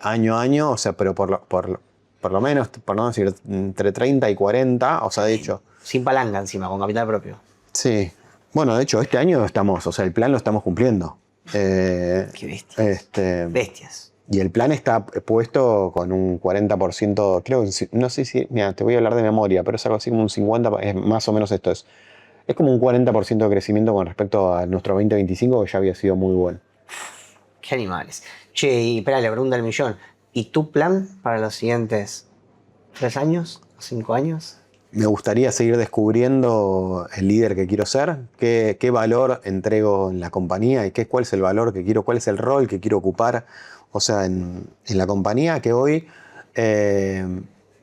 año a año, o sea, pero por lo menos, por no decir, entre 30 y 40, o sea, de hecho. Sin palanca encima, con capital propio. Sí. Bueno, de hecho, este año estamos, o sea, el plan lo estamos cumpliendo. Qué bestias. Bestias. Y el plan está puesto con un 40%, creo, no sé si, mira, te voy a hablar de memoria, pero es algo así como un 50%, es más o menos esto, es como un 40% de crecimiento con respecto a nuestro 2025, que ya había sido muy bueno. Qué animales. Che, y espera, le pregunta al millón, ¿y tu plan para los siguientes 3 años, 5 años? Me gustaría seguir descubriendo el líder que quiero ser, qué valor entrego en la compañía y cuál es el valor que quiero, cuál es el rol que quiero ocupar, o sea, en la compañía que hoy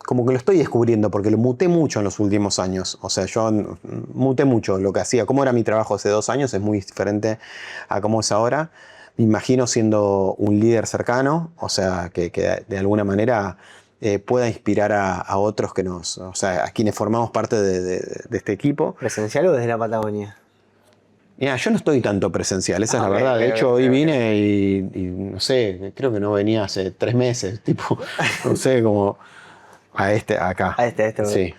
como que lo estoy descubriendo porque lo muté mucho en los últimos años. O sea, yo muté mucho lo que hacía. Cómo era mi trabajo hace 2 años es muy diferente a cómo es ahora. Me imagino siendo un líder cercano, o sea, que de alguna manera pueda inspirar a otros o sea, a quienes formamos parte de este equipo. ¿Presencial o desde la Patagonia? Mira, yo no estoy tanto presencial, esa es la verdad. De hecho, hoy vine y no sé, creo que no venía hace 3 meses, tipo, no sé, como acá. A este. Sí.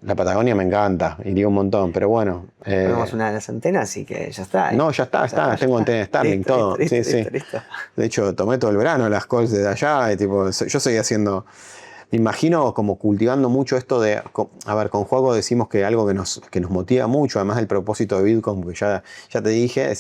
La Patagonia me encanta, iría un montón, pero bueno. Tenemos una de las antenas y que ya está. No, ya está. Tengo antena de Starlink, todo. Listo. De hecho, tomé todo el verano las calls de allá y tipo, yo seguí haciendo. Me imagino como cultivando mucho esto de. A ver, con Joaco decimos que algo que nos motiva mucho, además del propósito de Vidcom, que ya te dije,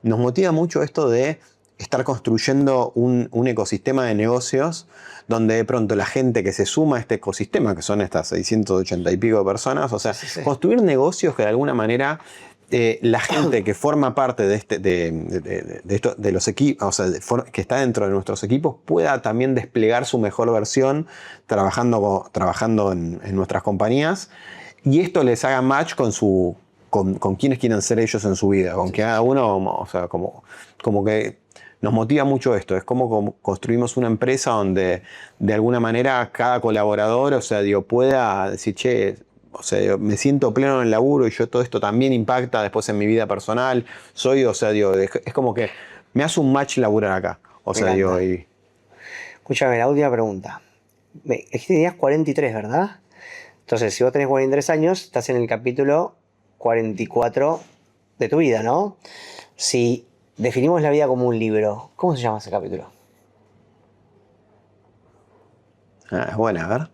nos motiva mucho esto de estar construyendo un ecosistema de negocios donde de pronto la gente que se suma a este ecosistema, que son estas 680 y pico de personas, o sea, construir negocios que de alguna manera la gente que forma parte de los equipos, o sea, que está dentro de nuestros equipos, pueda también desplegar su mejor versión trabajando en nuestras compañías, y esto les haga match con quienes quieren ser ellos en su vida, con cada uno, o sea, como que nos motiva mucho esto. Es como construimos una empresa donde de alguna manera cada colaborador, o sea, pueda decir, che, o sea, me siento pleno en el laburo y yo todo esto también impacta después en mi vida personal. O sea, es como que me hace un match laburar acá. O sea, Escúchame, la última pregunta. Es que tenías 43, ¿verdad? Entonces, si vos tenés 43 años, estás en el capítulo 44 de tu vida, ¿no? Si definimos la vida como un libro, ¿cómo se llama ese capítulo? Es buena, a ver.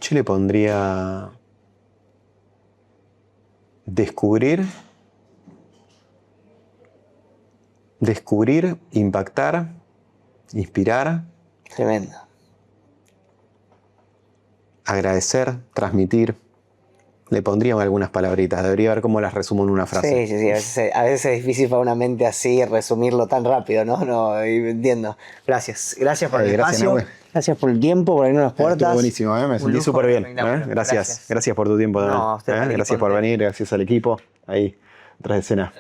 Yo le pondría descubrir, impactar, inspirar. Tremendo. Agradecer, transmitir. Le pondríamos algunas palabritas, debería ver cómo las resumo en una frase. Sí. A veces es difícil para una mente así resumirlo tan rápido, ¿no? No, entiendo. Gracias por el espacio. Gracias por el tiempo, por abrirnos las puertas. Estuvo buenísimo, me sentí súper bien. Gracias por tu tiempo. No, Gracias por venir, gracias al equipo ahí, tras de escena.